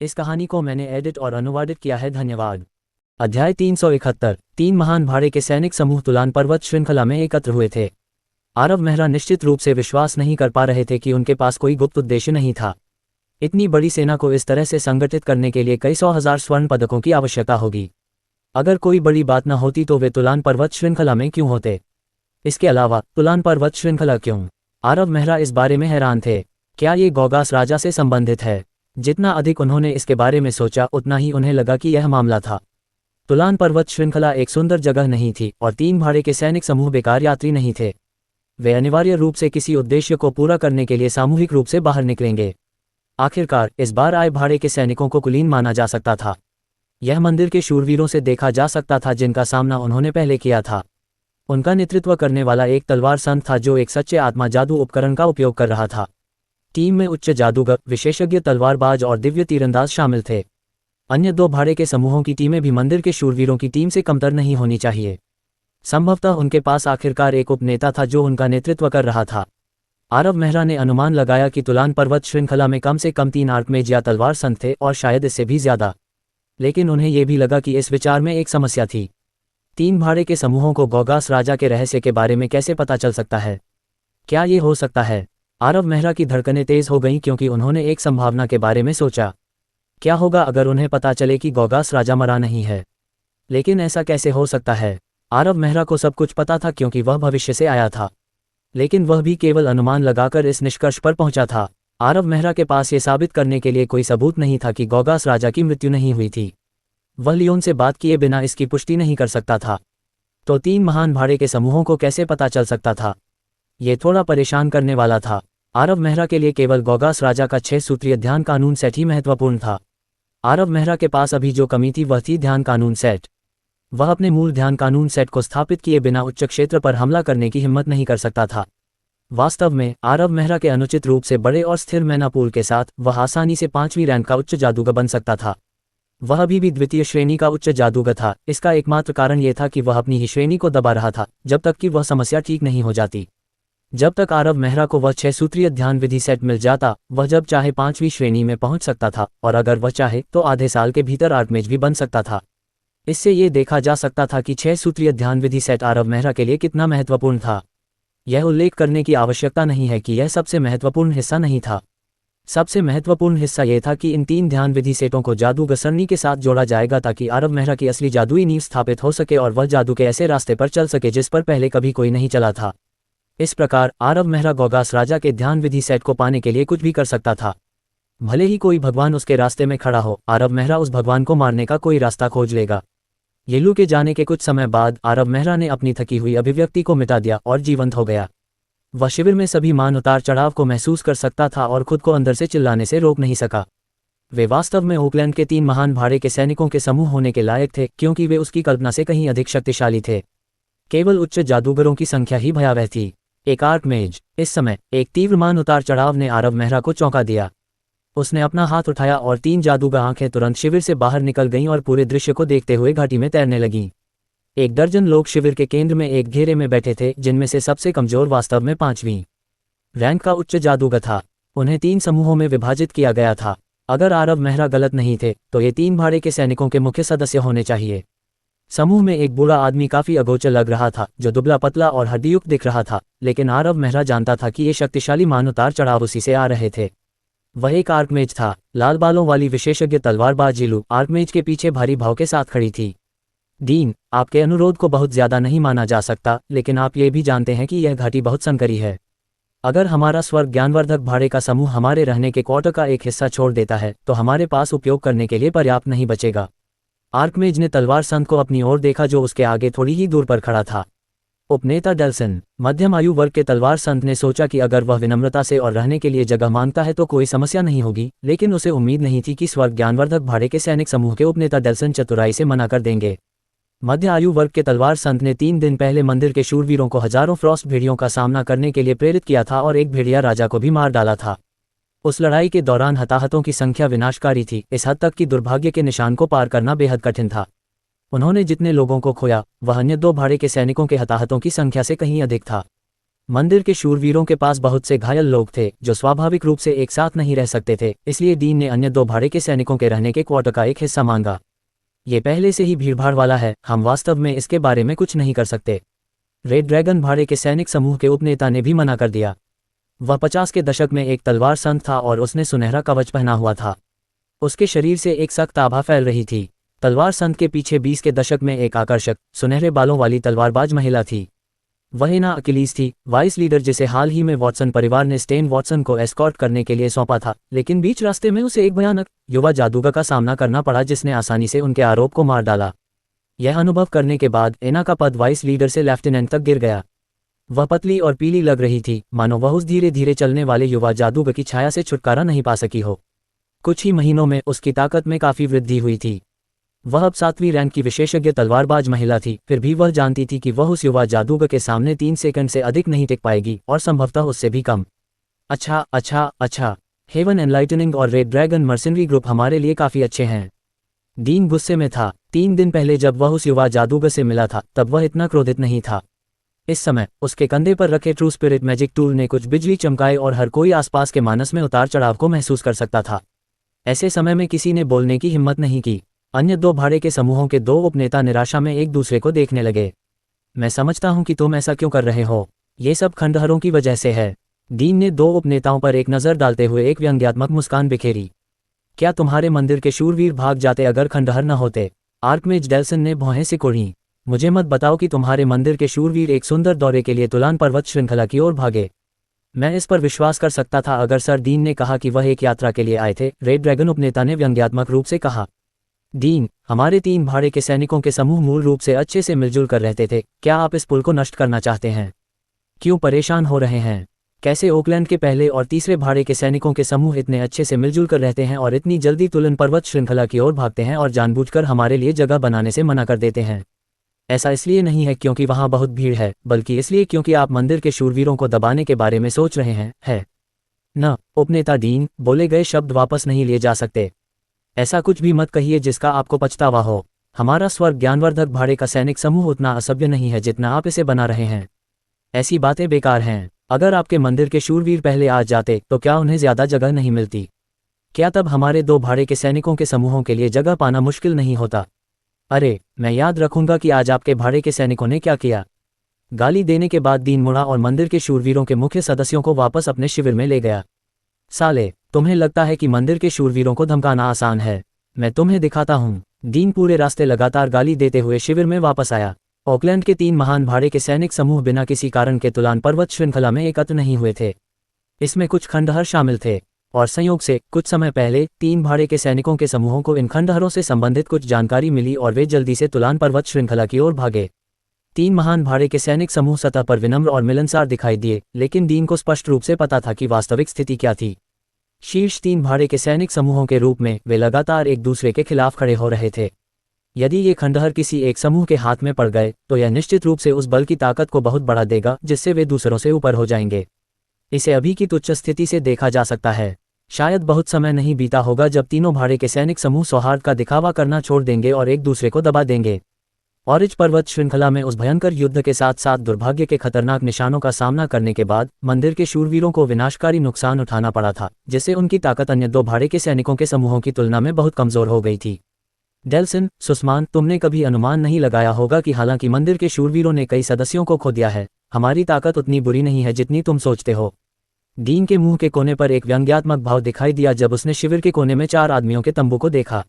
इस कहानी को मैंने एडिट और अनुवादित किया है। धन्यवाद। अध्याय 371। 3 महान भाड़े के सैनिक समूह तुलान पर्वत श्रृंखला में एकत्र हुए थे। आरव मेहरा निश्चित रूप से विश्वास नहीं कर पा रहे थे कि उनके पास कोई गुप्त उद्देश्य नहीं था। इतनी बड़ी सेना को इस तरह से संगठित करने के लिए कई 100,000 स्वर्ण पदकों की आवश्यकता होगी। अगर कोई बड़ी बात न होती तो वे तुलान पर्वत श्रृंखला में क्यों होते? इसके अलावा तुलान पर्वत श्रृंखला क्यों? आरव मेहरा इस बारे में हैरान थे। क्या ये गौगास राजा से संबंधित है? जितना अधिक उन्होंने इसके बारे में सोचा उतना ही उन्हें लगा कि यह मामला था। तुलान पर्वत श्रृंखला एक सुंदर जगह नहीं थी और 3 भाड़े के सैनिक समूह बेकार यात्री नहीं थे। वे अनिवार्य रूप से किसी उद्देश्य को पूरा करने के लिए सामूहिक रूप से बाहर निकलेंगे। आखिरकार इस बार आए भाड़े के सैनिकों को कुलीन माना जा सकता था। यह मंदिर के शूरवीरों से देखा जा सकता था जिनका सामना उन्होंने पहले किया था। उनका नेतृत्व करने वाला एक तलवार संत था जो एक सच्चे आत्मा जादू उपकरण का उपयोग कर रहा था। टीम में उच्च जादूगर, विशेषज्ञ तलवारबाज और दिव्य तीरंदाज शामिल थे। अन्य 2 भाड़े के समूहों की टीमें भी मंदिर के शूरवीरों की टीम से कमतर नहीं होनी चाहिए। संभवतः उनके पास आखिरकार एक उपनेता था जो उनका नेतृत्व कर रहा था। आरव मेहरा ने अनुमान लगाया कि तुलान पर्वत श्रृंखला में कम से कम 3 आर्कमेज या तलवार संत थे और शायद इससे भी ज्यादा। लेकिन उन्हें यह भी लगा कि इस विचार में एक समस्या थी। 3 भाड़े के समूहों को गौगास राजा के रहस्य के बारे में कैसे पता चल सकता है? क्या ये हो सकता है? आरव मेहरा की धड़कनें तेज हो गईं क्योंकि उन्होंने एक संभावना के बारे में सोचा। क्या होगा अगर उन्हें पता चले कि गौगास राजा मरा नहीं है? लेकिन ऐसा कैसे हो सकता है? आरव मेहरा को सब कुछ पता था क्योंकि वह भविष्य से आया था। लेकिन वह भी केवल अनुमान लगाकर इस निष्कर्ष पर पहुंचा था। आरव मेहरा के पास ये साबित करने के लिए कोई सबूत नहीं था कि गौगास राजा की मृत्यु नहीं हुई थी। वह लियोन से बात किए बिना इसकी पुष्टि नहीं कर सकता था। तो 3 महान भाड़े के समूहों को कैसे पता चल सकता था? ये थोड़ा परेशान करने वाला था। आरव मेहरा के लिए केवल गौगास राजा का 6 सूत्रीय ध्यान कानून सेट ही महत्वपूर्ण था। आरव मेहरा के पास अभी जो कमी थी वह थी ध्यान कानून सेट। वह अपने मूल ध्यान कानून सेट को स्थापित किए बिना उच्च क्षेत्र पर हमला करने की हिम्मत नहीं कर सकता था। वास्तव में आरव मेहरा के अनुचित रूप से बड़े और स्थिर मैना पूल के साथ वह आसानी से 5वीं रैंक का उच्च जादूगर बन सकता था। वह अभी भी द्वितीय श्रेणी का उच्च जादूगर था। इसका एकमात्र कारण यह था कि वह अपनी ही श्रेणी को दबा रहा था जब तक कि वह समस्या ठीक नहीं हो जाती। जब तक आरव मेहरा को वह 6 सूत्रीय ध्यान विधि सेट मिल जाता वह जब चाहे 5वीं श्रेणी में पहुंच सकता था और अगर वह चाहे तो आधे साल के भीतर आर्कमेज भी बन सकता था। इससे ये देखा जा सकता था कि 6 सूत्रीय ध्यान विधि सेट आरव मेहरा के लिए कितना महत्वपूर्ण था। यह उल्लेख करने की आवश्यकता नहीं है कि यह सबसे महत्वपूर्ण हिस्सा नहीं था। सबसे महत्वपूर्ण हिस्सा यह था कि इन 3 ध्यान विधि सेटों को जादूगर सरणी के साथ जोड़ा जाएगा ताकि आरव मेहरा की असली जादुई नींव स्थापित हो सके और वह जादू के ऐसे रास्ते पर चल सके जिस पर पहले कभी कोई नहीं चला था। इस प्रकार आरव मेहरा गौगास राजा के ध्यान विधि सेट को पाने के लिए कुछ भी कर सकता था। भले ही कोई भगवान उसके रास्ते में खड़ा हो, आरव मेहरा उस भगवान को मारने का कोई रास्ता खोज लेगा। येलू के जाने के कुछ समय बाद आरव मेहरा ने अपनी थकी हुई अभिव्यक्ति को मिटा दिया और जीवंत हो गया। वह शिविर में सभी मान उतार चढ़ाव को महसूस कर सकता था और खुद को अंदर से चिल्लाने से रोक नहीं सका। वे वास्तव में ओकलैंड के 3 महान भाड़े के सैनिकों के समूह होने के लायक थे क्योंकि वे उसकी कल्पना से कहीं अधिक शक्तिशाली थे। केवल उच्च जादूगरों की संख्या ही भयावह थी। एक आर्कमेज। इस समय एक तीव्र मान उतार चढ़ाव ने आरव मेहरा को चौंका दिया। उसने अपना हाथ उठाया और 3 जादूगर आंखें तुरंत शिविर से बाहर निकल गईं और पूरे दृश्य को देखते हुए घाटी में तैरने लगीं। 1 दर्जन लोग शिविर के केंद्र में एक घेरे में बैठे थे जिनमें से सबसे कमजोर वास्तव में 5वीं रैंक का उच्च जादूगर था। उन्हें 3 समूहों में विभाजित किया गया था। अगर आरव मेहरा गलत नहीं थे तो ये 3 भाड़े के सैनिकों के मुख्य सदस्य होने चाहिए। समूह में एक बूढ़ा आदमी काफी अगोचर लग रहा था जो दुबला पतला और हड्डीयुक्त दिख रहा था, लेकिन आरव मेहरा जानता था कि ये शक्तिशाली मान उतार चढ़ाव उसी से आ रहे थे। वह एक आर्कमेज था। लाल बालों वाली विशेषज्ञ तलवारबाज जिलू आर्कमेज के पीछे भारी भाव के साथ खड़ी थी। डीन, आपके अनुरोध को बहुत ज्यादा नहीं माना जा सकता, लेकिन आप ये भी जानते हैं कि यह घाटी बहुत संकरी है। अगर हमारा स्वर्ग ज्ञानवर्धक भाड़े का समूह हमारे रहने के क्वार्टर का एक हिस्सा छोड़ देता है तो हमारे पास उपयोग करने के लिए पर्याप्त नहीं बचेगा। आर्कमेज ने तलवार संत को अपनी ओर देखा जो उसके आगे थोड़ी ही दूर पर खड़ा था। उपनेता डेल्सन, मध्यम आयु वर्ग के तलवार संत ने सोचा कि अगर वह विनम्रता से और रहने के लिए जगह मांगता है तो कोई समस्या नहीं होगी, लेकिन उसे उम्मीद नहीं थी कि स्वर्ग ज्ञानवर्धक भाड़े के सैनिक समूह के उपनेता डेल्सन चतुराई से मना कर देंगे। मध्य आयु वर्ग के तलवार संत ने 3 दिन पहले मंदिर के शूरवीरों को हजारों फ्रॉस्ट भेड़ियों का सामना करने के लिए प्रेरित किया था और एक भेड़िया राजा को भी मार डाला था। उस लड़ाई के दौरान हताहतों की संख्या विनाशकारी थी, इस हद तक कि दुर्भाग्य के निशान को पार करना बेहद कठिन था। उन्होंने जितने लोगों को खोया वह अन्य 2 भाड़े के सैनिकों के हताहतों की संख्या से कहीं अधिक था। मंदिर के शूरवीरों के पास बहुत से घायल लोग थे जो स्वाभाविक रूप से एक साथ नहीं रह सकते थे, इसलिए डीन ने अन्य 2 भाड़े के सैनिकों के रहने के क्वार्टर का एक हिस्सा मांगा। ये पहले से ही भीड़भाड़ वाला है, हम वास्तव में इसके बारे में कुछ नहीं कर सकते। रेड ड्रैगन भाड़े के सैनिक समूह के उपनेता ने भी मना कर दिया। वह 50 के दशक में एक तलवार संत था और उसने सुनहरा कवच पहना हुआ था। उसके शरीर से एक सख्त आभा फैल रही थी। तलवार संत के पीछे 20 के दशक में एक आकर्षक सुनहरे बालों वाली तलवारबाज महिला थी। वह ना अकिलीज थी, वाइस लीडर जिसे हाल ही में वॉटसन परिवार ने स्टेन वॉटसन को एस्कॉर्ट करने के लिए सौंपा था, लेकिन बीच रास्ते में उसे एक भयानक युवा जादूगर का सामना करना पड़ा जिसने आसानी से उनके आरोप को मार डाला। यह अनुभव करने के बाद एना का पद वाइस लीडर से लेफ्टिनेंट तक गिर गया। वह पतली और पीली लग रही थी, मानो वह उस धीरे धीरे चलने वाले युवा जादूगर की छाया से छुटकारा नहीं पा सकी हो। कुछ ही महीनों में उसकी ताकत में काफ़ी वृद्धि हुई थी। वह अब 7वीं रैंक की विशेषज्ञ तलवारबाज महिला थी, फिर भी वह जानती थी कि वह उस युवा जादूगर के सामने 3 सेकंड से अधिक नहीं टिक पाएगी, और संभवतः उससे भी कम। अच्छा, हेवन एनलाइटनिंग और रेड ड्रैगन मर्सिनरी ग्रुप हमारे लिए काफ़ी अच्छे हैं। डीन गुस्से में था। 3 दिन पहले जब वह उस युवा जादूगर से मिला था तब वह इतना क्रोधित नहीं था। इस समय उसके कंधे पर रखे ट्रू स्पिरिट मैजिक टूल ने कुछ बिजली चमकाए और हर कोई आसपास के मानस में उतार चढ़ाव को महसूस कर सकता था। ऐसे समय में किसी ने बोलने की हिम्मत नहीं की। अन्य 2 भाड़े के समूहों के 2 उपनेता निराशा में एक दूसरे को देखने लगे। मैं समझता हूं कि तुम ऐसा क्यों कर रहे हो, ये सब खंडहरों की वजह से है। डीन ने 2 उपनेताओं पर एक नज़र डालते हुए एक व्यंग्यात्मक मुस्कान बिखेरी। क्या तुम्हारे मंदिर के शूरवीर भाग जाते अगर खंडहर न होते? आर्कमेज डेल्सन ने भौहें सिकोड़ी। मुझे मत बताओ कि तुम्हारे मंदिर के शूरवीर एक सुंदर दौरे के लिए तुलान पर्वत श्रृंखला की ओर भागे। मैं इस पर विश्वास कर सकता था अगर सर डीन ने कहा कि वह एक यात्रा के लिए आए थे, रेड ड्रैगन उपनेता ने व्यंग्यात्मक रूप से कहा। डीन, हमारे 3 भाड़े के सैनिकों के समूह मूल रूप से अच्छे से मिलजुल कर रहते थे। क्या आप इस पुल को नष्ट करना चाहते हैं? क्यों परेशान हो रहे हैं? कैसे ओकलैंड के पहले और तीसरे भाड़े के सैनिकों के समूह इतने अच्छे से मिलजुल कर रहते हैं और इतनी जल्दी तुलन पर्वत श्रृंखला की ओर भागते हैं और जानबूझकर हमारे लिए जगह बनाने से मना कर देते हैं? ऐसा इसलिए नहीं है क्योंकि वहाँ बहुत भीड़ है, बल्कि इसलिए क्योंकि आप मंदिर के शूरवीरों को दबाने के बारे में सोच रहे हैं, है न? उपनेता डीन, बोले गए शब्द वापस नहीं लिए जा सकते। ऐसा कुछ भी मत कहिए जिसका आपको पछतावा हो। हमारा स्वर्ग ज्ञानवर्धक भाड़े का सैनिक समूह उतना असभ्य नहीं है जितना आप इसे बना रहे हैं। ऐसी बातें बेकार हैं। अगर आपके मंदिर के शूरवीर पहले आ जाते तो क्या उन्हें ज्यादा जगह नहीं मिलती? क्या तब हमारे 2 भाड़े के सैनिकों के समूहों के लिए जगह पाना मुश्किल नहीं होता? अरे, मैं याद रखूंगा कि आज आपके भाड़े के सैनिकों ने क्या किया। गाली देने के बाद डीन मुड़ा और मंदिर के शूरवीरों के मुख्य सदस्यों को वापस अपने शिविर में ले गया। साले, तुम्हें लगता है कि मंदिर के शूरवीरों को धमकाना आसान है? मैं तुम्हें दिखाता हूँ। डीन पूरे रास्ते लगातार गाली देते हुए शिविर में वापस आया। ऑकलैंड के 3 महान भाड़े के सैनिक समूह बिना किसी कारण के तुलान पर्वत श्रृंखला में एकत्र नहीं हुए थे। इसमें कुछ खंडहर शामिल थे, और संयोग से कुछ समय पहले 3 भाड़े के सैनिकों के समूहों को इन खंडहरों से संबंधित कुछ जानकारी मिली और वे जल्दी से तुलान पर्वत श्रृंखला की ओर भागे। 3 महान भाड़े के सैनिक समूह सतह पर विनम्र और मिलनसार दिखाई दिए, लेकिन डीन को स्पष्ट रूप से पता था कि वास्तविक स्थिति क्या थी। शीर्ष 3 भाड़े के सैनिक समूहों के रूप में वे लगातार एक दूसरे के खिलाफ खड़े हो रहे थे। यदि ये खंडहर किसी एक समूह के हाथ में पड़ गए तो यह निश्चित रूप से उस बल की ताकत को बहुत बढ़ा देगा जिससे वे दूसरों से ऊपर हो जाएंगे। इसे अभी की तुच्छ स्थिति से देखा जा सकता है। शायद बहुत समय नहीं बीता होगा जब तीनों भाड़े के सैनिक समूह सौहार्द का दिखावा करना छोड़ देंगे और एक दूसरे को दबा देंगे। ऑरिज पर्वत श्रृंखला में उस भयंकर युद्ध के साथ साथ दुर्भाग्य के खतरनाक निशानों का सामना करने के बाद मंदिर के शूरवीरों को विनाशकारी नुकसान उठाना पड़ा था, जिससे उनकी ताकत अन्य 2 भाड़े के सैनिकों के समूहों की तुलना में बहुत कमजोर हो गई थी। डेल्सन, सुस्मान, तुमने कभी अनुमान नहीं लगाया होगा कि हालांकि मंदिर के शूरवीरों ने कई सदस्यों को खो दिया है, हमारी ताकत उतनी बुरी नहीं है जितनी तुम सोचते हो। डीन के मुंह के कोने पर एक व्यंग्यात्मक भाव दिखाई दिया जब उसने शिविर के कोने में 4 आदमियों के तंबू को देखा।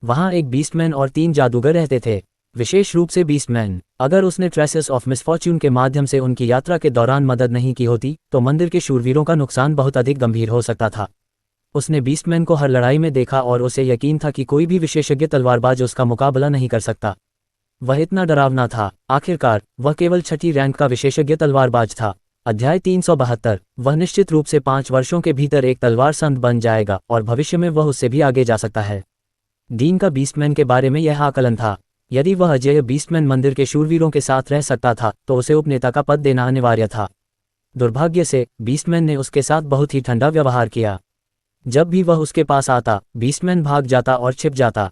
वहां एक बीस्टमैन और 3 जादूगर रहते थे, विशेष रूप से बीस्टमैन। अगर उसने ट्रेसेस ऑफ मिसफॉर्च्यून के माध्यम से उनकी यात्रा के दौरान मदद नहीं की होती तो मंदिर के शूरवीरों का नुकसान बहुत अधिक गंभीर हो सकता था। उसने बीस्टमैन को हर लड़ाई में देखा और उसे यकीन था कि कोई भी विशेषज्ञ तलवारबाज उसका मुकाबला नहीं कर सकता। वह इतना डरावना था। आखिरकार वह केवल 6ठी रैंक का विशेषज्ञ तलवारबाज था। अध्याय 372। वह निश्चित रूप से 5 वर्षों के भीतर एक तलवार संत बन जाएगा और भविष्य में वह उससे भी आगे जा सकता है। डीन का बीस्टमैन के बारे में यह आकलन था। यदि वह अजय बीस्टमैन मंदिर के शूरवीरों के साथ रह सकता था तो उसे उपनेता का पद देना अनिवार्य था। दुर्भाग्य से बीस्टमैन ने उसके साथ बहुत ही ठंडा व्यवहार किया। जब भी वह उसके पास आता, बीस्टमैन भाग जाता और छिप जाता।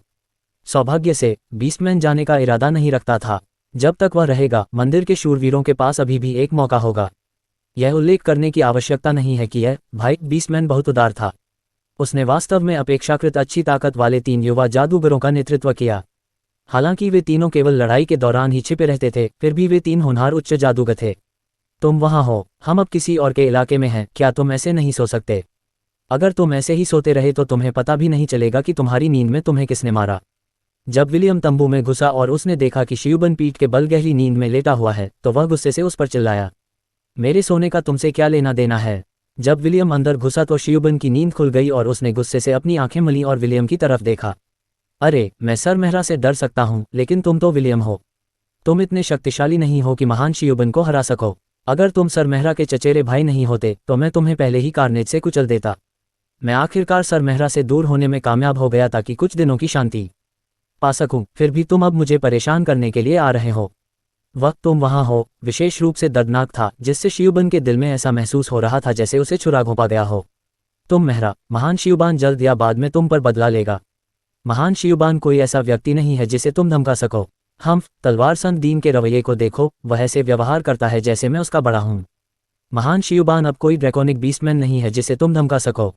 सौभाग्य से बीस्टमैन जाने का इरादा नहीं रखता था। जब तक वह रहेगा, मंदिर के शूरवीरों के पास अभी भी एक मौका होगा। यह उल्लेख करने की आवश्यकता नहीं है कि यह भाई बीस्टमैन बहुत उदार था। उसने वास्तव में अपेक्षाकृत अच्छी ताकत वाले 3 युवा जादूगरों का नेतृत्व किया। हालांकि वे तीनों केवल लड़ाई के दौरान ही छिपे रहते थे, फिर भी वे 3 होनहार उच्च जादूगर थे। तुम वहां हो, हम अब किसी और के इलाके में हैं, क्या तुम ऐसे नहीं सो सकते? अगर तुम ऐसे ही सोते रहे तो तुम्हें पता भी नहीं चलेगा कि तुम्हारी नींद में तुम्हें किसने मारा। जब विलियम तंबू में घुसा और उसने देखा कि शियुबन पीठ के बल गहरी नींद में लेटा हुआ है, तो वह गुस्से से उस पर चिल्लाया, मेरे सोने का तुमसे क्या लेना देना है? जब विलियम अंदर घुसा तो शियुबन की नींद खुल गई और उसने गुस्से से अपनी आंखें मली और विलियम की तरफ देखा। अरे, मैं सर मेहरा से डर सकता हूँ, लेकिन तुम तो विलियम हो। तुम इतने शक्तिशाली नहीं हो कि महान शियुबन को हरा सको। अगर तुम सर मेहरा के चचेरे भाई नहीं होते तो मैं तुम्हें पहले ही कारनेज से कुचल देता। मैं आखिरकार सर मेहरा से दूर होने में कामयाब हो गया ताकि कुछ दिनों की शांति पा सकूं, फिर भी तुम अब मुझे परेशान करने के लिए आ रहे हो। वक्त तुम वहां हो विशेष रूप से दर्दनाक था, जिससे शियुबन के दिल में ऐसा महसूस हो रहा था जैसे उसे छुरा घोंपा गया हो। तुम मेहरा, महान शियुबान जल्द या बाद में तुम पर बदला लेगा। महान शियुबान कोई ऐसा व्यक्ति नहीं है जिसे तुम धमका सको। हम तलवार संत दीन के रवैये को देखो, वह ऐसे व्यवहार करता है जैसे मैं उसका बड़ा हूं। महान शियुबान अब कोई ड्रैकोनिक बीस्टमैन नहीं है जिसे तुम धमका सको।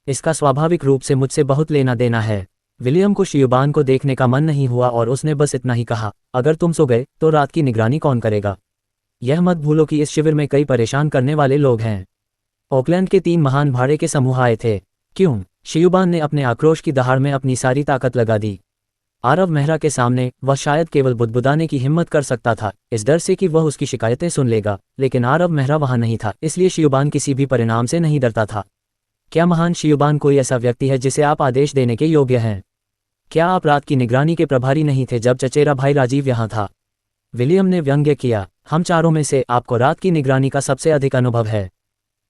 इसका स्वाभाविक रूप से मुझसे बहुत लेना देना है। विलियम को शियुबान को देखने का मन नहीं हुआ और उसने बस इतना ही कहा, अगर तुम सो गए तो रात की निगरानी कौन करेगा? यह मत भूलो कि इस शिविर में कई परेशान करने वाले लोग हैं। ओकलैंड के 3 महान भाड़े के समूह आए थे। क्यों? शियुबान ने अपने आक्रोश की दहाड़ में अपनी सारी ताकत लगा दी। आरव मेहरा के सामने वह शायद केवल बुदबुदाने की हिम्मत कर सकता था, इस डर से कि वह उसकी शिकायतें सुन लेगा, लेकिन आरव मेहरा वहां नहीं था, इसलिए शियुबान किसी भी परिणाम से नहीं डरता था। क्या महान शियुबान कोई ऐसा व्यक्ति है जिसे आप आदेश देने के योग्य हैं? क्या आप रात की निगरानी के प्रभारी नहीं थे जब चचेरा भाई राजीव यहाँ था? विलियम ने व्यंग्य किया, हम चारों में से आपको रात की निगरानी का सबसे अधिक अनुभव है।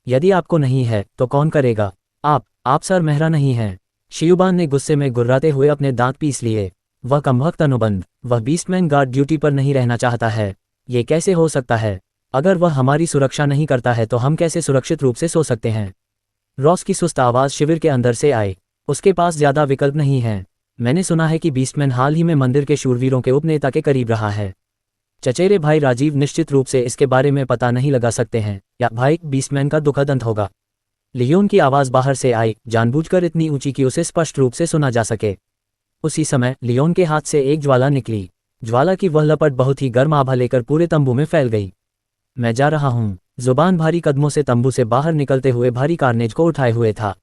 यदि आपको नहीं है तो कौन करेगा? आप सर मेहरा नहीं हैं। शियुबान ने गुस्से में गुर्राते हुए अपने दांत पीस लिए। वह कमबख्त अनुबंध, वह बीस्टमैन गार्ड ड्यूटी पर नहीं रहना चाहता है। ये कैसे हो सकता है? अगर वह हमारी सुरक्षा नहीं करता है तो हम कैसे सुरक्षित रूप से सो सकते हैं? रॉस की सुस्त आवाज शिविर के अंदर से आई, उसके पास ज्यादा विकल्प नहीं है। मैंने सुना है कि बीस्टमैन हाल ही में मंदिर के शूरवीरों के उपनेता के करीब रहा है। चचेरे भाई राजीव निश्चित रूप से इसके बारे में पता नहीं लगा सकते हैं, या भाई बीस्टमैन का दुखद अंत होगा। लियोन की आवाज बाहर से आई, जानबूझकर इतनी ऊंची कि उसे स्पष्ट रूप से सुना जा सके। उसी समय लियोन के हाथ से एक ज्वाला निकली। ज्वाला की वह लपट बहुत ही गर्म आभा लेकर पूरे तंबू में फैल गई। मैं जा रहा हूं। जुबान भारी कदमों से तंबू से बाहर निकलते हुए भारी कारनेज को उठाए हुए था।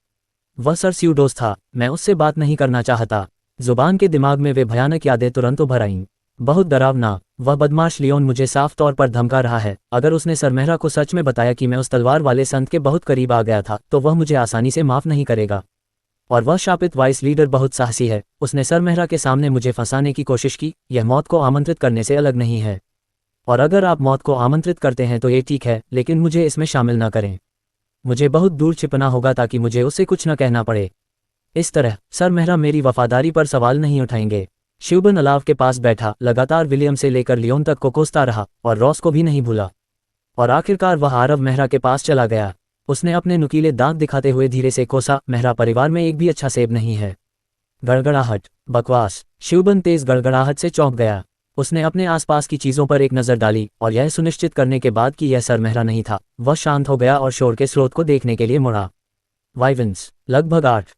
वह सर स्यूडोस था। मैं उससे बात नहीं करना चाहता। जुबान के दिमाग में वे भयानक यादें तुरंत उभर आईं। बहुत डरावना। वह बदमाश लियोन मुझे साफ तौर पर धमका रहा है। अगर उसने सरमेहरा को सच में बताया कि मैं उस तलवार वाले संत के बहुत करीब आ गया था, तो वह मुझे आसानी से माफ नहीं करेगा। और वह शापित वाइस लीडर बहुत साहसी है। उसने सरमेहरा के सामने मुझे फंसाने की कोशिश की। यह मौत को आमंत्रित करने से अलग नहीं है। और अगर आप मौत को आमंत्रित करते हैं तो ये ठीक है, लेकिन मुझे इसमें शामिल न करें। मुझे बहुत दूर छिपना होगा ताकि मुझे उससे कुछ न कहना पड़े। इस तरह सरमेहरा मेरी वफादारी पर सवाल नहीं उठाएंगे। शियुबन अलाव के पास बैठा लगातार विलियम से लेकर लियोन तक को कोसता रहा और रॉस को भी नहीं भूला। और आखिरकार वह आरव मेहरा के पास चला गया। उसने अपने नुकीले दांत दिखाते हुए धीरे से कोसा, मेहरा परिवार में एक भी अच्छा सेब नहीं है। गड़गड़ाहट, बकवास। शियुबन तेज गड़गड़ाहट से चौंक गया। उसने अपने आसपास की चीजों पर एक नजर डाली और यह सुनिश्चित करने के बाद कि यह सरमेहरा नहीं था, वह शांत हो गया और शोर के स्रोत को देखने के लिए मुड़ा। वाइवेंस, लगभग 8,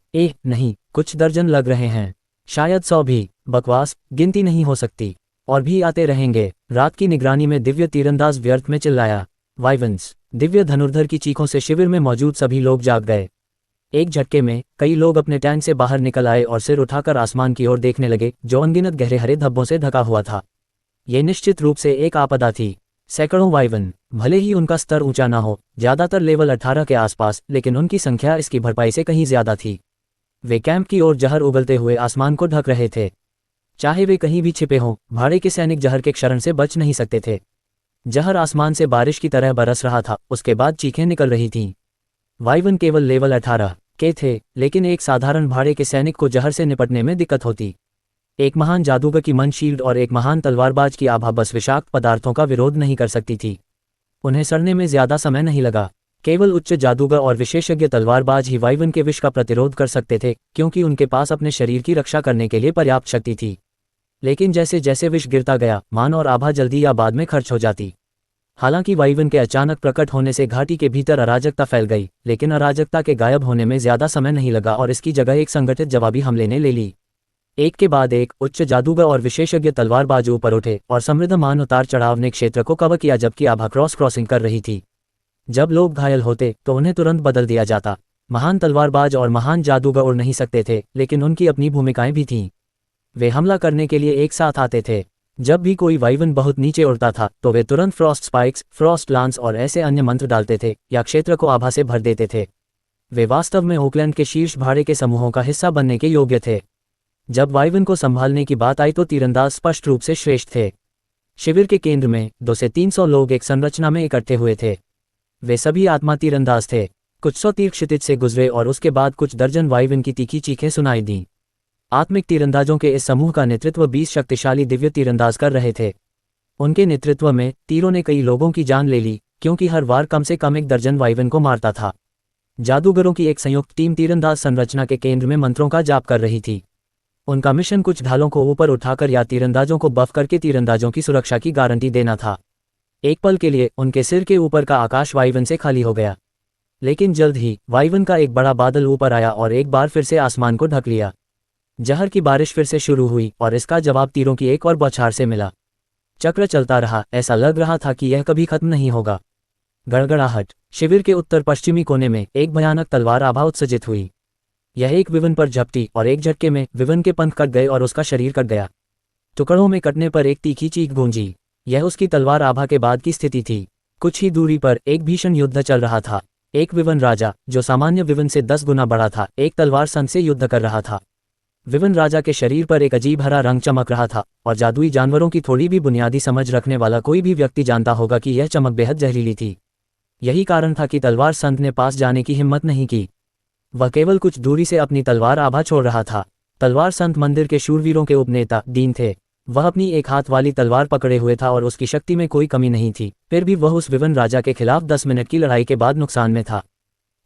नहीं, कुछ दर्जन लग रहे हैं, शायद 100 भी। बकवास, गिनती नहीं हो सकती। और भी आते रहेंगे। रात की निगरानी में दिव्य तीरंदाज व्यर्थ में चिल्लाया। वाइवेंस, दिव्य धनुर्धर की चीखों से शिविर में मौजूद सभी लोग जाग गए। एक झटके में कई लोग अपने टैंक से बाहर निकल आए और सिर उठाकर आसमान की ओर देखने लगे, जो अनगिनत गहरे हरे धब्बों से ढका हुआ था। ये निश्चित रूप से एक आपदा थी। सैकड़ों वाइवन, भले ही उनका स्तर ऊंचा न हो, ज्यादातर लेवल 18 के आसपास, लेकिन उनकी संख्या इसकी भरपाई से कहीं ज्यादा थी। वे कैंप की ओर जहर उगलते हुए आसमान को ढक रहे थे। चाहे वे कहीं भी छिपे हों, भाड़े के सैनिक जहर के क्षरण से बच नहीं सकते थे। जहर आसमान से बारिश की तरह बरस रहा था, उसके बाद चीखें निकल रही थीं। वाइवन केवल लेवल 18 के थे, लेकिन एक साधारण भाड़े के सैनिक को जहर से निपटने में दिक्कत होती। एक महान जादूगर की मन शील्ड और एक महान तलवारबाज की आभा बस विषाक्त पदार्थों का विरोध नहीं कर सकती थी। उन्हें सड़ने में ज्यादा समय नहीं लगा। केवल उच्च जादूगर और विशेषज्ञ तलवारबाज ही वाइवन के विष का प्रतिरोध कर सकते थे, क्योंकि उनके पास अपने शरीर की रक्षा करने के लिए पर्याप्त शक्ति थी। लेकिन जैसे जैसे विष गिरता गया, मान और आभा जल्दी या बाद में खर्च हो जाती। हालांकि वाइवन के अचानक प्रकट होने से घाटी के भीतर अराजकता फैल गई, लेकिन अराजकता के गायब होने में ज्यादा समय नहीं लगा और इसकी जगह एक संगठित जवाबी हमले ने ले ली। एक के बाद एक उच्च जादूगर और विशेषज्ञ तलवारबाज ऊपर उठे और समृद्धमान उतार चढ़ाव ने क्षेत्र को कवर किया, जबकि आभा क्रॉसिंग कर रही थी। जब लोग घायल होते तो उन्हें तुरंत बदल दिया जाता। महान तलवारबाज और महान जादूगर उड़ नहीं सकते थे, लेकिन उनकी अपनी भूमिकाएं भी थीं। वे हमला करने के लिए एक साथ आते थे। जब भी कोई वाइवन बहुत नीचे उड़ता था तो वे तुरंत फ्रॉस्ट स्पाइक्स, फ्रॉस्ट लांस और ऐसे अन्य मंत्र डालते थे या क्षेत्र को आभा से भर देते थे। वे वास्तव में ओकलैंड के शीर्ष भाड़े के समूहों का हिस्सा बनने के योग्य थे। जब वाइवन को संभालने की बात आई तो तीरंदाज स्पष्ट रूप से श्रेष्ठ थे। शिविर के केंद्र में 200 से 300 लोग एक संरचना में इकट्ठे हुए थे। वे सभी आत्मा तीरंदाज थे। कुछ 100 तीर क्षितिज से गुजरे और उसके बाद कुछ दर्जन वाइवन की तीखी चीखें सुनाई दीं। आत्मिक तीरंदाजों के इस समूह का नेतृत्व 20 शक्तिशाली दिव्य तीरंदाज कर रहे थे। उनके नेतृत्व में तीरों ने कई लोगों की जान ले ली, क्योंकि हर वार कम से कम एक दर्जन वाइवन को मारता था। जादूगरों की एक संयुक्त टीम तीरंदाज संरचना के केंद्र में मंत्रों का जाप कर रही थी। उनका मिशन कुछ ढालों को ऊपर उठाकर या तीरंदाजों को बफ करके तीरंदाजों की सुरक्षा की गारंटी देना था। एक पल के लिए उनके सिर के ऊपर का आकाश वाइवन से खाली हो गया, लेकिन जल्द ही वाइवन का एक बड़ा बादल ऊपर आया और एक बार फिर से आसमान को ढक लिया। जहर की बारिश फिर से शुरू हुई और इसका जवाब तीरों की एक और बौछार से मिला। चक्र चलता रहा, ऐसा लग रहा था कि यह कभी खत्म नहीं होगा। गड़गड़ाहट। शिविर के उत्तर पश्चिमी कोने में एक भयानक तलवार आभा उत्सर्जित हुई। यह एक विवन पर झपटी और एक झटके में विवन के पंख कट गए और उसका शरीर कट गया। टुकड़ों में कटने पर एक तीखी चीख गूंजी। यह उसकी तलवार आभा के बाद की स्थिति थी। कुछ ही दूरी पर एक भीषण युद्ध चल रहा था। एक विवन राजा, जो सामान्य विवन से 10 गुना बड़ा था, एक तलवार संत से युद्ध कर रहा था। विवन राजा के शरीर पर एक अजीब हरा रंग चमक रहा था और जादुई जानवरों की थोड़ी भी बुनियादी समझ रखने वाला कोई भी व्यक्ति जानता होगा कि यह चमक बेहद जहरीली थी। यही कारण था कि तलवार संत ने पास जाने की हिम्मत नहीं की। वह केवल कुछ दूरी से अपनी तलवार आभा छोड़ रहा था। तलवार संत मंदिर के शूरवीरों के उपनेता डीन थे। वह अपनी एक हाथ वाली तलवार पकड़े हुए था और उसकी शक्ति में कोई कमी नहीं थी। फिर भी वह उस विवन राजा के खिलाफ 10 मिनट की लड़ाई के बाद नुकसान में था।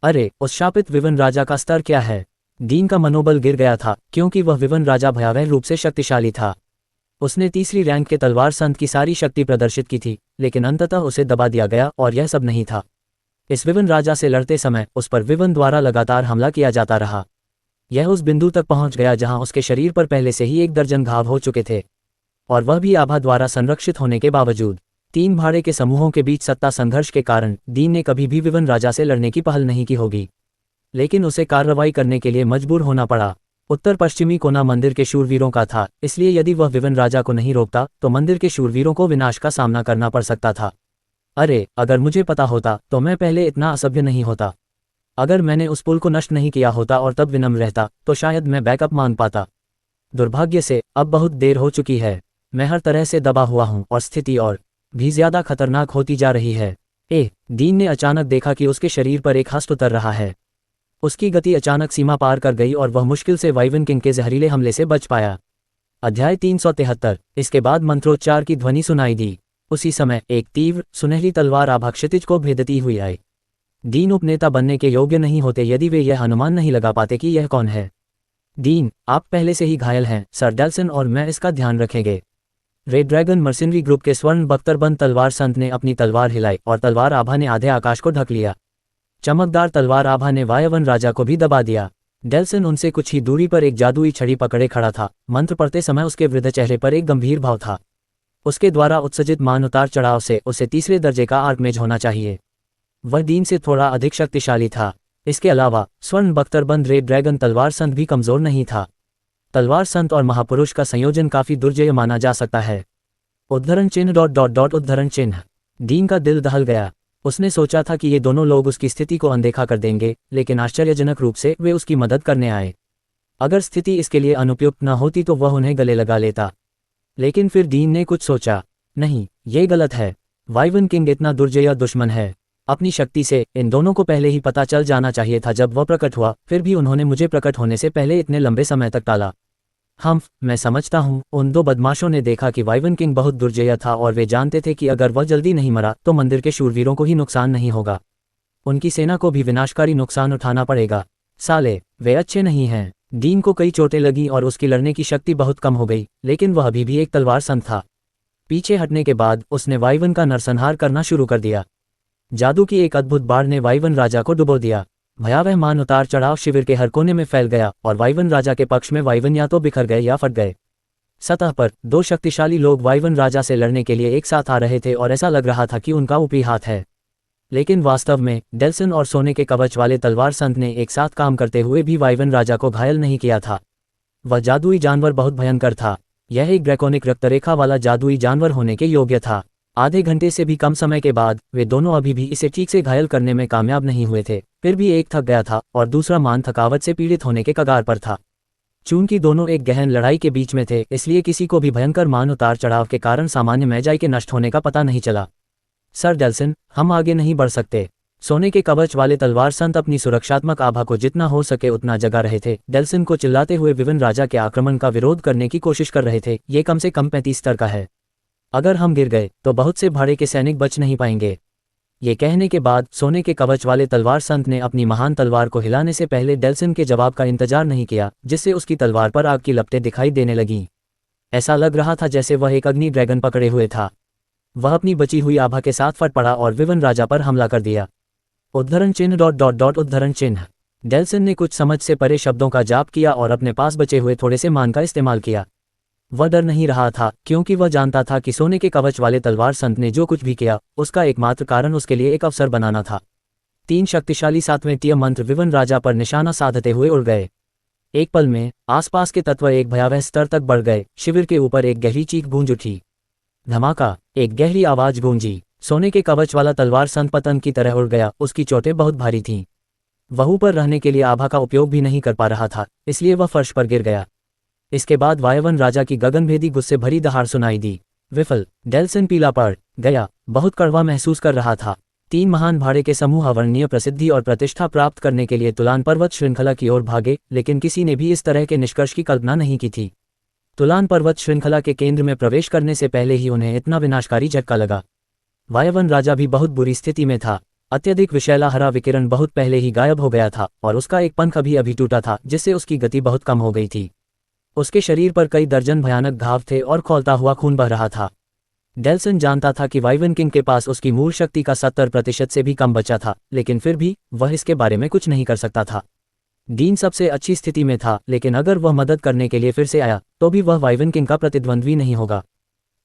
अरे, उस शापित विवन राजा का स्तर क्या है? डीन का मनोबल गिर गया था, क्योंकि वह विवन राजा भयावह रूप से शक्तिशाली था। उसने तीसरी रैंक के तलवार संत की सारी शक्ति प्रदर्शित की थी, लेकिन अंततः उसे दबा दिया गया और यह सब नहीं था। इस विवन राजा से लड़ते समय उस पर विवन द्वारा लगातार हमला किया जाता रहा। यह उस बिंदु तक पहुंच गया जहां उसके शरीर पर पहले से ही एक दर्जन घाव हो चुके थे, और वह भी आभा द्वारा संरक्षित होने के बावजूद। 3 भाड़े के समूहों के बीच सत्ता संघर्ष के कारण डीन ने कभी भी विवन राजा से लड़ने की पहल नहीं की होगी, लेकिन उसे कार्रवाई करने के लिए मजबूर होना पड़ा। उत्तर पश्चिमी कोना मंदिर के शूरवीरों का था, इसलिए यदि वह विवन राजा को नहीं रोकता तो मंदिर के शूरवीरों को विनाश का सामना करना पड़ सकता था। अरे, अगर मुझे पता होता तो मैं पहले इतना असभ्य नहीं होता। अगर मैंने उस पुल को नष्ट नहीं किया होता और तब विनम्र रहता तो शायद मैं बैकअप मान पाता। दुर्भाग्य से अब बहुत देर हो चुकी है। मैं हर तरह से दबा हुआ हूं और स्थिति और भी ज्यादा खतरनाक होती जा रही है। डीन ने अचानक देखा कि उसके शरीर पर एक हस्त उतर रहा है। उसकी गति अचानक सीमा पार कर गई और वह मुश्किल से वाइवन किंग के जहरीले हमले से बच पाया। अध्याय 373। इसके बाद मंत्रोच्चार की ध्वनि सुनाई दी। उसी समय एक तीव्र सुनहरी तलवार आभा क्षितिज को भेदती हुई आई। डीन उपनेता बनने के योग्य नहीं होते यदि वे यह अनुमान नहीं लगा पाते कि यह कौन है। डीन, आप पहले से ही घायल हैं। सर डेल्सन और मैं इसका ध्यान रखेंगे। रेड ड्रैगन मर्सिनरी ग्रुप के स्वर्ण बख्तरबंद तलवार संत ने अपनी तलवार हिलाई और तलवार आभा ने आधे आकाश को ढक लिया। चमकदार तलवार आभा ने वायवन राजा को भी दबा दिया। डेल्सन उनसे कुछ ही दूरी पर एक जादुई छड़ी पकड़े खड़ा था। मंत्र पढ़ते समय उसके वृद्ध चेहरे पर एक गंभीर भाव था। उसके द्वारा उत्सर्जित मान उतार चढ़ाव से उसे तीसरे दर्जे का आर्कमेज होना चाहिए। वह डीन से थोड़ा अधिक शक्तिशाली था। इसके अलावा स्वर्ण बख्तरबंद रेड ड्रैगन तलवार संत भी कमजोर नहीं था। तलवार संत और महापुरुष का संयोजन काफी दुर्जय माना जा सकता है। उद्धरण चिन्ह ... उद्धरण चिन्ह। डीन का दिल दहल गया। उसने सोचा था कि ये दोनों लोग उसकी स्थिति को अनदेखा कर देंगे, लेकिन आश्चर्यजनक रूप से वे उसकी मदद करने आए। अगर स्थिति इसके लिए अनुपयुक्त न होती तो वह उन्हें गले लगा लेता। लेकिन फिर डीन ने कुछ सोचा। नहीं, ये गलत है। वाइवन किंग इतना दुर्जय दुश्मन है। अपनी शक्ति से इन दोनों को पहले ही पता चल जाना चाहिए था जब वह प्रकट हुआ। फिर भी उन्होंने मुझे प्रकट होने से पहले इतने लंबे समय तक टाला। मैं समझता हूँ। उन 2 बदमाशों ने देखा कि वाइवन किंग बहुत दुर्जय था और वे जानते थे कि अगर वह जल्दी नहीं मरा तो मंदिर के शूरवीरों को ही नुकसान नहीं होगा, उनकी सेना को भी विनाशकारी नुकसान उठाना पड़ेगा। साले, वे अच्छे नहीं हैं। डीन को कई चोटें लगी और उसकी लड़ने की शक्ति बहुत कम हो गई, लेकिन वह अभी भी एक तलवार संत था। पीछे हटने के बाद उसने वाइवन का नरसंहार करना शुरू कर दिया। जादू की एक अद्भुत बाढ़ ने वाइवन राजा को डुबो दिया। भयावह मान उतार चढ़ाव शिविर के हर कोने में फैल गया और वाइवन राजा के पक्ष में वाइवन या तो बिखर गए या फट गए। सतह पर दो शक्तिशाली लोग वाइवन राजा से लड़ने के लिए एक साथ आ रहे थे और ऐसा लग रहा था कि उनका ऊपरी हाथ है। लेकिन वास्तव में डेल्सन और सोने के कवच वाले तलवार संत ने एक साथ काम करते हुए भी वाइवन राजा को घायल नहीं किया था। वह जादुई जानवर बहुत भयंकर था। यह एक ड्रैकोनिक रक्तरेखा वाला जादुई जानवर होने के योग्य था। आधे घंटे से भी कम समय के बाद वे दोनों अभी भी इसे ठीक से घायल करने में कामयाब नहीं हुए थे। फिर भी एक थक गया था और दूसरा मान थकावट से पीड़ित होने के कगार पर था। चूंकि दोनों एक गहन लड़ाई के बीच में थे, इसलिए किसी को भी भयंकर मान उतार चढ़ाव के कारण सामान्य मैजाई के नष्ट होने का पता नहीं चला। सर डेल्सन, हम आगे नहीं बढ़ सकते। सोने के कवच वाले तलवार संत अपनी सुरक्षात्मक आभा को जितना हो सके उतना जगा रहे थे। डेल्सन को चिल्लाते हुए विवन राजा के आक्रमण का विरोध करने की कोशिश कर रहे थे। ये कम से कम 35 स्तर का है। अगर हम गिर गए तो बहुत से भाड़े के सैनिक बच नहीं पाएंगे। ये कहने के बाद सोने के कवच वाले तलवार संत ने अपनी महान तलवार को हिलाने से पहले डेल्सन के जवाब का इंतजार नहीं किया, जिससे उसकी तलवार पर आग की लपटें दिखाई देने लगीं। ऐसा लग रहा था जैसे वह एक अग्नि ड्रैगन पकड़े हुए था। वह अपनी बची हुई आभा के साथ फट पड़ा और विवन राजा पर हमला कर दिया। उद्धरण चिन्ह ... उद्धरण चिन्ह। डेल्सन ने कुछ समझ से परे शब्दों का जाप किया और अपने पास बचे हुए थोड़े से मान का इस्तेमाल किया। वह डर नहीं रहा था, क्योंकि वह जानता था कि सोने के कवच वाले तलवार संत ने जो कुछ भी किया उसका एकमात्र कारण उसके लिए एक अवसर बनाना था। 3 शक्तिशाली 7वें टीय मंत्र विवन राजा पर निशाना साधते हुए उड़ गए। एक पल में आसपास के तत्व एक भयावह स्तर तक बढ़ गए। शिविर के ऊपर एक गहरी चीख गूंज उठी। धमाका, एक गहरी आवाज गूंजी। सोने के कवच वाला तलवार संत पतंग की तरह उड़ गया। उसकी चोटें बहुत भारी थीं। वह ऊपर रहने के लिए आभा का उपयोग भी नहीं कर पा रहा था, इसलिए वह फर्श पर गिर गया। इसके बाद वायवन राजा की गगनभेदी गुस्से भरी दहाड़ सुनाई दी। विफल। डेल्सन पीला पड़ गया, बहुत कड़वा महसूस कर रहा था। 3 महान भाड़े के समूह अवर्णनीय प्रसिद्धि और प्रतिष्ठा प्राप्त करने के लिए तुलान पर्वत श्रृंखला की ओर भागे, लेकिन किसी ने भी इस तरह के निष्कर्ष की कल्पना नहीं की थी। तुलान पर्वत श्रृंखला के केंद्र में प्रवेश करने से पहले ही उन्हें इतना विनाशकारी झटका लगा। वायवन राजा भी बहुत बुरी स्थिति में था। अत्यधिक विषैला हरा विकिरण बहुत पहले ही गायब हो गया था और उसका एक पंख अभी टूटा था, जिससे उसकी गति बहुत कम हो गई थी। उसके शरीर पर कई दर्जन भयानक घाव थे और खौलता हुआ खून बह रहा था। डेल्सन जानता था कि वाइवन किंग के पास उसकी मूल शक्ति का 70% से भी कम बचा था, लेकिन फिर भी वह इसके बारे में कुछ नहीं कर सकता था। डीन सबसे अच्छी स्थिति में था, लेकिन अगर वह मदद करने के लिए फिर से आया तो भी वह वाइवन किंग का प्रतिद्वंद्वी नहीं होगा।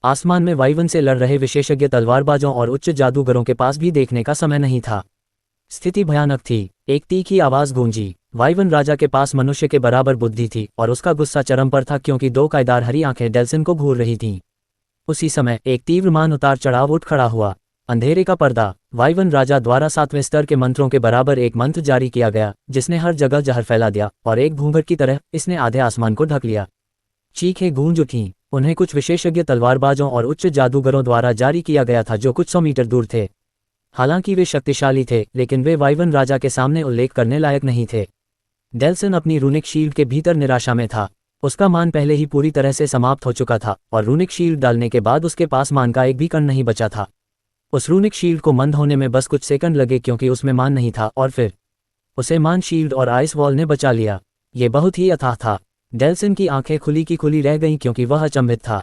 आसमान में वाइवन से लड़ रहे विशेषज्ञ तलवारबाजों और उच्च जादूगरों के पास भी देखने का समय नहीं था। स्थिति भयानक थी। एक तीखी आवाज गूंजी। वाइवन राजा के पास मनुष्य के बराबर बुद्धि थी और उसका गुस्सा चरम पर था, क्योंकि 2 कायदार हरी आंखें डेल्सन को घूर रही थीं। उसी समय एक तीव्र मान उतार चढ़ाव उठ खड़ा हुआ। अंधेरे का पर्दा। वाइवन राजा द्वारा 7वें स्तर के मंत्रों के बराबर एक मंत्र जारी किया गया, जिसने हर जगह जहर फैला दिया और एक घूंघट की तरह इसने आधे आसमान को ढक लिया। चीखें गूंज उठीं। उन्हें कुछ विशेषज्ञ तलवारबाजों और उच्च जादूगरों द्वारा जारी किया गया था, जो कुछ 100 मीटर दूर थे। हालांकि वे शक्तिशाली थे, लेकिन वे वाइवन राजा के सामने उल्लेख करने लायक नहीं थे। डेल्सन अपनी रूनिक शील्ड के भीतर निराशा में था। उसका मान पहले ही पूरी तरह से समाप्त हो चुका था और रूनिक शील्ड डालने के बाद उसके पास मान का एक भी कण नहीं बचा था। उस रूनिक शील्ड को मंद होने में बस कुछ सेकंड लगे, क्योंकि उसमें मान नहीं था, और फिर उसे मान शील्ड और आइस वॉल ने बचा लिया। ये बहुत ही अथाह था। डेल्सन की आंखें खुली की खुली रह गईं, क्योंकि वह अचंभित था।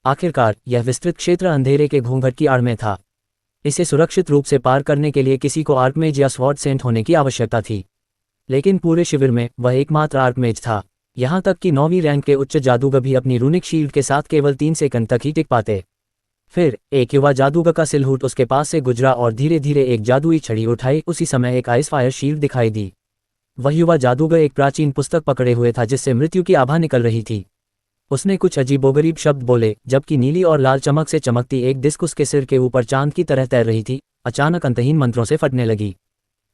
आखिरकार यह विस्तृत क्षेत्र अंधेरे के घूंघट की आड़ में था। इसे सुरक्षित रूप से पार करने के लिए किसी को आर्कमेज या स्वॉर्ड सेंट होने की आवश्यकता थी, लेकिन पूरे शिविर में वह एकमात्र आर्कमेज था। यहाँ तक कि 9वीं रैंक के उच्च जादूगर भी अपनी रूनिक शील्ड के साथ केवल 3 सेकंड तक ही टिक पाते। फिर एक युवा जादूगर का सिलहूट उसके पास से गुजरा और धीरे धीरे एक जादुई छड़ी उठाई। उसी समय एक आइस फायर शील्ड दिखाई दी। वह युवा जादूगर एक प्राचीन पुस्तक पकड़े हुए था, जिससे मृत्यु की आभा निकल रही थी। उसने कुछ अजीबोगरीब शब्द बोले, जबकि नीली और लाल चमक से चमकती एक डिस्क उसके सिर के ऊपर चांद की तरह तैर रही थी। अचानक अंतहीन मंत्रों से फटने लगी।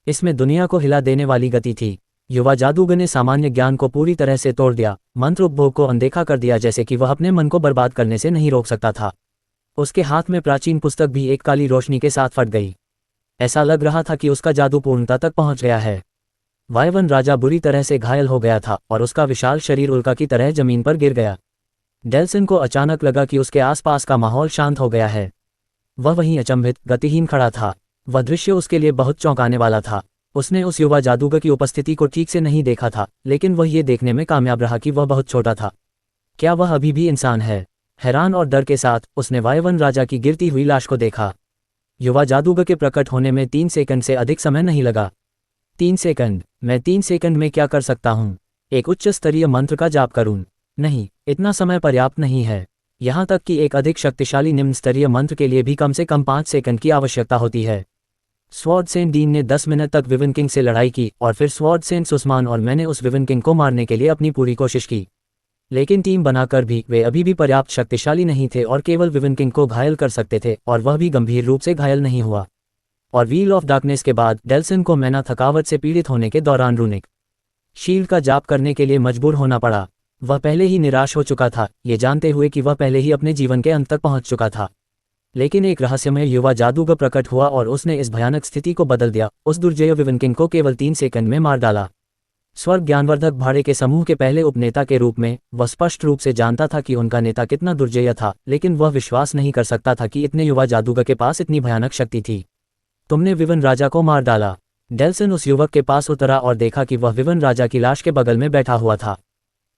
इसमें दुनिया को हिला देने वाली गति थी। युवा जादूगर ने सामान्य ज्ञान को पूरी तरह से तोड़ दिया, मंत्र उपभोग को अनदेखा कर दिया, जैसे कि वह अपने मन को बर्बाद करने से नहीं रोक सकता था। उसके हाथ में प्राचीन पुस्तक भी एक काली रोशनी के साथ फट गई। ऐसा लग रहा था कि उसका जादू पूर्णता तक पहुंच गया है। वायवन राजा बुरी तरह से घायल हो गया था और उसका विशाल शरीर उल्का की तरह जमीन पर गिर गया। डेल्सन को अचानक लगा कि उसके आसपास का माहौल शांत हो गया है। वह वहीं अचंभित, गतिहीन खड़ा था। वह दृश्य उसके लिए बहुत चौंकाने वाला था। उसने उस युवा जादूगर की उपस्थिति को ठीक से नहीं देखा था, लेकिन वह ये देखने में कामयाब रहा कि वह बहुत छोटा था। क्या वह अभी भी इंसान है? हैरान और डर के साथ उसने वायवन राजा की गिरती हुई लाश को देखा। युवा जादूगर के प्रकट होने में 3 सेकंड से अधिक समय नहीं लगा। 3 सेकंड? मैं 3 सेकंड में क्या कर सकता हूँ? एक उच्च स्तरीय मंत्र का जाप करूँ? नहीं, इतना समय पर्याप्त नहीं है। यहाँ तक कि एक अधिक शक्तिशाली निम्न स्तरीय मंत्र के लिए भी कम से कम 5 सेकंड की आवश्यकता होती है। स्वॉर्ड सेंट डीन ने 10 मिनट तक विवन किंग से लड़ाई की और फिर स्वॉर्ड सेंट सुस्मान और मैंने उस विवन किंग को मारने के लिए अपनी पूरी कोशिश की। लेकिन टीम बनाकर भी वे अभी भी पर्याप्त शक्तिशाली नहीं थे और केवल विवन किंग को घायल कर सकते थे, और वह भी गंभीर रूप से घायल नहीं हुआ। और व्हील ऑफ डार्कनेस के बाद डेल्सन को मैना थकावट से पीड़ित होने के दौरान रूनिक शील्ड का जाप करने के लिए मजबूर होना पड़ा। वह पहले ही निराश हो चुका था, ये जानते हुए कि वह पहले ही अपने जीवन के अंत तक पहुंच चुका था। लेकिन एक रहस्यमय युवा जादूगर प्रकट हुआ और उसने इस भयानक स्थिति को बदल दिया। उस दुर्जय विवन किंग को केवल 3 सेकंड में मार डाला। स्वर्ग ज्ञानवर्धक भाड़े के समूह के पहले उपनेता के रूप में वह स्पष्ट रूप से जानता था कि उनका नेता कितना दुर्जय था, लेकिन वह विश्वास नहीं कर सकता था कि इतने युवा जादूगर के पास इतनी भयानक शक्ति थी। तुमने विवन राजा को मार डाला। डेल्सन उस युवक के पास उतरा और देखा कि वह विवन राजा की लाश के बगल में बैठा हुआ था।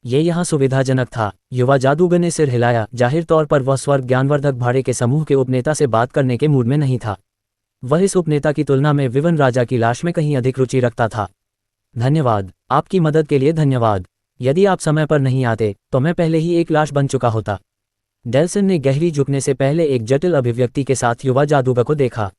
ये यहाँ सुविधाजनक था। युवा जादूगर ने सिर हिलाया। जाहिर तौर पर वह स्वर्ग ज्ञानवर्धक भाड़े के समूह के उपनेता से बात करने के मूड में नहीं था। वह इस उपनेता की तुलना में विवन राजा की लाश में कहीं अधिक रुचि रखता था। धन्यवाद, आपकी मदद के लिए धन्यवाद। यदि आप समय पर नहीं आते तो मैं पहले ही एक लाश बन चुका होता। डेल्सन ने गहरी झुकने से पहले एक जटिल अभिव्यक्ति के साथ युवा जादूगर को देखा।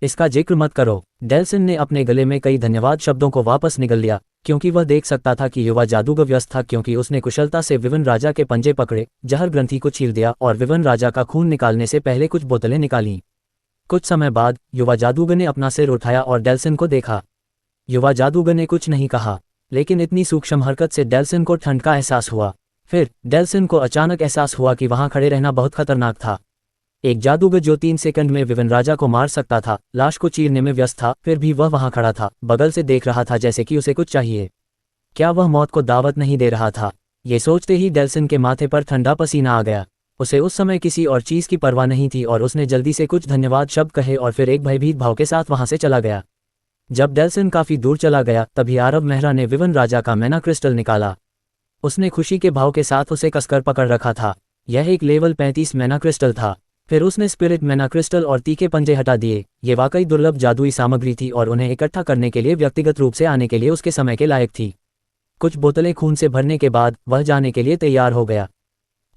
इसका जिक्र मत करो। डेल्सन ने अपने गले में कई धन्यवाद शब्दों को वापस निगल लिया, क्योंकि वह देख सकता था कि युवा जादूगर व्यस्त था, क्योंकि उसने कुशलता से विवन राजा के पंजे पकड़े, जहर ग्रंथि को छील दिया और विवन राजा का खून निकालने से पहले कुछ बोतलें निकालीं। कुछ समय बाद युवा जादूगर ने अपना सिर उठाया और डेल्सन को देखा। युवा जादूगर ने कुछ नहीं कहा, लेकिन इतनी सूक्ष्म हरकत से डेल्सन को ठंड का एहसास हुआ। फिर डेल्सन को अचानक एहसास हुआ कि वहां खड़े रहना बहुत खतरनाक था। एक जादूगर जो 3 सेकंड में विवन राजा को मार सकता था, लाश को चीरने में व्यस्त था, फिर भी वह वहां खड़ा था, बगल से देख रहा था जैसे कि उसे कुछ चाहिए। क्या वह मौत को दावत नहीं दे रहा था? ये सोचते ही डेल्सन के माथे पर ठंडा पसीना आ गया। उसे उस समय किसी और चीज की परवाह नहीं थी और उसने जल्दी से कुछ धन्यवाद शब्द कहे और फिर एक भयभीत भाव के साथ वहां से चला गया। जब डेल्सन काफी दूर चला गया तभी आरव मेहरा ने विवन राजा का मैना क्रिस्टल निकाला। उसने खुशी के भाव के साथ उसे कसकर पकड़ रखा था। यह एक लेवल 35 मैना क्रिस्टल था। फिर उसने स्पिरिट मैना क्रिस्टल और तीखे पंजे हटा दिए। ये वाकई दुर्लभ जादुई सामग्री थी और उन्हें इकट्ठा करने के लिए व्यक्तिगत रूप से आने के लिए उसके समय के लायक थी। कुछ बोतलें खून से भरने के बाद वह जाने के लिए तैयार हो गया।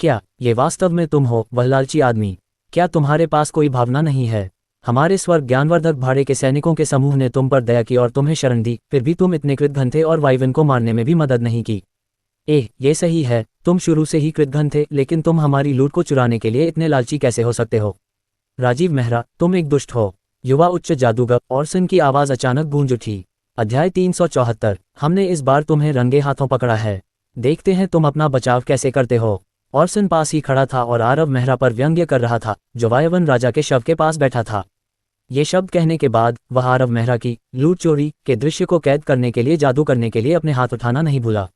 क्या ये वास्तव में तुम हो, वह लालची आदमी? क्या तुम्हारे पास कोई भावना नहीं है? हमारे स्वर्ग ज्ञानवर्धक भाड़े के सैनिकों के समूह ने तुम पर दया की और तुम्हें शरण दी, फिर भी तुम इतने कृतघ्न थे और वाइवन को मारने में भी मदद नहीं की। ये सही है, तुम शुरू से ही कृतघ्न थे, लेकिन तुम हमारी लूट को चुराने के लिए इतने लालची कैसे हो सकते हो? राजीव मेहरा, तुम एक दुष्ट हो। युवा उच्च जादूगर ऑर्सन की आवाज अचानक गूंज उठी। अध्याय 374। हमने इस बार तुम्हें रंगे हाथों पकड़ा है। देखते हैं तुम अपना बचाव कैसे करते हो। ऑर्सन पास ही खड़ा था और आरव मेहरा पर व्यंग्य कर रहा था, जो वायवन राजा के शव के पास बैठा था। ये शब्द कहने के बाद वह आरव मेहरा की लूट चोरी के दृश्य को कैद करने के लिए जादू करने के लिए अपने हाथ उठाना नहीं भूला।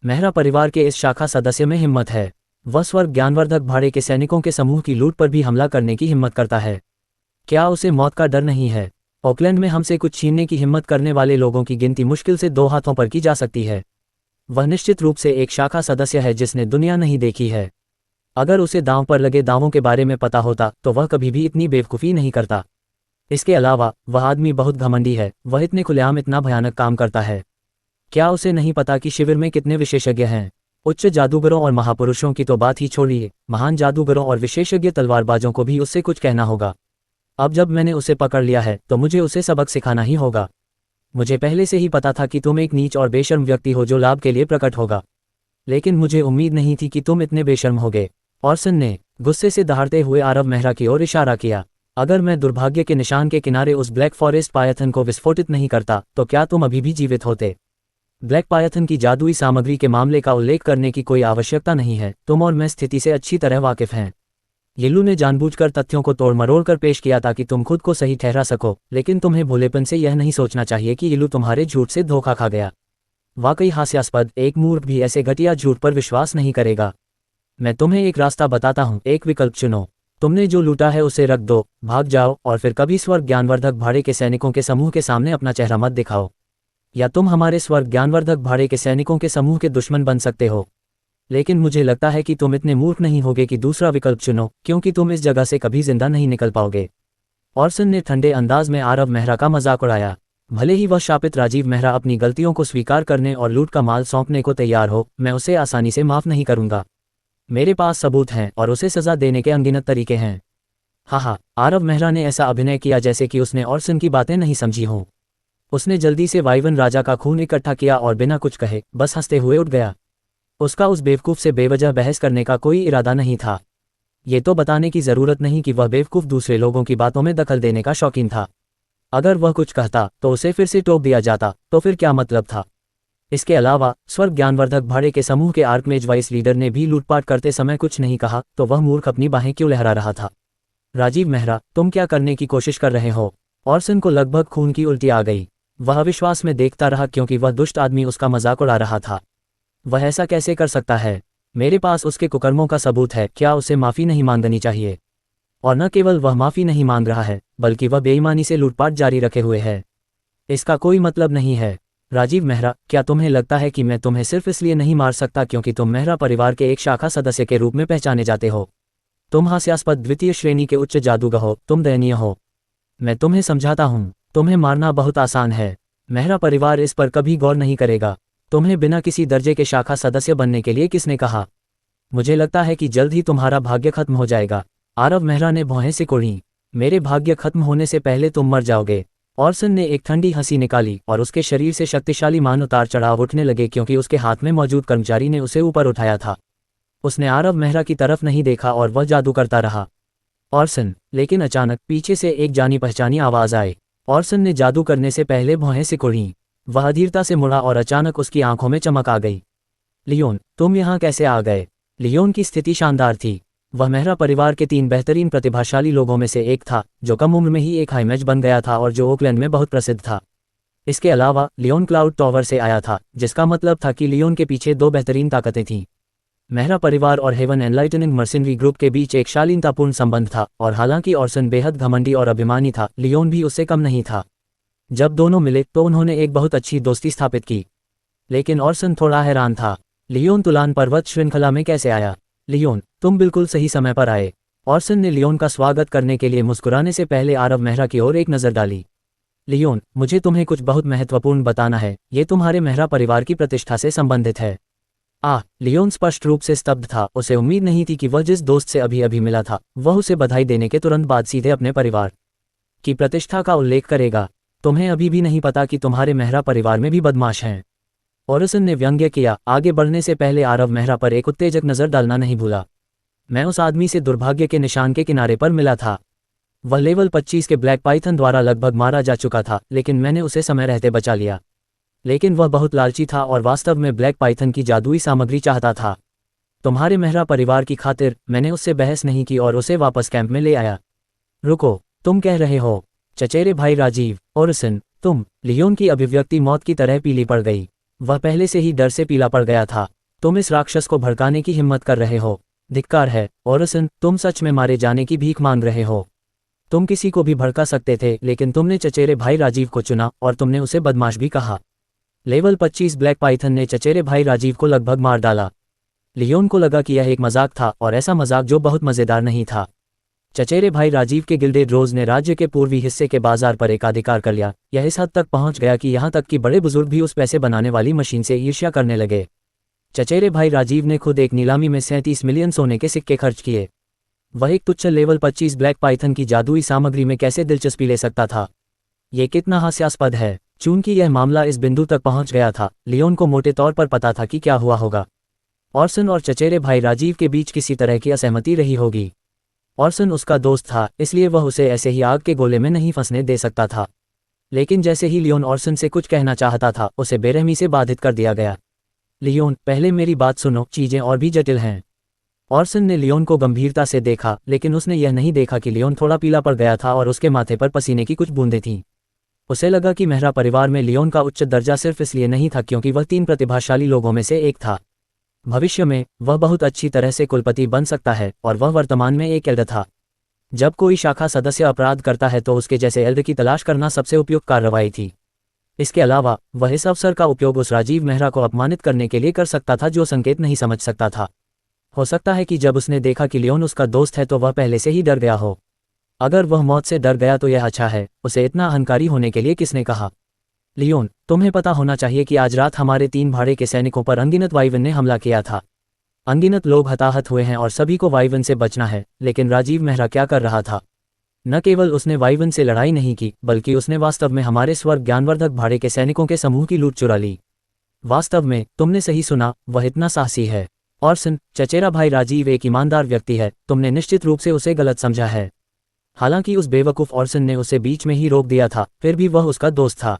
मेहरा परिवार के इस शाखा सदस्य में हिम्मत है। वह स्वर्ग ज्ञानवर्धक भाड़े के सैनिकों के समूह की लूट पर भी हमला करने की हिम्मत करता है। क्या उसे मौत का डर नहीं है? ऑकलैंड में हमसे कुछ छीनने की हिम्मत करने वाले लोगों की गिनती मुश्किल से 2 हाथों पर की जा सकती है। वह निश्चित रूप से एक शाखा सदस्य है जिसने दुनिया नहीं देखी है। अगर उसे दांव पर लगे दावों के बारे में पता होता तो वह कभी भी इतनी बेवकूफ़ी नहीं करता। इसके अलावा वह आदमी बहुत घमंडी है। वह इतने खुलेआम इतना भयानक काम करता है। क्या उसे नहीं पता कि शिविर में कितने विशेषज्ञ हैं? उच्च जादूगरों और महापुरुषों की तो बात ही छोड़िए, महान जादूगरों और विशेषज्ञ तलवारबाजों को भी उससे कुछ कहना होगा। अब जब मैंने उसे पकड़ लिया है तो मुझे उसे सबक सिखाना ही होगा। मुझे पहले से ही पता था कि तुम एक नीच और बेशर्म व्यक्ति हो जो लाभ के लिए प्रकट होगा, लेकिन मुझे उम्मीद नहीं थी कि तुम इतने बेशर्म होगे। ऑर्सन ने गुस्से से दहाड़ते हुए आरव मेहरा की ओर इशारा किया। अगर मैं दुर्भाग्य के निशान के किनारे उस ब्लैक फॉरेस्ट पायथन को विस्फोटित नहीं करता तो क्या तुम अभी भी जीवित होते? ब्लैक पायथन की जादुई सामग्री के मामले का उल्लेख करने की कोई आवश्यकता नहीं है। तुम और मैं स्थिति से अच्छी तरह वाकिफ हैं। येलू ने जानबूझकर तथ्यों को तोड़ मरोड़ कर पेश किया ताकि तुम खुद को सही ठहरा सको, लेकिन तुम्हें भोलेपन से यह नहीं सोचना चाहिए कि येलू तुम्हारे झूठ से धोखा खा गया। वाकई हास्यास्पद, एक मूर्ख भी ऐसे घटिया झूठ पर विश्वास नहीं करेगा। मैं तुम्हें एक रास्ता बताता हूँ, एक विकल्प चुनो। तुमने जो लूटा है उसे रख दो, भाग जाओ और फिर कभी स्वर्ग ज्ञानवर्धक भाड़े के सैनिकों के समूह के सामने अपना चेहरा मत दिखाओ, या तुम हमारे स्वर्ग ज्ञानवर्धक भाड़े के सैनिकों के समूह के दुश्मन बन सकते हो। लेकिन मुझे लगता है कि तुम इतने मूर्ख नहीं होगे कि दूसरा विकल्प चुनो, क्योंकि तुम इस जगह से कभी जिंदा नहीं निकल पाओगे। ऑर्सन ने ठंडे अंदाज में आरव मेहरा का मजाक उड़ाया। भले ही वह शापित राजीव मेहरा अपनी गलतियों को स्वीकार करने और लूट का माल सौंपने को तैयार हो, मैं उसे आसानी से माफ नहीं करूंगा। मेरे पास सबूत हैं और उसे सजा देने के अनगिनत तरीके हैं। हाँ, आरव मेहरा ने ऐसा अभिनय किया जैसे कि उसने ऑर्सन की बातें नहीं समझी हों। उसने जल्दी से वाइवन राजा का खून इकट्ठा किया और बिना कुछ कहे बस हंसते हुए उठ गया। उसका उस बेवकूफ़ से बेवजह बहस करने का कोई इरादा नहीं था। ये तो बताने की ज़रूरत नहीं कि वह बेवकूफ़ दूसरे लोगों की बातों में दखल देने का शौकीन था। अगर वह कुछ कहता तो उसे फिर से टोक दिया जाता, तो फिर क्या मतलब था। इसके अलावा स्वर्ग ज्ञानवर्धक भाड़े के समूह के आर्कमेज वाइस लीडर ने भी लूटपाट करते समय कुछ नहीं कहा, तो वह मूर्ख अपनी बाहें क्यों लहरा रहा था। राजीव मेहरा, तुम क्या करने की कोशिश कर रहे हो? ऑर्सन को लगभग खून की उल्टी आ गई। वह अविश्वास में देखता रहा क्योंकि वह दुष्ट आदमी उसका मजाक उड़ा रहा था। वह ऐसा कैसे कर सकता है? मेरे पास उसके कुकर्मों का सबूत है। क्या उसे माफ़ी नहीं मांगनी चाहिए? और न केवल वह माफ़ी नहीं मांग रहा है, बल्कि वह बेईमानी से लूटपाट जारी रखे हुए है। इसका कोई मतलब नहीं है। राजीव मेहरा, क्या तुम्हें लगता है कि मैं तुम्हें सिर्फ इसलिए नहीं मार सकता क्योंकि तुम मेहरा परिवार के एक शाखा सदस्य के रूप में पहचाने जाते हो? तुम हास्यास्पद द्वितीय श्रेणी के उच्च जादूगर हो, तुम दयनीय हो। मैं तुम्हें समझाता हूँ, तुम्हें मारना बहुत आसान है। मेहरा परिवार इस पर कभी गौर नहीं करेगा। तुम्हें बिना किसी दर्जे के शाखा सदस्य बनने के लिए किसने कहा? मुझे लगता है कि जल्द ही तुम्हारा भाग्य खत्म हो जाएगा। आरव मेहरा ने भौहें सिकोड़ी। मेरे भाग्य खत्म होने से पहले तुम मर जाओगे। ऑर्सन ने एक ठंडी हंसी निकाली और उसके शरीर से शक्तिशाली मान उतार चढ़ाव उठने लगे क्योंकि उसके हाथ में मौजूद कर्मचारी ने उसे ऊपर उठाया था। उसने आरव मेहरा की तरफ नहीं देखा और वह जादू करता रहा। ऑर्सन, लेकिन अचानक पीछे से एक जानी पहचानी आवाज आई। ऑर्सन ने जादू करने से पहले भौहें सिकोड़ी। वह अधीरता से मुड़ा और अचानक उसकी आंखों में चमक आ गई। लियोन, तुम यहाँ कैसे आ गए? लियोन की स्थिति शानदार थी। वह मेहरा परिवार के 3 बेहतरीन प्रतिभाशाली लोगों में से एक था, जो कम उम्र में ही एक हाईमेज बन गया था और जो ओकलैंड में बहुत प्रसिद्ध था। इसके अलावा लियोन क्लाउड टॉवर से आया था, जिसका मतलब था कि लियोन के पीछे 2 बेहतरीन ताकतें थीं। मेहरा परिवार और हेवन एनलाइटनिंग मर्सिनरी ग्रुप के बीच एक शालीनतापूर्ण संबंध था, और हालांकि ऑर्सन बेहद घमंडी और अभिमानी था, लियोन भी उससे कम नहीं था। जब दोनों मिले तो उन्होंने एक बहुत अच्छी दोस्ती स्थापित की। लेकिन ऑर्सन थोड़ा हैरान था। लियोन तुलान पर्वत श्रृंखला में कैसे आया? लियोन, तुम बिल्कुल सही समय पर आए। ऑर्सन ने लियोन का स्वागत करने के लिए मुस्कुराने से पहले आरव मेहरा की ओर एक नज़र डाली। लियोन, मुझे तुम्हें कुछ बहुत महत्वपूर्ण बताना है। ये तुम्हारे मेहरा परिवार की प्रतिष्ठा से संबंधित है। लियोन स्पष्ट रूप से स्तब्ध था। उसे उम्मीद नहीं थी कि वह जिस दोस्त से अभी अभी मिला था, वह उसे बधाई देने के तुरंत बाद सीधे अपने परिवार की प्रतिष्ठा का उल्लेख करेगा। तुम्हें अभी भी नहीं पता कि तुम्हारे मेहरा परिवार में भी बदमाश हैं। ऑर्सन ने व्यंग्य किया। आगे बढ़ने से पहले आरव मेहरा पर एक उत्तेजक नज़र डालना नहीं भूला। मैं उस आदमी से दुर्भाग्य के निशान के किनारे पर मिला था। वह लेवल 25 के ब्लैक पाइथन द्वारा लगभग मारा जा चुका था, लेकिन मैंने उसे समय रहते बचा लिया। लेकिन वह बहुत लालची था और वास्तव में ब्लैक पाइथन की जादुई सामग्री चाहता था। तुम्हारे मेहरा परिवार की खातिर मैंने उससे बहस नहीं की और उसे वापस कैंप में ले आया। रुको, तुम कह रहे हो? चचेरे भाई राजीव, ऑर्सन, तुम? लियोन की अभिव्यक्ति मौत की तरह पीली पड़ गई। वह पहले से ही डर से पीला पड़ गया था। तुम इस राक्षस को भड़काने की हिम्मत कर रहे हो? धिक्कार है। ऑर्सन, तुम सच में मारे जाने की भीख मांग रहे हो। तुम किसी को भी भड़का सकते थे, लेकिन तुमने चचेरे भाई राजीव को चुना और तुमने उसे बदमाश भी कहा। लेवल 25 ब्लैक पाइथन ने चचेरे भाई राजीव को लगभग मार डाला। लियोन को लगा कि यह एक मजाक था, और ऐसा मजाक जो बहुत मज़ेदार नहीं था। चचेरे भाई राजीव के गिल्डेड रोज ने राज्य के पूर्वी हिस्से के बाजार पर एकाधिकार कर लिया। यह इस हद तक पहुंच गया कि यहां तक कि बड़े बुजुर्ग भी उस पैसे बनाने वाली मशीन से ईर्ष्या करने लगे। चचेरे भाई राजीव ने खुद एक नीलामी में 37 मिलियन सोने के सिक्के खर्च किए। वह एक तुच्छ लेवल 25 ब्लैक पाइथन की जादुई सामग्री में कैसे दिलचस्पी ले सकता था? ये कितना हास्यास्पद है। चूंकि यह मामला इस बिंदु तक पहुंच गया था, लियोन को मोटे तौर पर पता था कि क्या हुआ होगा। ऑर्सन और चचेरे भाई राजीव के बीच किसी तरह की असहमति रही होगी। ऑर्सन उसका दोस्त था, इसलिए वह उसे ऐसे ही आग के गोले में नहीं फंसने दे सकता था। लेकिन जैसे ही लियोन ऑर्सन से कुछ कहना चाहता था, उसे बेरहमी से बाधित कर दिया गया। लियोन, पहले मेरी बात सुनो, चीजें और भी जटिल हैं। ऑर्सन ने लियोन को गंभीरता से देखा, लेकिन उसने यह नहीं देखा कि लियोन थोड़ा पीला पड़ गया था और उसके माथे पर पसीने की कुछ बूंदें थीं। उसे लगा कि मेहरा परिवार में लियोन का उच्च दर्जा सिर्फ इसलिए नहीं था क्योंकि वह 3 प्रतिभाशाली लोगों में से एक था। भविष्य में वह बहुत अच्छी तरह से कुलपति बन सकता है, और वह वर्तमान में एक एल्डर था। जब कोई शाखा सदस्य अपराध करता है तो उसके जैसे एल्डर की तलाश करना सबसे उपयुक्त कार्रवाई थी। इसके अलावा वह इस अवसर का उपयोग उस राजीव मेहरा को अपमानित करने के लिए कर सकता था जो संकेत नहीं समझ सकता था। हो सकता है कि जब उसने देखा कि लियोन उसका दोस्त है तो वह पहले से ही डर गया हो। अगर वह मौत से डर गया तो यह अच्छा है, उसे इतना अहंकारी होने के लिए किसने कहा? लियोन, तुम्हें पता होना चाहिए कि आज रात हमारे 3 भाड़े के सैनिकों पर अनगिनत वाइवन ने हमला किया था। अनगिनत लोग हताहत हुए हैं और सभी को वाइवन से बचना है। लेकिन राजीव मेहरा क्या कर रहा था? न केवल उसने वाइवन से लड़ाई नहीं की, बल्कि उसने वास्तव में हमारे स्वर्ग ज्ञानवर्धक भाड़े के सैनिकों के समूह की लूट चुरा ली। वास्तव में तुमने सही सुना, वह इतना साहसी है। ऑर्सन, चचेरा भाई राजीव एक ईमानदार व्यक्ति है, तुमने निश्चित रूप से उसे गलत समझा है। हालांकि उस बेवकूफ़ ऑर्सन ने उसे बीच में ही रोक दिया था, फिर भी वह उसका दोस्त था।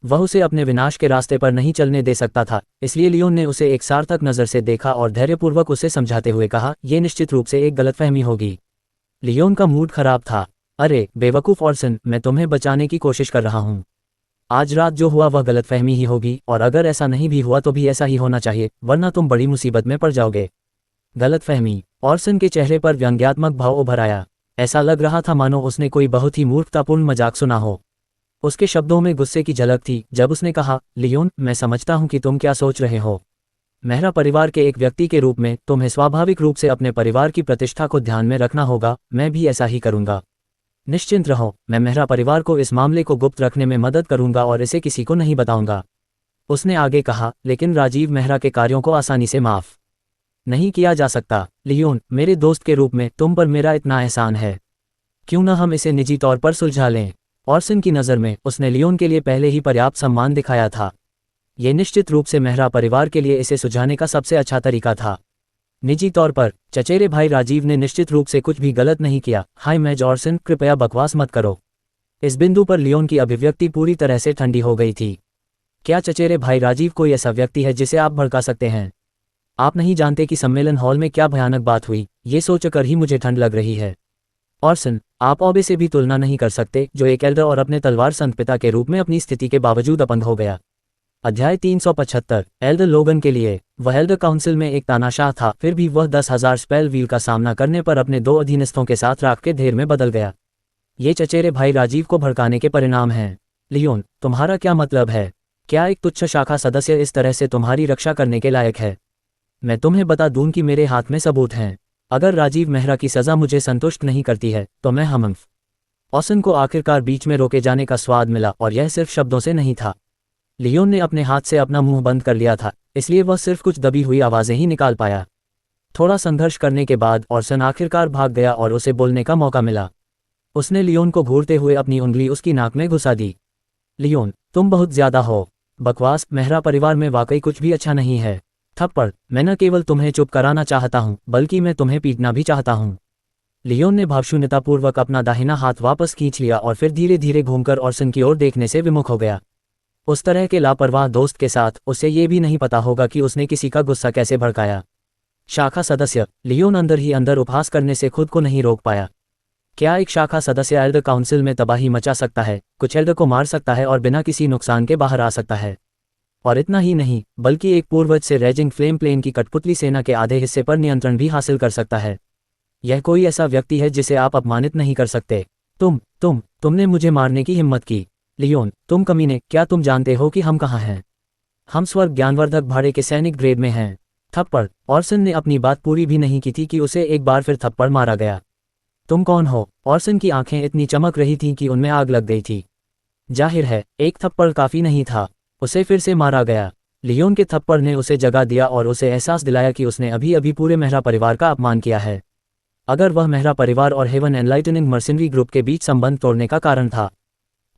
वह उसे अपने विनाश के रास्ते पर नहीं चलने दे सकता था, इसलिए लियोन ने उसे एक सार्थक नज़र से देखा और धैर्यपूर्वक उसे समझाते हुए कहा, यह निश्चित रूप से एक गलतफहमी होगी। लियोन का मूड खराब था। अरे बेवकूफ़ ऑर्सन, मैं तुम्हें बचाने की कोशिश कर रहा हूँ। आज रात जो हुआ वह गलतफहमी ही होगी, और अगर ऐसा नहीं भी हुआ तो भी ऐसा ही होना चाहिए, वरना तुम बड़ी मुसीबत में पड़ जाओगे। गलतफहमी। ऑर्सन के चेहरे पर व्यंग्यात्मक भाव उभर आया। ऐसा लग रहा था मानो उसने कोई बहुत ही मूर्खतापूर्ण मजाक सुना हो। उसके शब्दों में गुस्से की झलक थी जब उसने कहा, लियोन, मैं समझता हूं कि तुम क्या सोच रहे हो। मेहरा परिवार के एक व्यक्ति के रूप में तुम्हें स्वाभाविक रूप से अपने परिवार की प्रतिष्ठा को ध्यान में रखना होगा। मैं भी ऐसा ही करूंगा। निश्चिंत रहो, मैं मेहरा परिवार को इस मामले को गुप्त रखने में मदद करूंगा और इसे किसी को नहीं बताऊंगा। उसने आगे कहा, लेकिन राजीव मेहरा के कार्यों को आसानी से माफ नहीं किया जा सकता। लियोन, मेरे दोस्त के रूप में तुम पर मेरा इतना एहसान है, क्यों न हम इसे निजी तौर पर सुलझा लें। ऑर्सन की नज़र में उसने लियोन के लिए पहले ही पर्याप्त सम्मान दिखाया था। ये निश्चित रूप से मेहरा परिवार के लिए इसे सुलझाने का सबसे अच्छा तरीका था। निजी तौर पर चचेरे भाई राजीव ने निश्चित रूप से कुछ भी गलत नहीं किया। हाय मेज ऑर्सन, कृपया बकवास मत करो। इस बिंदु पर लियोन की अभिव्यक्ति पूरी तरह से ठंडी हो गई थी। क्या चचेरे भाई राजीव कोई ऐसा व्यक्ति है जिसे आप भड़का सकते हैं? आप नहीं जानते कि सम्मेलन हॉल में क्या भयानक बात हुई। ये सोचकर ही मुझे ठंड लग रही है। ऑर्सन, आप ओबे से भी तुलना नहीं कर सकते, जो एक एल्डर और अपने तलवार संत पिता के रूप में अपनी स्थिति के बावजूद अपंग हो गया। अध्याय 375। एल्डर लोगन के लिए। वह एल्डर काउंसिल में एक तानाशाह था, फिर भी वह 10,000 स्पेल व्हील का सामना करने पर अपने 2 अधीनस्थों के साथ राख के ढेर में बदल गया। ये चचेरे भाई राजीव को भड़काने के परिणाम हैं। लियोन, तुम्हारा क्या मतलब है? क्या एक तुच्छ शाखा सदस्य इस तरह से तुम्हारी रक्षा करने के लायक है? मैं तुम्हें बता दूं कि मेरे हाथ में सबूत हैं। अगर राजीव मेहरा की सज़ा मुझे संतुष्ट नहीं करती है तो मैं हमफ। ऑर्सन को आखिरकार बीच में रोके जाने का स्वाद मिला, और यह सिर्फ शब्दों से नहीं था। लियोन ने अपने हाथ से अपना मुंह बंद कर लिया था, इसलिए वह सिर्फ कुछ दबी हुई आवाज़ें ही निकाल पाया। थोड़ा संघर्ष करने के बाद ऑर्सन आखिरकार भाग गया और उसे बोलने का मौका मिला। उसने लियोन को घूरते हुए अपनी उंगली उसकी नाक में घुसा दी। लियोन, तुम बहुत ज्यादा हो। बकवास। मेहरा परिवार में वाकई कुछ भी अच्छा नहीं है। थप्पड़। मैं न केवल तुम्हें चुप कराना चाहता हूँ, बल्कि मैं तुम्हें पीटना भी चाहता हूँ। लियोन ने भावशून्यतापूर्वक अपना दाहिना हाथ वापस खींच लिया और फिर धीरे धीरे घूमकर ऑर्सन की ओर देखने से विमुख हो गया। उस तरह के लापरवाह दोस्त के साथ उसे ये भी नहीं पता होगा कि उसने किसी का गुस्सा कैसे भड़काया। शाखा सदस्य। लियोन अंदर ही अंदर उपहास करने से खुद को नहीं रोक पाया। क्या एक शाखा सदस्य एल्डर काउंसिल में तबाही मचा सकता है, कुछ एल्डर को मार सकता है और बिना किसी नुकसान के बाहर आ सकता है? और इतना ही नहीं, बल्कि एक पूर्वज से रेजिंग फ्लेम प्लेन की कठपुतली सेना के आधे हिस्से पर नियंत्रण भी हासिल कर सकता है। यह कोई ऐसा व्यक्ति है जिसे आप अपमानित नहीं कर सकते। तुमने मुझे मारने की हिम्मत की। लियोन, तुम कमीने, क्या तुम जानते हो कि हम कहाँ हैं? हम स्वर्ग ज्ञानवर्धक भाड़े के सैनिक ग्रेड में हैं। थप्पड़। ऑर्सन ने अपनी बात पूरी भी नहीं की थी कि उसे एक बार फिर थप्पड़ मारा गया। तुम कौन हो? ऑर्सन की आंखें इतनी चमक रही थीं कि उनमें आग लग गई थी। जाहिर है, एक थप्पड़ काफी नहीं था। उसे फिर से मारा गया। लियोन के थप्पड़ ने उसे जगा दिया और उसे एहसास दिलाया कि उसने अभी अभी पूरे मेहरा परिवार का अपमान किया है। अगर वह मेहरा परिवार और हेवन एनलाइटनिंग मर्सिनरी ग्रुप के बीच संबंध तोड़ने का कारण था,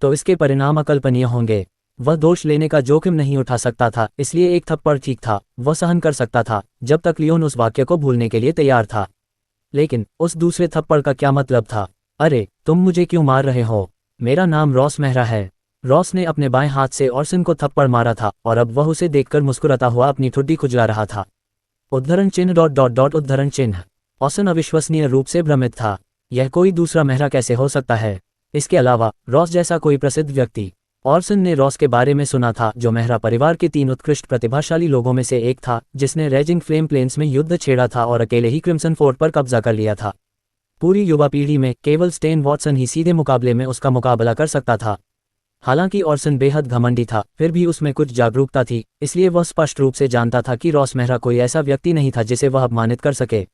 तो इसके परिणाम अकल्पनीय होंगे। वह दोष लेने का जोखिम नहीं उठा सकता था, इसलिए एक थप्पड़ ठीक था। वह सहन कर सकता था, जब तक लियोन उस वाक्य को भूलने के लिए तैयार था। लेकिन उस दूसरे थप्पड़ का क्या मतलब था? अरे, तुम मुझे क्यों मार रहे हो? मेरा नाम रॉस मेहरा है। रॉस ने अपने बाएं हाथ से ऑर्सन को थप्पड़ मारा था और अब वह उसे देखकर मुस्कुराता हुआ अपनी ठुड्डी खुजला रहा था। उद्धरण चिन्ह ... उद्धरण चिन्ह। ऑर्सन अविश्वसनीय रूप से भ्रमित था। यह कोई दूसरा मेहरा कैसे हो सकता है? इसके अलावा रॉस जैसा कोई प्रसिद्ध व्यक्ति। ऑर्सन ने रॉस के बारे में सुना था, जो मेहरा परिवार के 3 उत्कृष्ट प्रतिभाशाली लोगों में से एक था, जिसने रेजिंग फ्लेम प्लेन्स में युद्ध छेड़ा था और अकेले ही क्रिम्सन फोर्ट पर कब्जा कर लिया था। पूरी युवा पीढ़ी में केवल स्टेन वॉटसन ही सीधे मुकाबले में उसका मुकाबला कर सकता था। हालांकि ऑर्सन बेहद घमंडी था, फिर भी उसमें कुछ जागरूकता थी, इसलिए वह स्पष्ट रूप से जानता था कि रॉस मेहरा कोई ऐसा व्यक्ति नहीं था जिसे वह अपमानित कर सके।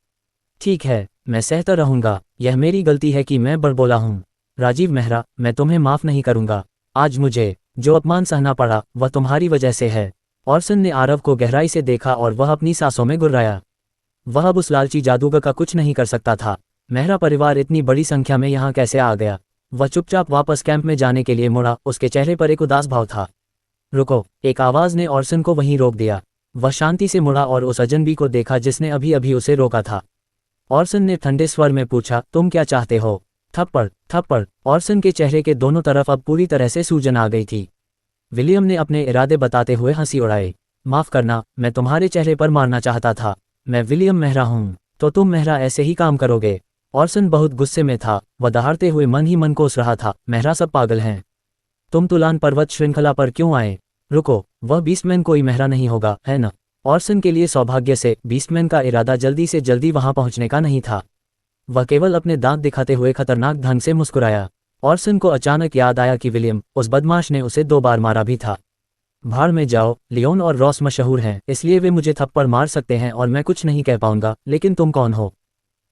ठीक है, मैं सहता रहूंगा, यह मेरी गलती है कि मैं बड़बोला हूं। राजीव मेहरा, मैं तुम्हें माफ नहीं करूंगा। आज मुझे जो अपमान सहना पड़ा वह तुम्हारी वजह से है। ऑर्सन ने आरव को गहराई से देखा और वह अपनी सांसों में गुर्राया। वह अब उस लालची जादूगर का कुछ नहीं कर सकता था। मेहरा परिवार इतनी बड़ी संख्या में यहाँ कैसे आ गया? वह चुपचाप वापस कैंप में जाने के लिए मुड़ा, उसके चेहरे पर एक उदास भाव था। रुको, एक आवाज़ ने ऑर्सन को वहीं रोक दिया। वह शांति से मुड़ा और उस अजनबी को देखा जिसने अभी अभी उसे रोका था। ऑर्सन ने ठंडे स्वर में पूछा, तुम क्या चाहते हो? थप्पड़, थप्पड़। ऑर्सन के चेहरे के दोनों तरफ अब पूरी तरह से सूजन आ गई थी। विलियम ने अपने इरादे बताते हुए हंसी उड़ाई। माफ करना, मैं तुम्हारे चेहरे पर मारना चाहता था। मैं विलियम मेहरा हूं, तो तुम मेहरा ऐसे ही काम करोगे? ऑर्सन बहुत गुस्से में था, वह दहाड़ते हुए मन ही मन कोस रहा था, मेहरा सब पागल हैं। तुम तुलान पर्वत श्रृंखला पर क्यों आए? रुको, वह बीस्टमैन कोई मेहरा नहीं होगा, है न? ऑर्सन के लिए सौभाग्य से बीस्टमैन का इरादा जल्दी से जल्दी वहां पहुंचने का नहीं था। वह केवल अपने दांत दिखाते हुए खतरनाक ढंग से मुस्कुराया। ऑर्सन को अचानक याद आया कि विलियम, उस बदमाश ने उसे 2 बार मारा भी था। भाड़ में जाओ, लियोन और रॉस मशहूर हैं, इसलिए वे मुझे थप्पड़ मार सकते हैं और मैं कुछ नहीं कह पाऊंगा, लेकिन तुम कौन हो?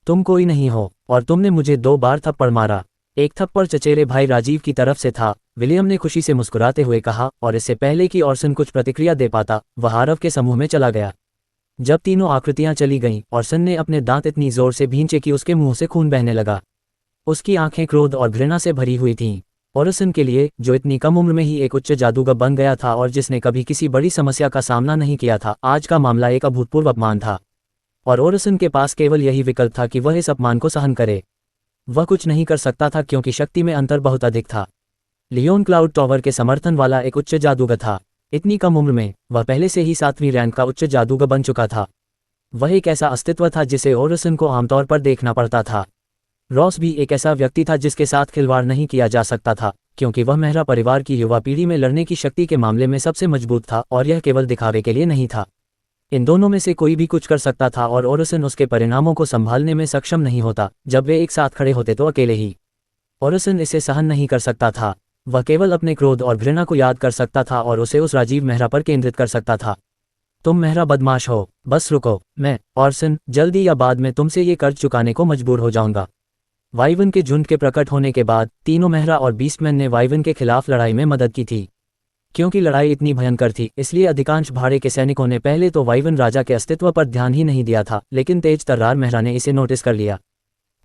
तुम कोई नहीं हो, और तुमने मुझे 2 बार थप्पड़ मारा। एक थप्पड़ चचेरे भाई राजीव की तरफ से था, विलियम ने खुशी से मुस्कुराते हुए कहा, और इससे पहले कि ऑर्सन कुछ प्रतिक्रिया दे पाता, वह आरव के समूह में चला गया। जब तीनों आकृतियां चली गईं, ऑर्सन ने अपने दांत इतनी जोर से भींचे कि उसके मुंह से खून बहने लगा। उसकी आंखें क्रोध और घृणा से भरी हुई थीं। ऑर्सन के लिए, जो इतनी कम उम्र में ही एक उच्च जादूगर बन गया था और जिसने कभी किसी बड़ी समस्या का सामना नहीं किया था, आज का मामला एक अभूतपूर्व अपमान था। और ऑर्सन के पास केवल यही विकल्प था कि वह इस अपमान को सहन करे। वह कुछ नहीं कर सकता था क्योंकि शक्ति में अंतर बहुत अधिक था। लियोन क्लाउड टावर के समर्थन वाला एक उच्च जादूगर था। इतनी कम उम्र में वह पहले से ही 7वीं रैंक का उच्च जादूगर बन चुका था। वह एक ऐसा अस्तित्व था जिसे ऑर्सन को आमतौर पर देखना पड़ता था। रॉस भी एक ऐसा व्यक्ति था जिसके साथ खिलवाड़ नहीं किया जा सकता था, क्योंकि वह मेहरा परिवार की युवा पीढ़ी में लड़ने की शक्ति के मामले में सबसे मजबूत था, और यह केवल दिखावे के लिए नहीं था। इन दोनों में से कोई भी कुछ कर सकता था और ऑर्सन उसके परिणामों को संभालने में सक्षम नहीं होता। जब वे एक साथ खड़े होते तो अकेले ही। ऑर्सन इसे सहन नहीं कर सकता था। वह केवल अपने क्रोध और घृणा को याद कर सकता था और उसे उस राजीव मेहरा पर केंद्रित कर सकता था। तुम मेहरा बदमाश हो, बस रुको, मैं, ऑर्सन, जल्दी या बाद में तुमसे ये कर्ज चुकाने को मजबूर हो जाऊंगा। वाइवन के झुंड के प्रकट होने के बाद तीनों मेहरा और बीस्टमैन ने वाइवन के खिलाफ लड़ाई में मदद की थी। क्योंकि लड़ाई इतनी भयंकर थी, इसलिए अधिकांश भाड़े के सैनिकों ने पहले तो वाइवन राजा के अस्तित्व पर ध्यान ही नहीं दिया था, लेकिन तेज तर्रार मेहरा ने इसे नोटिस कर लिया।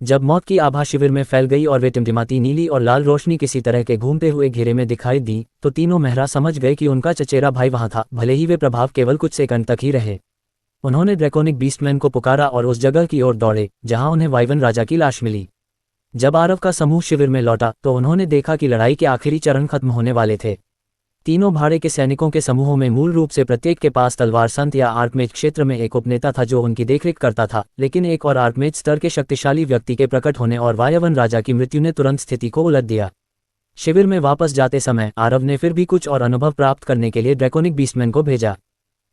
जब मौत की आभा शिविर में फैल गई और वे टिमटिमाती नीली और लाल रोशनी किसी तरह के घूमते हुए घेरे में दिखाई दी, तो तीनों मेहरा समझ गए कि उनका चचेरा भाई वहां था, भले ही वे प्रभाव केवल कुछ सेकंड तक ही रहे। उन्होंने ड्रैकोनिक बीस्टमैन को पुकारा और उस जगह की ओर दौड़े जहां उन्हें वाइवन राजा की लाश मिली। जब आरव का समूह शिविर में लौटा तो उन्होंने देखा कि लड़ाई के आखिरी चरण खत्म होने वाले थे। तीनों भाड़े के सैनिकों के समूहों में मूल रूप से प्रत्येक के पास तलवार संत या आर्कमेज क्षेत्र में एक उपनेता था जो उनकी देखरेख करता था, लेकिन एक और आर्कमेज स्तर के शक्तिशाली व्यक्ति के प्रकट होने और वायवन राजा की मृत्यु ने तुरंत स्थिति को उलट दिया। शिविर में वापस जाते समय आरव ने फिर भी कुछ और अनुभव प्राप्त करने के लिए ड्रैकोनिक बीस्टमैन को भेजा।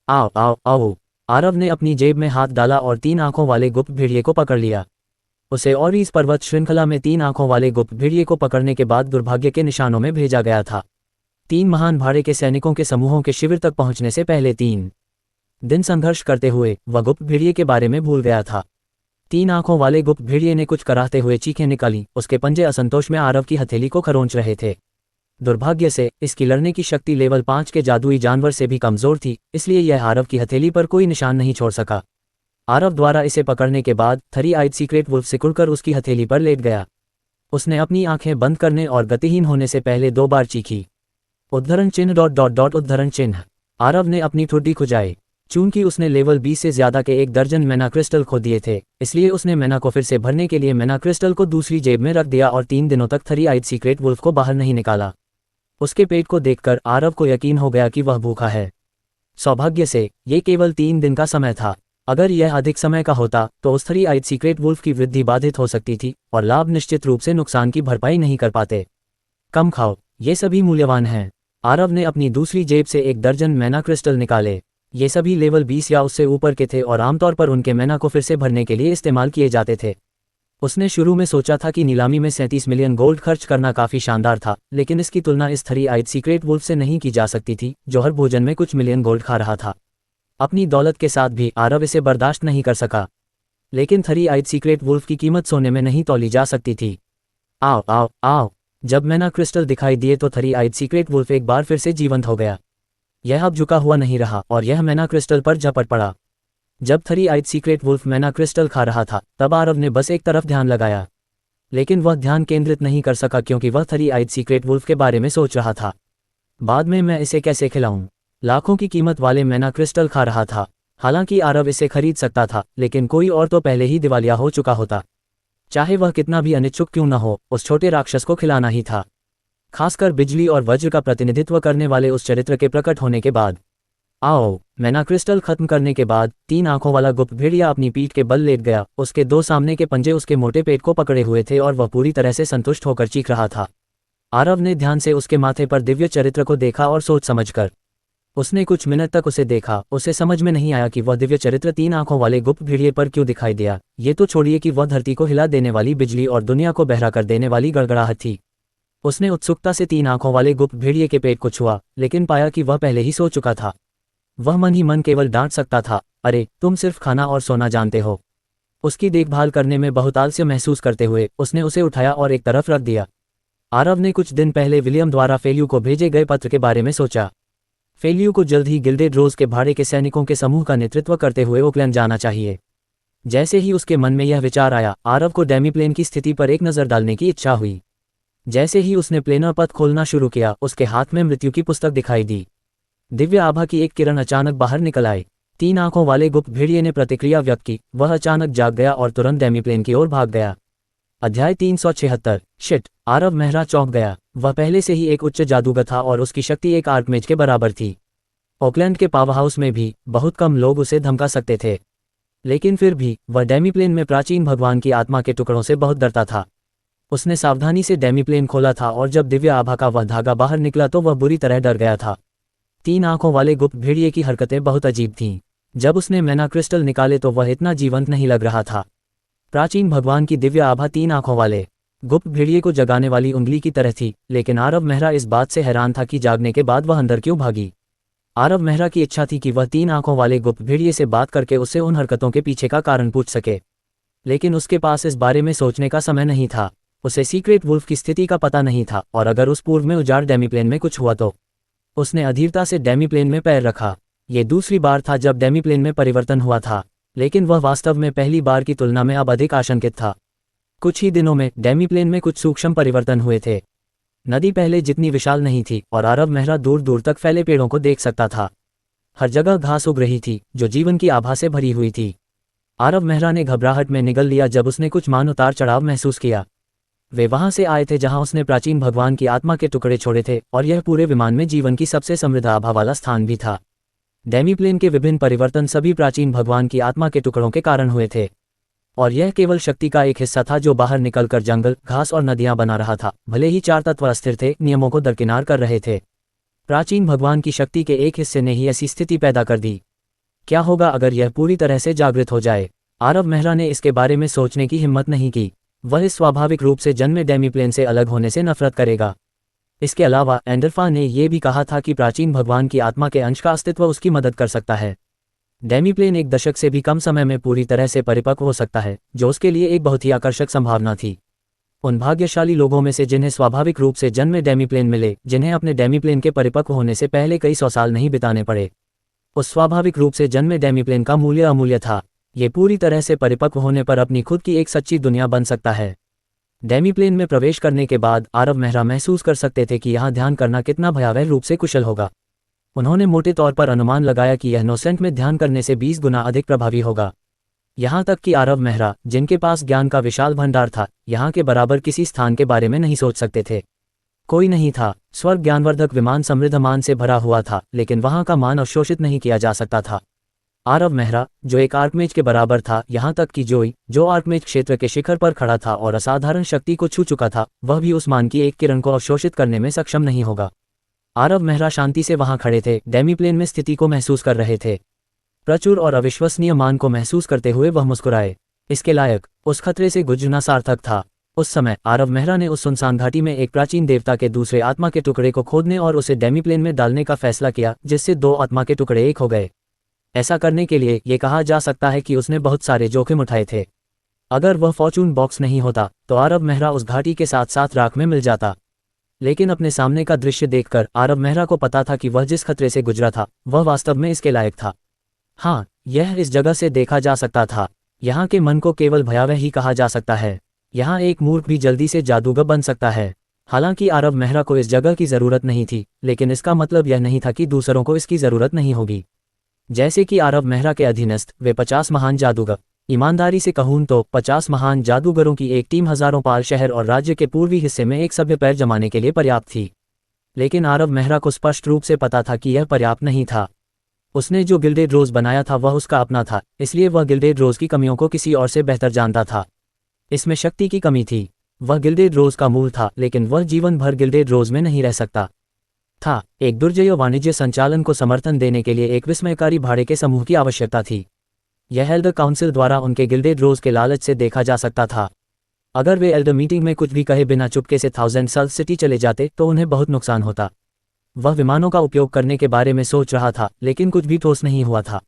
आओ आओ आओ। आरव ने अपनी जेब में हाथ डाला और 3 आंखों वाले गुप्त भेड़िए को पकड़ लिया। उसे और इस पर्वत श्रृंखला में 3 आंखों वाले गुप्त भेड़िए को पकड़ने के बाद दुर्भाग्य के निशानों में भेजा गया था। 3 महान भाड़े के सैनिकों के समूहों के शिविर तक पहुंचने से पहले 3 दिन संघर्ष करते हुए वह गुप्त भेड़िए के बारे में भूल गया था। 3 आंखों वाले गुप्त भेड़िए ने कुछ कराहते हुए चीखें निकाली, उसके पंजे असंतोष में आरव की हथेली को खरोंच रहे थे। दुर्भाग्य से इसकी लड़ने की शक्ति लेवल 5 के जादुई जानवर से भी कमजोर थी, इसलिए यह आरव की हथेली पर कोई निशान नहीं छोड़ सका। आरव द्वारा इसे पकड़ने के बाद 3 आइड सीक्रेट वुल्फ सिकुड़कर उसकी हथेली पर लेट गया। उसने अपनी आंखें बंद करने और गतिहीन होने से पहले 2 बार चीखी, उद्धरण चिन्ह ... उद्धरण चिन्ह। आरव ने अपनी ठुड्डी खुजाई। चूंकि उसने लेवल 20 से ज्यादा के 1 दर्जन मैना क्रिस्टल खो दिए थे, इसलिए उसने मैना को फिर से भरने के लिए मैना क्रिस्टल को दूसरी जेब में रख दिया और 3 दिनों तक 3 आइड सीक्रेट वुल्फ को बाहर नहीं निकाला। उसके पेट को देखकर आरव को यकीन हो गया कि वह भूखा है। सौभाग्य से ये केवल 3 दिन का समय था। अगर यह अधिक समय का होता तो उस 3 आइड सीक्रेट वुल्फ की वृद्धि बाधित हो सकती थी और लाभ निश्चित रूप से नुकसान की भरपाई नहीं कर पाते। कम खाओ, ये सभी मूल्यवान हैं। आरव ने अपनी दूसरी जेब से 1 दर्जन मैना क्रिस्टल निकाले। ये सभी लेवल 20 या उससे ऊपर के थे और आमतौर पर उनके मैना को फिर से भरने के लिए इस्तेमाल किए जाते थे। उसने शुरू में सोचा था कि नीलामी में 37 मिलियन गोल्ड खर्च करना काफ़ी शानदार था, लेकिन इसकी तुलना इस थ्री आइड सीक्रेट वुल्फ से नहीं की जा सकती थी, जो हर भोजन में कुछ मिलियन गोल्ड खा रहा था। अपनी दौलत के साथ भी आरव इसे बर्दाश्त नहीं कर सका। लेकिन थ्री आइड सीक्रेट वुल्फ की कीमत सोने में नहीं तौली जा सकती थी। आओ आओ आओ। जब मैना क्रिस्टल दिखाई दिए तो थ्री आइड सीक्रेट वुल्फ एक बार फिर से जीवंत हो गया। यह अब झुका हुआ नहीं रहा और यह मैना क्रिस्टल पर झपट पड़ा। जब थ्री आइड सीक्रेट वुल्फ मैना क्रिस्टल खा रहा था तब आरव ने बस एक तरफ ध्यान लगाया, लेकिन वह ध्यान केंद्रित नहीं कर सका क्योंकि वह थ्री आइड सीक्रेट वुल्फ के बारे में सोच रहा था। बाद में मैं इसे कैसे खिलाऊं? लाखों की कीमत वाले मैना क्रिस्टल खा रहा था। हालांकि आरव इसे खरीद सकता था, लेकिन कोई और तो पहले ही दिवालिया हो चुका होता। चाहे वह कितना भी अनिच्छुक क्यों न हो, उस छोटे राक्षस को खिलाना ही था, खासकर बिजली और वज्र का प्रतिनिधित्व करने वाले उस चरित्र के प्रकट होने के बाद। आओ। मैना क्रिस्टल खत्म करने के बाद 3 आंखों वाला गुप्त भेड़िया अपनी पीठ के बल लेट गया। उसके 2 सामने के पंजे उसके मोटे पेट को पकड़े हुए थे और वह पूरी तरह से संतुष्ट होकर चीख रहा था। आरव ने ध्यान से उसके माथे पर दिव्य चरित्र को देखा और सोच समझकर उसने कुछ मिनट तक उसे देखा। उसे समझ में नहीं आया कि वह दिव्य चरित्र 3 आंखों वाले गुप्त भेड़िए पर क्यों दिखाई दिया। ये तो छोड़िए कि वह धरती को हिला देने वाली बिजली और दुनिया को बहरा कर देने वाली गड़गड़ाहट थी। उसने उत्सुकता से 3 आंखों वाले गुप्त भेड़िए के पेट को छुआ, लेकिन पाया कि वह पहले ही सो चुका था। वह मन ही मन केवल डांट सकता था, अरे तुम सिर्फ खाना और सोना जानते हो। उसकी देखभाल करने में बहुत आलस्य महसूस करते हुए उसने उसे उठाया और एक तरफ रख दिया। आरव ने कुछ दिन पहले विलियम द्वारा फेल्यू को भेजे गए पत्र के बारे में सोचा। फेल्यू को जल्द ही गिल्डेड रोज के भाड़े के सैनिकों के समूह का नेतृत्व करते हुए ओकलैंड जाना चाहिए। जैसे ही उसके मन में यह विचार आया, आरव को डेमीप्लेन की स्थिति पर एक नज़र डालने की इच्छा हुई। जैसे ही उसने प्लेनर पथ खोलना शुरू किया, उसके हाथ में मृत्यु की पुस्तक दिखाई दी। दिव्य आभा की एक किरण अचानक बाहर निकल आई। 3 आंखों वाले गुप्त भेड़िए ने प्रतिक्रिया व्यक्त की। वह अचानक जाग गया और तुरंत डेमीप्लेन की ओर भाग गया। अध्याय 376। शिट। आरव मेहरा चौंक गया। वह पहले से ही एक उच्च जादूगर था और उसकी शक्ति एक आर्कमेज के बराबर थी। ऑकलैंड के पावर हाउस में भी बहुत कम लोग उसे धमका सकते थे, लेकिन फिर भी वह डेमीप्लेन में प्राचीन भगवान की आत्मा के टुकड़ों से बहुत डरता था। उसने सावधानी से डेमीप्लेन खोला था और जब दिव्य आभा का वह धागा बाहर निकला तो वह बुरी तरह डर गया था। 3 आंखों वाले गुप्त भेड़िए की हरकतें बहुत अजीब थीं। जब उसने मैना क्रिस्टल निकाले तो वह इतना जीवंत नहीं लग रहा था। प्राचीन भगवान की दिव्य आभा 3 आंखों वाले गुप्त भेड़िए को जगाने वाली उंगली की तरह थी, लेकिन आरव मेहरा इस बात से हैरान था कि जागने के बाद वह अंदर क्यों भागी। आरव मेहरा की इच्छा थी कि वह 3 आंखों वाले गुप्त भेड़िए से बात करके उससे उन हरकतों के पीछे का कारण पूछ सके, लेकिन उसके पास इस बारे में सोचने का समय नहीं था। उसे सीक्रेट वुल्फ की स्थिति का पता नहीं था, और अगर उस पूर्व में उजाड़ डेमीप्लेन में कुछ हुआ तो। उसने अधीरता से डेमीप्लेन में पैर रखा। ये दूसरी बार था जब डेमीप्लेन में परिवर्तन हुआ था, लेकिन वह वास्तव में पहली बार की तुलना में अब अधिक आशंकित था। कुछ ही दिनों में डेमीप्लेन में कुछ सूक्ष्म परिवर्तन हुए थे। नदी पहले जितनी विशाल नहीं थी और आरव मेहरा दूर दूर तक फैले पेड़ों को देख सकता था। हर जगह घास उग रही थी जो जीवन की आभा से भरी हुई थी। आरव मेहरा ने घबराहट में निगल लिया जब उसने कुछ मान उतार चढ़ाव महसूस किया। वे वहां से आए थे जहां उसने प्राचीन भगवान की आत्मा के टुकड़े छोड़े थे, और यह पूरे विमान में जीवन की सबसे समृद्ध आभा वाला स्थान भी था। डेमीप्लेन के विभिन्न परिवर्तन सभी प्राचीन भगवान की आत्मा के टुकड़ों के कारण हुए थे, और यह केवल शक्ति का एक हिस्सा था जो बाहर निकलकर जंगल, घास और नदियां बना रहा था। भले ही 4 तत्व अस्थिर थे, नियमों को दरकिनार कर रहे थे, प्राचीन भगवान की शक्ति के एक हिस्से ने ही ऐसी स्थिति पैदा कर दी। क्या होगा अगर यह पूरी तरह से जागृत हो जाए? आरव मेहरा ने इसके बारे में सोचने की हिम्मत नहीं की। वह इस स्वाभाविक रूप से जन्मे डेमीप्लेन से अलग होने से नफरत करेगा। इसके अलावा एंडरफा ने यह भी कहा था कि प्राचीन भगवान की आत्मा के अंश का अस्तित्व उसकी मदद कर सकता है। डेमीप्लेन 1 दशक से भी कम समय में पूरी तरह से परिपक्व हो सकता है, जो उसके लिए एक बहुत ही आकर्षक संभावना थी। उन भाग्यशाली लोगों में से जिन्हें स्वाभाविक रूप से जन्मे डेमीप्लेन मिले, जिन्हें अपने डेमीप्लेन के परिपक्व होने से पहले कई 100 साल नहीं बिताने पड़े, उस स्वाभाविक रूप से जन्मे डेमीप्लेन का मूल्य अमूल्य था। ये पूरी तरह से परिपक्व होने पर अपनी खुद की एक सच्ची दुनिया बन सकता है। डेमीप्लेन में प्रवेश करने के बाद आरव मेहरा महसूस कर सकते थे कि यहाँ ध्यान करना कितना भयावह रूप से कुशल होगा। उन्होंने मोटे तौर पर अनुमान लगाया कि यह नोसेंट में ध्यान करने से 20 गुना अधिक प्रभावी होगा। यहाँ तक कि आरव मेहरा, जिनके पास ज्ञान का विशाल भंडार था, यहाँ के बराबर किसी स्थान के बारे में नहीं सोच सकते थे। कोई नहीं था। स्वर्ग ज्ञानवर्धक विमान समृद्ध मान से भरा हुआ था, लेकिन वहाँ का मान अवशोषित नहीं किया जा सकता था। आरव मेहरा, जो एक आर्कमेज के बराबर था, यहाँ तक कि जोई, जो आर्कमेज क्षेत्र के शिखर पर खड़ा था और असाधारण शक्ति को छू चुका था, वह भी उस मान की एक किरण को अवशोषित करने में सक्षम नहीं होगा। आरव मेहरा शांति से वहां खड़े थे, डेमीप्लेन में स्थिति को महसूस कर रहे थे। प्रचुर और अविश्वसनीय मान को महसूस करते हुए वह मुस्कुराए। इसके लायक, उस खतरे से गुजरना सार्थक था। उस समय आरव मेहरा ने उस सुनसान घाटी में एक प्राचीन देवता के दूसरे आत्मा के टुकड़े को खोदने और उसे डेमीप्लेन में डालने का फैसला किया, जिससे दो आत्मा के टुकड़े एक हो गए। ऐसा करने के लिए ये कहा जा सकता है कि उसने बहुत सारे जोखिम उठाए थे। अगर वह फॉर्चून बॉक्स नहीं होता तो आरव मेहरा उस घाटी के साथ साथ राख में मिल जाता। लेकिन अपने सामने का दृश्य देखकर आरव मेहरा को पता था कि वह जिस खतरे से गुजरा था वह वास्तव में इसके लायक था। हाँ, यह इस जगह से देखा जा सकता था। यहाँ के मन को केवल भयावह ही कहा जा सकता है। यहाँ एक मूर्ख भी जल्दी से जादूगर बन सकता है। हालांकि आरव मेहरा को इस जगह की ज़रूरत नहीं थी, लेकिन इसका मतलब यह नहीं था कि दूसरों को इसकी ज़रूरत नहीं होगी। जैसे कि आरव मेहरा के अधीनस्थ वे 50 महान जादूगर, ईमानदारी से कहूँ तो 50 महान जादूगरों की एक टीम हजारों पाल शहर और राज्य के पूर्वी हिस्से में एक सभ्य पैर जमाने के लिए पर्याप्त थी। लेकिन आरव मेहरा को स्पष्ट रूप से पता था कि यह पर्याप्त नहीं था। उसने जो गिल्डेड रोज बनाया था वह उसका अपना था, इसलिए वह गिल्डेड रोज की कमियों को किसी और से बेहतर जानता था। इसमें शक्ति की कमी थी। वह गिल्डेड रोज का मूल था, लेकिन वह जीवन भर गिल्डेड रोज में नहीं रह सकता था। एक दुर्जय वाणिज्य संचालन को समर्थन देने के लिए एक विस्मयकारी भाड़े के समूह की आवश्यकता थी। यह एल्डर काउंसिल द्वारा उनके गिल्डेड रोज के लालच से देखा जा सकता था। अगर वे एल्डर मीटिंग में कुछ भी कहे बिना चुपके से 1000 साल सिटी चले जाते तो उन्हें बहुत नुकसान होता। वह विमानों का उपयोग करने के बारे में सोच रहा था, लेकिन कुछ भी ठोस नहीं हुआ था। ...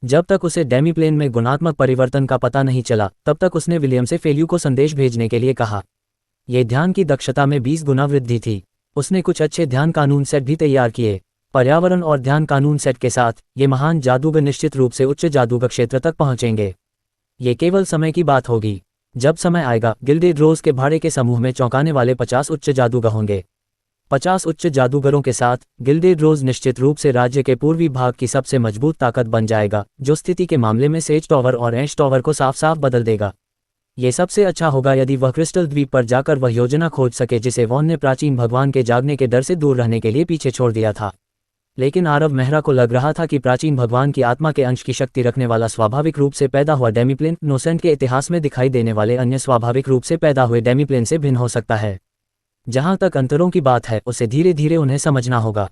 जब तक उसे डेमीप्लेन में गुणात्मक परिवर्तन का पता नहीं चला तब तक उसने विलियम से फेल्यू को संदेश भेजने के लिए कहा। यह ध्यान की दक्षता में 20 गुना वृद्धि थी। उसने कुछ अच्छे ध्यान कानून सेट भी तैयार किए। पर्यावरण और ध्यान कानून सेट के साथ ये महान जादूगर निश्चित रूप से उच्च जादूगर क्षेत्र तक पहुंचेंगे। ये केवल समय की बात होगी। जब समय आएगा गिल्डेड रोज के भाड़े के समूह में चौंकाने वाले 50 उच्च जादूगर होंगे। 50 उच्च जादूगरों के साथ गिल्डेड रोज निश्चित रूप से राज्य के पूर्वी भाग की सबसे मजबूत ताकत बन जाएगा, जो स्थिति के मामले में सेज टॉवर और एश टॉवर को साफ साफ बदल देगा। ये सबसे अच्छा होगा यदि वह क्रिस्टल द्वीप पर जाकर वह योजना खोज सके जिसे वॉन ने प्राचीन भगवान के जागने के डर से दूर रहने के लिए पीछे छोड़ दिया था। लेकिन आरव मेहरा को लग रहा था कि प्राचीन भगवान की आत्मा के अंश की शक्ति रखने वाला स्वाभाविक रूप से पैदा हुआ डेमीप्लेन नोसेंट के इतिहास में दिखाई देने वाले अन्य स्वाभाविक रूप से पैदा हुए डेमीप्लेन से भिन्न हो सकता है। जहां तक अंतरों की बात है उसे धीरे धीरे उन्हें समझना होगा।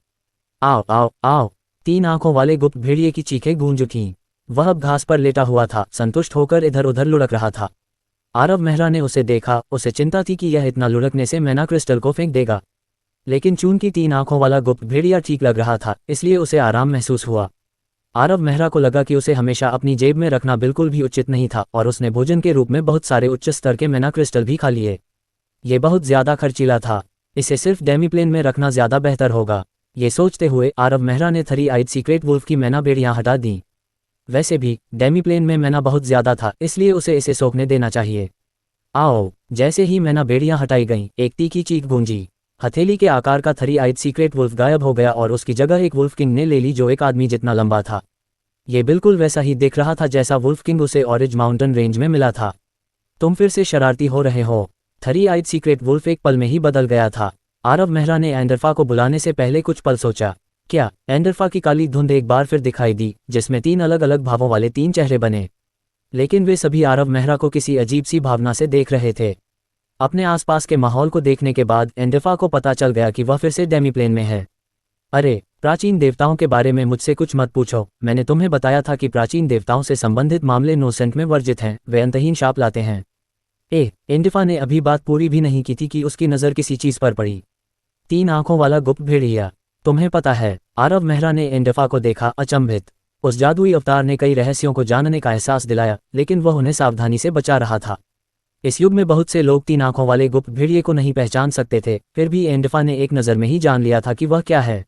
आओ आओ आओ! 3 आंखों वाले गुप्त भेड़िए की चीखें गूंज उठीं। वह अब घास पर लेटा हुआ था, संतुष्ट होकर इधर उधर लुढ़क रहा था। आरव मेहरा ने उसे देखा। उसे चिंता थी कि यह इतना लुढ़कने से मैना क्रिस्टल को फेंक देगा, लेकिन चूंकि 3 आंखों वाला गुप्त भेड़िया ठीक लग रहा था इसलिए उसे आराम महसूस हुआ। आरव मेहरा को लगा कि उसे हमेशा अपनी जेब में रखना बिल्कुल भी उचित नहीं था और उसने भोजन के रूप में बहुत सारे उच्च स्तर के मैना क्रिस्टल भी खा लिए। ये बहुत ज्यादा खर्चीला था। इसे सिर्फ डेमीप्लेन में रखना ज्यादा बेहतर होगा। ये सोचते हुए आरव मेहरा ने 3 आइड सीक्रेट वुल्फ की मैना बेड़ियां हटा दी। वैसे भी डेमीप्लेन में मैना बहुत ज्यादा था, इसलिए उसे इसे सोखने देना चाहिए। आओ! जैसे ही मैना बेड़ियां हटाई गईं, एक तीखी चीख गूंजी। हथेली के आकार का 3 आइड सीक्रेट वुल्फ गायब हो गया और उसकी जगह एक वुल्फ किंग ने ले ली जो एक आदमी जितना लंबा था। ये बिल्कुल वैसा ही दिख रहा था जैसा वुल्फ किंग उसे ऑरेंज माउंटेन रेंज में मिला था। तुम फिर से शरारती हो रहे हो। 3 आइड सीक्रेट वुल्फ एक पल में ही बदल गया था। आरव मेहरा ने एंडरफा को बुलाने से पहले कुछ पल सोचा। क्या? एंडरफा की काली धुंध एक बार फिर दिखाई दी, जिसमें 3 अलग अलग भावों वाले 3 चेहरे बने, लेकिन वे सभी आरव मेहरा को किसी अजीब सी भावना से देख रहे थे। अपने आसपास के माहौल को देखने के बाद एंडरफा को पता चल गया कि वह फिर से डेमीप्लेन में है। अरे, प्राचीन देवताओं के बारे में मुझसे कुछ मत पूछो। मैंने तुम्हें बताया था कि प्राचीन देवताओं से संबंधित मामले नोसेंट में वर्जित हैं, वे अंतहीन शाप लाते हैं। एंडरफा ने अभी बात पूरी भी नहीं की थी कि उसकी नज़र किसी चीज़ पर पड़ी। 3 आंखों वाला गुप्त भेड़िया। तुम्हें पता है? आरव मेहरा ने एंडरफा को देखा, अचंभित। उस जादुई अवतार ने कई रहस्यों को जानने का एहसास दिलाया, लेकिन वह उन्हें सावधानी से बचा रहा था। इस युग में बहुत से लोग 3 आंखों वाले गुप्त भेड़िए को नहीं पहचान सकते थे, फिर भी एंडरफा ने एक नज़र में ही जान लिया था कि वह क्या है।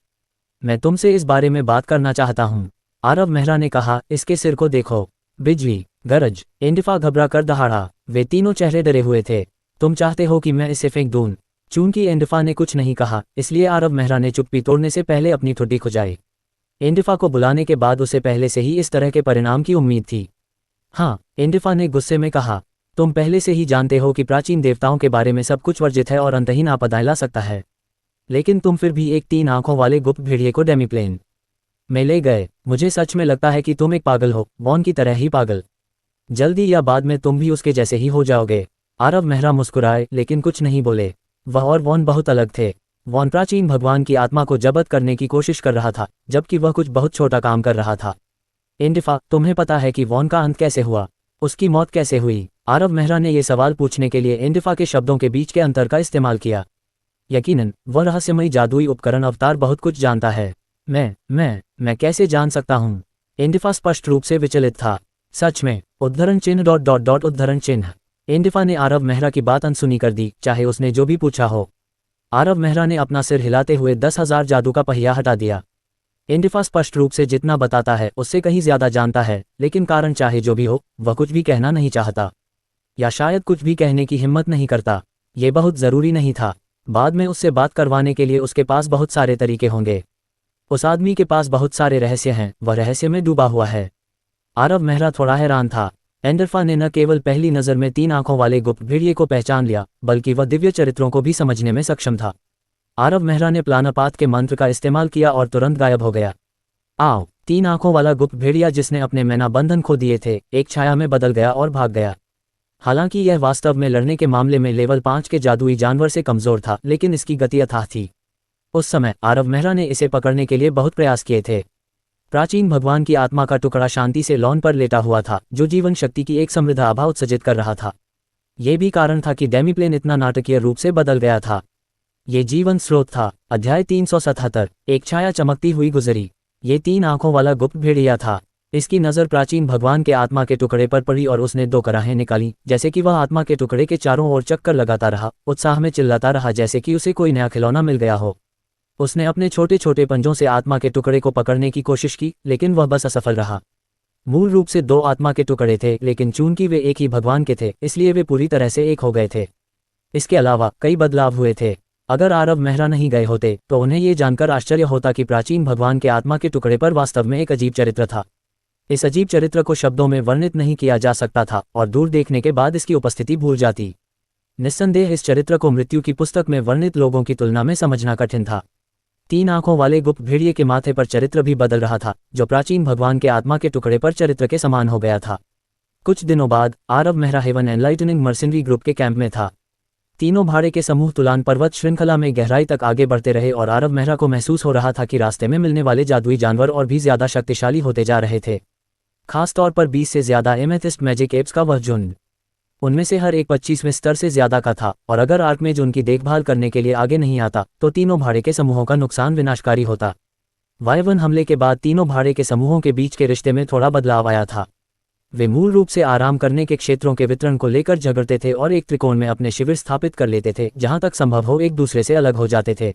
मैं तुमसे इस बारे में बात करना चाहता हूँ, आरव मेहरा ने कहा। इसके सिर को देखो। बिजली, गरज। एंडरफा घबरा कर दहाड़ा। वे तीनों चेहरे डरे हुए थे। तुम चाहते हो कि मैं इसे फेंक दूं? चूंकि एंडरफा ने कुछ नहीं कहा, इसलिए आरव मेहरा ने चुप्पी तोड़ने से पहले अपनी ठुड्डी खुजाई। एंडरफा को बुलाने के बाद उसे पहले से ही इस तरह के परिणाम की उम्मीद थी। हाँ, एंडरफा ने गुस्से में कहा। तुम पहले से ही जानते हो कि प्राचीन देवताओं के बारे में सब कुछ वर्जित है और अंतहीन आपदाएं ला सकता है, लेकिन तुम फिर भी एक 3 आंखों वाले गुप्त भेड़िए को डेमीप्लेन में ले गए। मुझे सच में लगता है कि तुम एक पागल हो, वॉन की तरह ही पागल। जल्दी या बाद में तुम भी उसके जैसे ही हो जाओगे। आरव मेहरा मुस्कुराए, लेकिन कुछ नहीं बोले। वह और वॉन बहुत अलग थे। वॉन प्राचीन भगवान की आत्मा को जब्त करने की कोशिश कर रहा था, जबकि वह कुछ बहुत छोटा काम कर रहा था। एंडरफा, तुम्हें पता है कि वॉन का अंत कैसे हुआ? उसकी मौत कैसे हुई? आरव मेहरा ने यह सवाल पूछने के लिए एंडिफा के शब्दों के बीच के अंतर का इस्तेमाल किया। यकीनन वह रहस्यमयी जादुई उपकरण अवतार बहुत कुछ जानता है। मैं कैसे जान सकता हूँ? एंडिफा स्पष्ट रूप से विचलित था। सच में? उद्धरण चिन्ह उद्धरण चिन्ह। एंडिफा ने आरव मेहरा की बात अनसुनी कर दी, चाहे उसने जो भी पूछा हो। आरव मेहरा ने अपना सिर हिलाते हुए 10,000 जादू का पहिया हटा दिया। एंडिफा स्पष्ट रूप से जितना बताता है उससे कहीं ज्यादा जानता है, लेकिन कारण चाहे जो भी हो, वह कुछ भी कहना नहीं चाहता, या शायद कुछ भी कहने की हिम्मत नहीं करता। ये बहुत जरूरी नहीं था। बाद में उससे बात करवाने के लिए उसके पास बहुत सारे तरीके होंगे। उस आदमी के पास बहुत सारे रहस्य हैं, वह रहस्य में डूबा हुआ है। आरव मेहरा थोड़ा हैरान था। एंडिफा ने न केवल पहली नज़र में 3 आंखों वाले गुप्त भेड़िए को पहचान लिया, बल्कि वह दिव्य चरित्रों को भी समझने में सक्षम था। आरव मेहरा ने प्लानापात के मंत्र का इस्तेमाल किया और तुरंत गायब हो गया। 3 आंखों वाला गुप्त भेड़िया जिसने अपने मैना बंधन खो दिए थे, एक छाया में बदल गया और भाग गया। हालांकि यह वास्तव में लड़ने के मामले में लेवल 5 के जादुई जानवर से कमजोर था, लेकिन इसकी गति अथाह थी। उस समय आरव मेहरा ने इसे पकड़ने के लिए बहुत प्रयास किए थे। प्राचीन भगवान की आत्मा का टुकड़ा शांति से लॉन पर लेटा हुआ था, जो जीवन शक्ति की एक समृद्ध आभा उत्सर्जित कर रहा था। यह भी कारण था कि डेमीप्लेन इतना नाटकीय रूप से बदल गया था। ये जीवन स्रोत था। अध्याय 377। एक छाया चमकती हुई गुजरी। ये 3 आंखों वाला गुप्त भेड़िया था। इसकी नज़र प्राचीन भगवान के आत्मा के टुकड़े पर पड़ी और उसने 2 कराहें निकाली, जैसे कि वह आत्मा के टुकड़े के चारों ओर चक्कर लगाता रहा, उत्साह में चिल्लाता रहा जैसे कि उसे कोई नया खिलौना मिल गया हो। उसने अपने छोटे छोटे पंजों से आत्मा के टुकड़े को पकड़ने की कोशिश की, लेकिन वह बस असफल रहा। मूल रूप से 2 आत्मा के टुकड़े थे, लेकिन चूंकि वे एक ही भगवान के थे, इसलिए वे पूरी तरह से एक हो गए थे। इसके अलावा कई बदलाव हुए थे। अगर आरव मेहरा नहीं गए होते तो उन्हें ये जानकर आश्चर्य होता कि प्राचीन भगवान के आत्मा के टुकड़े पर वास्तव में एक अजीब चरित्र था। इस अजीब चरित्र को शब्दों में वर्णित नहीं किया जा सकता था, और दूर देखने के बाद इसकी उपस्थिति भूल जाती। निस्संदेह इस चरित्र को मृत्यु की पुस्तक में वर्णित लोगों की तुलना में समझना कठिन था। 3 आंखों वाले गुप्त भेड़िए के माथे पर चरित्र भी बदल रहा था, जो प्राचीन भगवान के आत्मा के टुकड़े पर चरित्र के समान हो गया था। कुछ दिनों बाद Aarav Mehra heaven enlightening mercenary group के कैंप में था। तीनों भाड़े के समूह तुलान पर्वत श्रृंखला में गहराई तक आगे बढ़ते रहे और आरव मेहरा को महसूस हो रहा था कि रास्ते में मिलने वाले जादुई जानवर और भी ज्यादा शक्तिशाली होते जा रहे थे। खास तौर पर 20 से ज्यादा एमेथिस्ट मैजिक एप्स का वह झुंड। उनमें से हर एक 25वें स्तर से ज्यादा का था, और अगर आर्कमेज उनकी देखभाल करने के लिए आगे नहीं आता तो तीनों भाड़े के समूहों का नुकसान विनाशकारी होता। वायवन हमले के बाद तीनों भाड़े के समूहों के बीच के रिश्ते में थोड़ा बदलाव आया था। वे मूल रूप से आराम करने के क्षेत्रों के वितरण को लेकर झगड़ते थे और एक त्रिकोण में अपने शिविर स्थापित कर लेते थे, जहां तक संभव हो एक दूसरे से अलग हो जाते थे।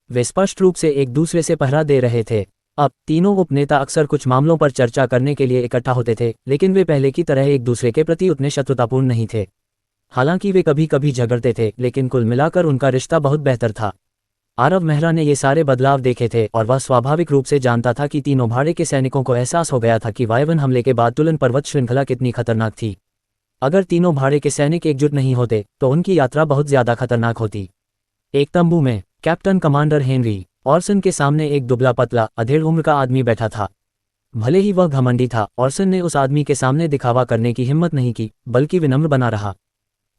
वे स्पष्ट रूप से एक दूसरे से पहरा दे रहे थे। अब तीनों उपनेता अक्सर कुछ मामलों पर चर्चा करने के लिए इकट्ठा होते थे, लेकिन वे पहले की तरह एक दूसरे के प्रति उतने शत्रुतापूर्ण नहीं थे। हालांकि वे कभी कभी झगड़ते थे, लेकिन कुल मिलाकर उनका रिश्ता बहुत बेहतर था। आरव मेहरा ने ये सारे बदलाव देखे थे और वह स्वाभाविक रूप से जानता था कि तीनों भाड़े के सैनिकों को एहसास हो गया था कि वायवन हमले के बाद तुलन पर्वत श्रृंखला कितनी खतरनाक थी। अगर तीनों भाड़े के सैनिक एकजुट नहीं होते तो उनकी यात्रा बहुत ज्यादा खतरनाक होती। एक तंबू में कैप्टन कमांडर हेनरी ऑर्सन के सामने एक दुबला पतला अधेड़ उम्र का आदमी बैठा था। भले ही वह घमंडी था, ऑर्सन ने उस आदमी के सामने दिखावा करने की हिम्मत नहीं की, बल्कि विनम्र बना रहा।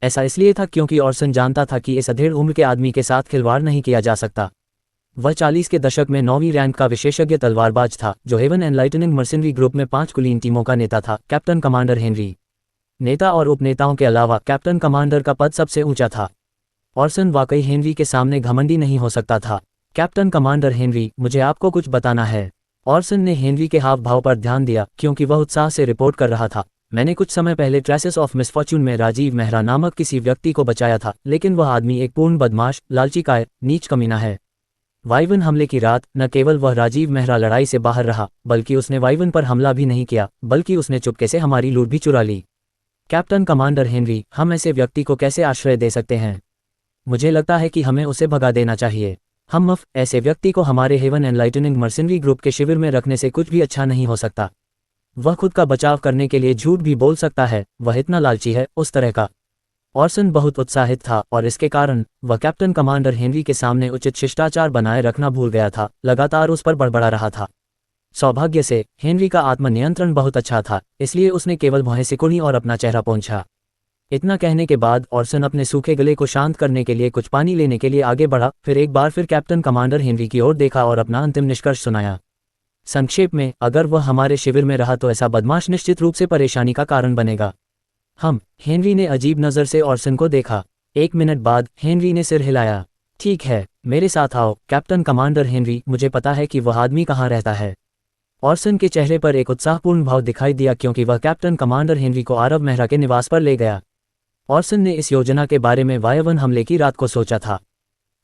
ऐसा इसलिए था क्योंकि ऑर्सन जानता था कि इस अधेड़ उम्र के आदमी के साथ खिलवाड़ नहीं किया जा सकता। वह 40 के दशक में 9वीं रैंक का विशेषज्ञ तलवारबाज था, जो हेवन एनलाइटनिंग मर्सिनरी ग्रुप में 5 कुलीन टीमों का नेता था। कैप्टन कमांडर हेनरी नेता और उपनेताओं के अलावा कैप्टन कमांडर का पद सबसे ऊंचा था। ऑर्सन वाकई हेनरी के सामने घमंडी नहीं हो सकता था। कैप्टन कमांडर हेनरी, मुझे आपको कुछ बताना है। ऑर्सन ने हेनरी के हाव भाव पर ध्यान दिया, क्योंकि वह उत्साह से रिपोर्ट कर रहा था। मैंने कुछ समय पहले ट्रेसेस ऑफ मिसफॉर्च्यून में राजीव मेहरा नामक किसी व्यक्ति को बचाया था, लेकिन वह आदमी एक पूर्ण बदमाश, लालची कायर, नीच कमीना है। वाइवन हमले की रात न केवल वह राजीव मेहरा लड़ाई से बाहर रहा, बल्कि उसने वाइवन पर हमला भी नहीं किया, बल्कि उसने चुपके से हमारी लूट भी चुरा ली। कैप्टन कमांडर हेनरी, हम ऐसे व्यक्ति को कैसे आश्रय दे सकते हैं? मुझे लगता है कि हमें उसे भगा देना चाहिए। हम ऐसे व्यक्ति को हमारे हेवन एनलाइटनिंग मर्सिनरी ग्रुप के शिविर में रखने से कुछ भी अच्छा नहीं हो सकता। वह खुद का बचाव करने के लिए झूठ भी बोल सकता है, वह इतना लालची है, उस तरह का। ऑर्सन बहुत उत्साहित था और इसके कारण वह कैप्टन कमांडर हेनरी के सामने उचित शिष्टाचार बनाए रखना भूल गया था, लगातार उस पर बड़बड़ा रहा था। सौभाग्य से हेनरी का आत्मनियंत्रण बहुत अच्छा था, इसलिए उसने केवल भौहें सिकुड़ी और अपना चेहरा पोंछा। इतना कहने के बाद ऑर्सन अपने सूखे गले को शांत करने के लिए कुछ पानी लेने के लिए आगे बढ़ा, फिर एक बार फिर कैप्टन कमांडर हेनरी की ओर देखा और अपना अंतिम निष्कर्ष सुनाया। संक्षेप में, अगर वह हमारे शिविर में रहा तो ऐसा बदमाश निश्चित रूप से परेशानी का कारण बनेगा। हेनरी ने अजीब नज़र से ऑर्सन को देखा। 1 मिनट बाद हेनरी ने सिर हिलाया। ठीक है, मेरे साथ आओ कैप्टन कमांडर हेनरी, मुझे पता है कि वह आदमी कहाँ रहता है। ऑर्सन के चेहरे पर एक उत्साहपूर्ण भाव दिखाई दिया क्योंकि वह कैप्टन कमांडर हेनरी को आरव मेहरा के निवास पर ले गया। ऑर्सन ने इस योजना के बारे में वायवन हमले की रात को सोचा था।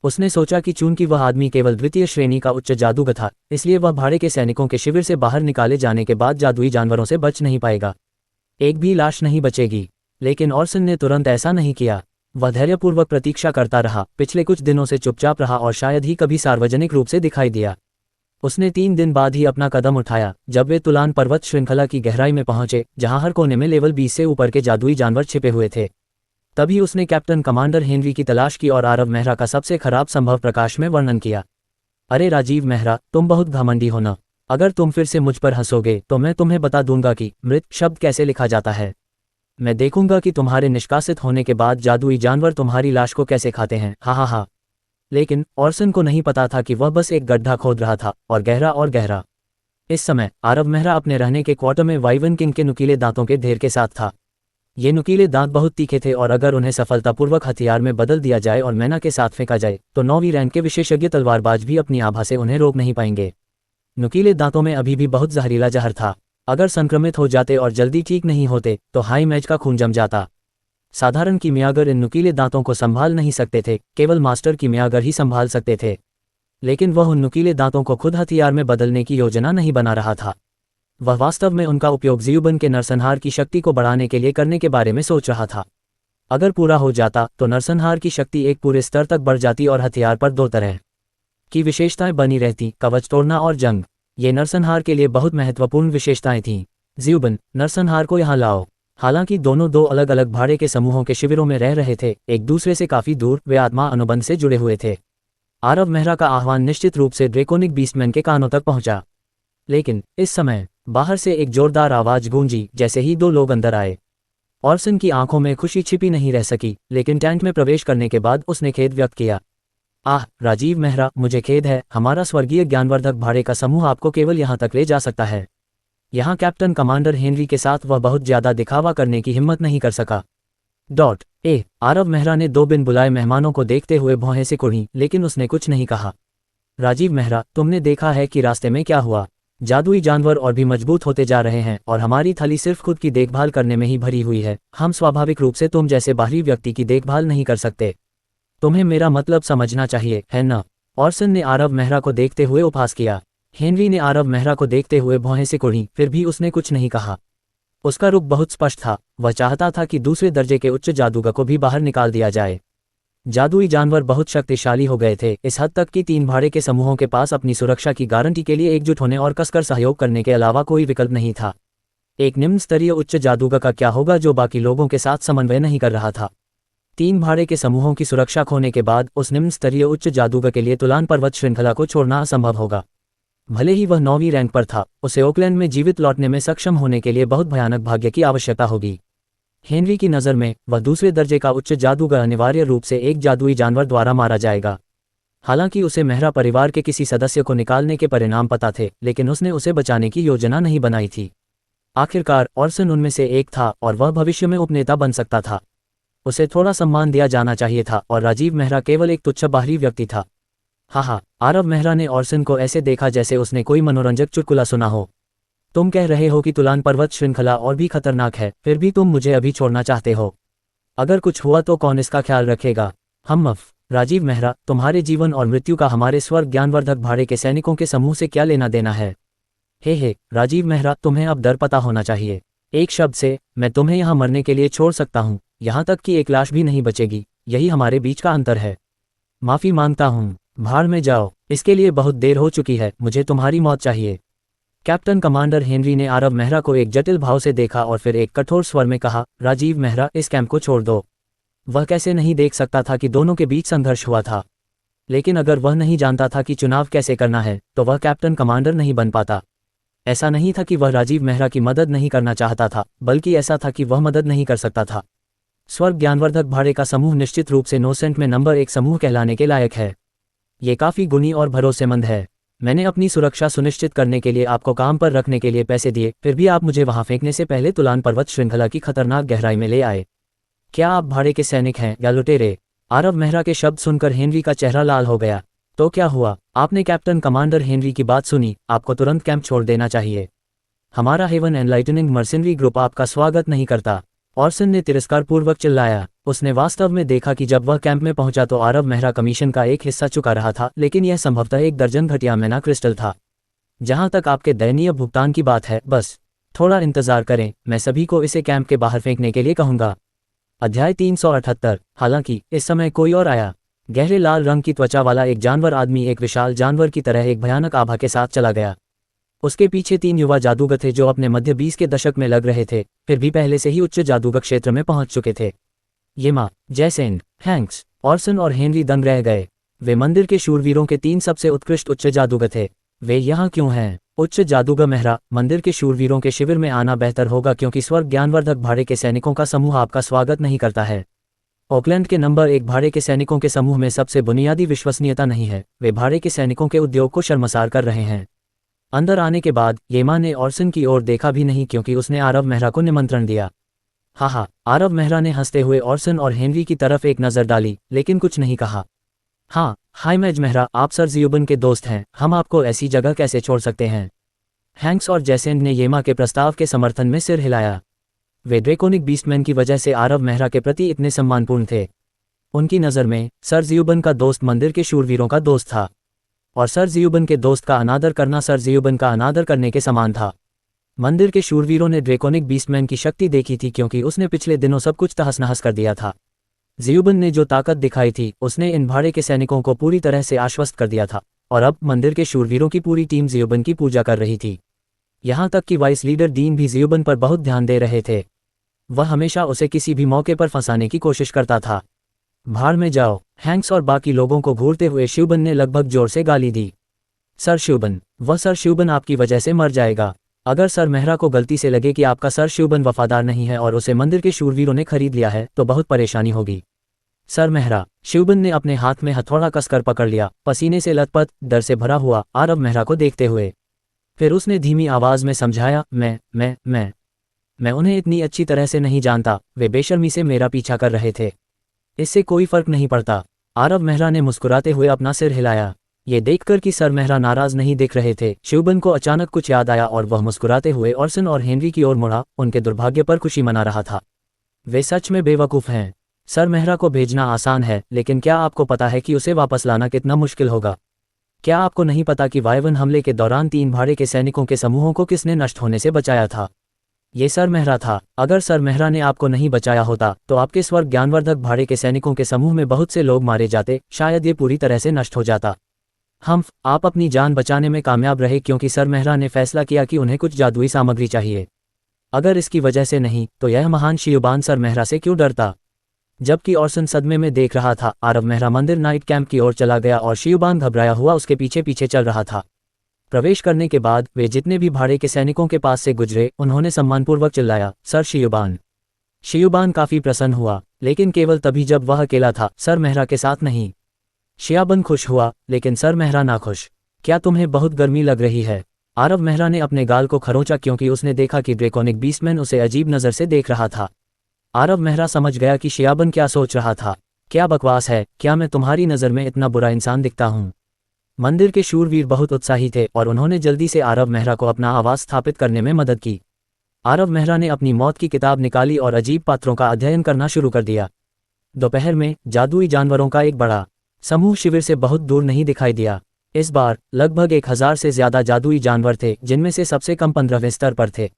उसने सोचा कि चूंकि वह आदमी केवल द्वितीय श्रेणी का उच्च जादूगर था, इसलिए वह भाड़े के सैनिकों के शिविर से बाहर निकाले जाने के बाद जादुई जानवरों से बच नहीं पाएगा। एक भी लाश नहीं बचेगी। लेकिन ऑर्सन ने तुरंत ऐसा नहीं किया। वह धैर्यपूर्वक प्रतीक्षा करता रहा, पिछले कुछ दिनों से चुपचाप रहा और शायद ही कभी सार्वजनिक रूप से दिखाई दिया। उसने 3 दिन बाद ही अपना कदम उठाया, जब वे तुलान पर्वत श्रृंखला की गहराई में पहुंचे, जहां हर कोने में लेवल 20 से ऊपर के जादुई जानवर छिपे हुए थे। तभी उसने कैप्टन कमांडर हेनरी की तलाश की और आरव मेहरा का सबसे खराब संभव प्रकाश में वर्णन किया। अरे राजीव मेहरा, तुम बहुत घमंडी हो ना। अगर तुम फिर से मुझ पर हंसोगे तो मैं तुम्हें बता दूंगा कि मृत शब्द कैसे लिखा जाता है। मैं देखूंगा कि तुम्हारे निष्कासित होने के बाद जादुई जानवर तुम्हारी लाश को कैसे खाते हैं। हा हा हा। लेकिन ऑर्सन को नहीं पता था कि वह बस एक गड्ढा खोद रहा था, और गहरा। इस समय आरव मेहरा अपने रहने के क्वार्टर में वाइवन किंग के नुकीले दांतों के ढेर के साथ था। ये नुकीले दांत बहुत तीखे थे और अगर उन्हें सफलतापूर्वक हथियार में बदल दिया जाए और मैना के साथ फेंका जाए तो 9वीं रैंक के विशेषज्ञ तलवारबाज भी अपनी आभा से उन्हें रोक नहीं पाएंगे। नुकीले दांतों में अभी भी बहुत जहरीला जहर था। अगर संक्रमित हो जाते और जल्दी ठीक नहीं होते तो हाई मैच का खून जम जाता। साधारण कीमियागर इन नुकीले दांतों को संभाल नहीं सकते थे, केवल मास्टर कीमियागर ही संभाल सकते थे। लेकिन वह उन नुकीले दांतों को खुद हथियार में बदलने की योजना नहीं बना रहा था। वह वास्तव में उनका उपयोग ज़्यूबन के नरसंहार की शक्ति को बढ़ाने के लिए करने के बारे में सोच रहा था। अगर पूरा हो जाता तो नरसंहार की शक्ति एक पूरे स्तर तक बढ़ जाती और हथियार पर 2 तरह की विशेषताएं बनी रहती, कवच तोड़ना और जंग। ये नरसंहार के लिए बहुत महत्वपूर्ण विशेषताएं थीं। ज़्यूबन, नरसंहार को यहाँ लाओ। हालांकि दोनों 2 अलग अलग भाड़े के समूहों के शिविरों में रह रहे थे, एक दूसरे से काफी दूर, वे आत्मा अनुबंध से जुड़े हुए थे। आरव मेहरा का आह्वान निश्चित रूप से ड्रेकोनिक बीस्टमैन के कानों तक पहुंचा। लेकिन इस समय बाहर से एक जोरदार आवाज गूंजी जैसे ही 2 लोग अंदर आए। ऑर्सन की आंखों में खुशी छिपी नहीं रह सकी, लेकिन टैंक में प्रवेश करने के बाद उसने खेद व्यक्त किया। आह राजीव मेहरा, मुझे खेद है, हमारा स्वर्गीय ज्ञानवर्धक भाड़े का समूह आपको केवल यहाँ तक ले जा सकता है। यहाँ कैप्टन कमांडर हेनरी के साथ वह बहुत ज्यादा दिखावा करने की हिम्मत नहीं कर सका। आरव मेहरा ने 2 बिन बुलाए मेहमानों को देखते हुए भौहें से कुढ़ी, लेकिन उसने कुछ नहीं कहा। राजीव मेहरा, तुमने देखा है कि रास्ते में क्या हुआ। जादुई जानवर और भी मजबूत होते जा रहे हैं और हमारी थैली सिर्फ खुद की देखभाल करने में ही भरी हुई है। हम स्वाभाविक रूप से तुम जैसे बाहरी व्यक्ति की देखभाल नहीं कर सकते। तुम्हें मेरा मतलब समझना चाहिए, है ना? ऑर्सन ने आरव मेहरा को देखते हुए उपहास किया। हेनरी ने आरव मेहरा को देखते हुए भौहें से कुढ़ी, फिर भी उसने कुछ नहीं कहा। उसका रुख बहुत स्पष्ट था, वह चाहता था कि दूसरे दर्जे के उच्च जादूगर को भी बाहर निकाल दिया जाए। जादुई जानवर बहुत शक्तिशाली हो गए थे, इस हद तक कि 3 भाड़े के समूहों के पास अपनी सुरक्षा की गारंटी के लिए एकजुट होने और कसकर सहयोग करने के अलावा कोई विकल्प नहीं था। एक निम्न स्तरीय उच्च जादूगर का क्या होगा जो बाकी लोगों के साथ समन्वय नहीं कर रहा था? 3 भाड़े के समूहों की सुरक्षा खोने के बाद उस निम्न स्तरीय उच्च जादूगर के लिए तुलान पर्वत श्रृंखला को छोड़ना असंभव होगा। भले ही वह 9वीं रैंक पर था, उसे ओकलैंड में जीवित लौटने में सक्षम होने के लिए बहुत भयानक भाग्य की आवश्यकता होगी। हेनरी की नज़र में वह दूसरे दर्जे का उच्च जादूगर अनिवार्य रूप से एक जादुई जानवर द्वारा मारा जाएगा। हालांकि उसे मेहरा परिवार के किसी सदस्य को निकालने के परिणाम पता थे, लेकिन उसने उसे बचाने की योजना नहीं बनाई थी। आखिरकार ऑर्सन उनमें से एक था और वह भविष्य में उपनेता बन सकता था। उसे थोड़ा सम्मान दिया जाना चाहिए था और राजीव मेहरा केवल एक तुच्छ बाहरी व्यक्ति था। हाँ, आरव मेहरा ने ऑर्सन को ऐसे देखा जैसे उसने कोई मनोरंजक चुटकुला सुना हो। तुम कह रहे हो कि तुलान पर्वत श्रृंखला और भी खतरनाक है, फिर भी तुम मुझे अभी छोड़ना चाहते हो? अगर कुछ हुआ तो कौन इसका ख्याल रखेगा? राजीव मेहरा, तुम्हारे जीवन और मृत्यु का हमारे स्वर्ग ज्ञानवर्धक भाड़े के सैनिकों के समूह से क्या लेना देना है? हे राजीव मेहरा, तुम्हें अब डर पता होना चाहिए। एक शब्द से मैं तुम्हें यहाँ मरने के लिए छोड़ सकता हूँ, यहाँ तक कि एक लाश भी नहीं बचेगी। यही हमारे बीच का अंतर है। माफी मांगता हूँ, भाड़ में जाओ, इसके लिए बहुत देर हो चुकी है, मुझे तुम्हारी मौत चाहिए। कैप्टन कमांडर हेनरी ने आरव मेहरा को एक जटिल भाव से देखा और फिर एक कठोर स्वर में कहा, राजीव मेहरा, इस कैंप को छोड़ दो। वह कैसे नहीं देख सकता था कि दोनों के बीच संघर्ष हुआ था, लेकिन अगर वह नहीं जानता था कि चुनाव कैसे करना है तो वह कैप्टन कमांडर नहीं बन पाता। ऐसा नहीं था कि वह राजीव मेहरा की मदद नहीं करना चाहता था, बल्कि ऐसा था कि वह मदद नहीं कर सकता था। स्वर्ग ज्ञानवर्धक भाड़े का समूह निश्चित रूप से नोसेंट में नंबर 1 समूह कहलाने के लायक है। ये काफी गुणी और भरोसेमंद है। मैंने अपनी सुरक्षा सुनिश्चित करने के लिए आपको काम पर रखने के लिए पैसे दिए, फिर भी आप मुझे वहां फेंकने से पहले तुलान पर्वत श्रृंखला की खतरनाक गहराई में ले आए। क्या आप भाड़े के सैनिक हैं या लुटेरे? आरव मेहरा के शब्द सुनकर हेनरी का चेहरा लाल हो गया। तो क्या हुआ? आपने कैप्टन कमांडर हेनरी की बात सुनी, आपको तुरंत कैंप छोड़ देना चाहिए। हमारा हेवन एनलाइटनिंग मर्सिनरी ग्रुप आपका स्वागत नहीं करता। ऑर्सन ने तिरस्कारपूर्वक चिल्लाया। उसने वास्तव में देखा कि जब वह कैंप में पहुंचा तो आरव मेहरा कमीशन का एक हिस्सा चुका रहा था, लेकिन यह संभवतः एक दर्जन घटिया मैना क्रिस्टल था। जहां तक आपके दयनीय भुगतान की बात है, बस थोड़ा इंतजार करें, मैं सभी को इसे कैंप के बाहर फेंकने के लिए कहूंगा। अध्याय 378। हालांकि इस समय कोई और आया। गहरे लाल रंग की त्वचा वाला एक जानवर आदमी एक विशाल जानवर की तरह एक भयानक आभा के साथ चला गया। उसके पीछे 3 युवा जादूगर थे जो अपने मध्य 20 के दशक में लग रहे थे, फिर भी पहले से ही उच्च जादूगर क्षेत्र में पहुंच चुके थे। येमा, जैसेंड, हैंक्स, ऑर्सन और हेनरी दंग रह गए। वे मंदिर के शूरवीरों के 3 सबसे उत्कृष्ट उच्च जादूगर थे। वे यहाँ क्यों हैं? उच्च जादूगर मेहरा, मंदिर के शूरवीरों के शिविर में आना बेहतर होगा क्योंकि स्वर्ग ज्ञानवर्धक भाड़े के सैनिकों का समूह आपका स्वागत नहीं करता है। ऑकलैंड के नंबर 1 भाड़े के सैनिकों के समूह में सबसे बुनियादी विश्वसनीयता नहीं है, वे भाड़े के सैनिकों के उद्योग को शर्मसार कर रहे हैं। अंदर आने के बाद येमा ने ऑर्सन की ओर देखा भी नहीं क्योंकि उसने आरव मेहरा को निमंत्रण दिया। हाँ, आरव मेहरा ने हंसते हुए ऑर्सन और हेनरी की तरफ एक नज़र डाली, लेकिन कुछ नहीं कहा। हाँ, हाय मैज मेहरा, आप सर जियोबन के दोस्त हैं, हम आपको ऐसी जगह कैसे छोड़ सकते हैं? हैंक्स और जैसेंड ने येमा के प्रस्ताव के समर्थन में सिर हिलाया। वे ड्रेकोनिक बीस्टमैन की वजह से आरव मेहरा के प्रति इतने सम्मानपूर्ण थे। उनकी नज़र में सर जियोबन का दोस्त मंदिर के शूरवीरों का दोस्त था, और सर जियोबन के दोस्त का अनादर करना सर जियोबन का अनादर करने के समान था। मंदिर के शूरवीरों ने ड्रेकोनिक बीस्टमैन की शक्ति देखी थी क्योंकि उसने पिछले दिनों सब कुछ तहस नहस कर दिया था। जियोबन ने जो ताकत दिखाई थी उसने इन भाड़े के सैनिकों को पूरी तरह से आश्वस्त कर दिया था, और अब मंदिर के शूरवीरों की पूरी टीम जियोबन की पूजा कर रही थी। यहाँ तक कि वाइस लीडर डीन भी जियोबन पर बहुत ध्यान दे रहे थे। वह हमेशा उसे किसी भी मौके पर फंसाने की कोशिश करता था। भाड़ में जाओ, हैंक्स और बाकी लोगों को घूरते हुए शिवबन ने लगभग जोर से गाली दी। सर शिवबन, वह सर शिवबन आपकी वजह से मर जाएगा। अगर सर मेहरा को गलती से लगे कि आपका सर शिवबन वफादार नहीं है और उसे मंदिर के शूरवीरों ने खरीद लिया है तो बहुत परेशानी होगी। सर मेहरा, शिवबन ने अपने हाथ में हथौड़ा कसकर पकड़ लिया, पसीने से लथपथ, डर से भरा हुआ आरव मेहरा को देखते हुए। फिर उसने धीमी आवाज में समझाया, मैं उन्हें इतनी अच्छी तरह से नहीं जानता, वे बेशर्मी से मेरा पीछा कर रहे थे। इससे कोई फर्क नहीं पड़ता। आरव मेहरा ने मुस्कुराते हुए अपना सिर हिलाया। ये देखकर कि सर मेहरा नाराज नहीं दिख रहे थे, शिवबन को अचानक कुछ याद आया और वह मुस्कुराते हुए ऑर्सन और हेनरी की ओर मुड़ा, उनके दुर्भाग्य पर खुशी मना रहा था। वे सच में बेवकूफ़ हैं। सर मेहरा को भेजना आसान है, लेकिन क्या आपको पता है कि उसे वापस लाना कितना मुश्किल होगा? क्या आपको नहीं पता कि वायवन हमले के दौरान 3 भाड़े के सैनिकों के समूहों को किसने नष्ट होने से बचाया था? ये सर मेहरा था। अगर सर मेहरा ने आपको नहीं बचाया होता तो आपके स्वर्ग ज्ञानवर्धक भाड़े के सैनिकों के समूह में बहुत से लोग मारे जाते, शायद ये पूरी तरह से नष्ट हो जाता। आप अपनी जान बचाने में कामयाब रहे क्योंकि सर मेहरा ने फैसला किया कि उन्हें कुछ जादुई सामग्री चाहिए। अगर इसकी वजह से नहीं तो यह महान शियोबान सर मेहरा से क्यों डरता? जबकि ऑर्सन सदमे में देख रहा था, आरव मेहरा मंदिर नाइट कैंप की ओर चला गया और शियोबान घबराया हुआ उसके पीछे पीछे चल रहा था। प्रवेश करने के बाद वे जितने भी भाड़े के सैनिकों के पास से गुजरे, उन्होंने सम्मानपूर्वक चिल्लाया, सर शियोबान। शियोबान काफी प्रसन्न हुआ, लेकिन केवल तभी जब वह अकेला था, सर मेहरा के साथ नहीं। शियाबन खुश हुआ, लेकिन सर मेहरा नाखुश। क्या तुम्हें बहुत गर्मी लग रही है? आरव मेहरा ने अपने गाल को खरोंचा क्योंकि उसने देखा कि ड्रेकोनिक बीस्टमैन उसे अजीब नज़र से देख रहा था। आरव मेहरा समझ गया कि शियाबन क्या सोच रहा था। क्या बकवास है, क्या मैं तुम्हारी नज़र में इतना बुरा इंसान दिखता हूँ? मंदिर के शूरवीर बहुत उत्साही थे और उन्होंने जल्दी से आरव मेहरा को अपना आवास स्थापित करने में मदद की। आरव मेहरा ने अपनी मौत की किताब निकाली और अजीब पात्रों का अध्ययन करना शुरू कर दिया। दोपहर में जादुई जानवरों का एक बड़ा समूह शिविर से बहुत दूर नहीं दिखाई दिया। इस बार लगभग 1000 से ज्यादा जादुई जानवर थे, जिनमें से सबसे कम 15वें स्तर पर थे।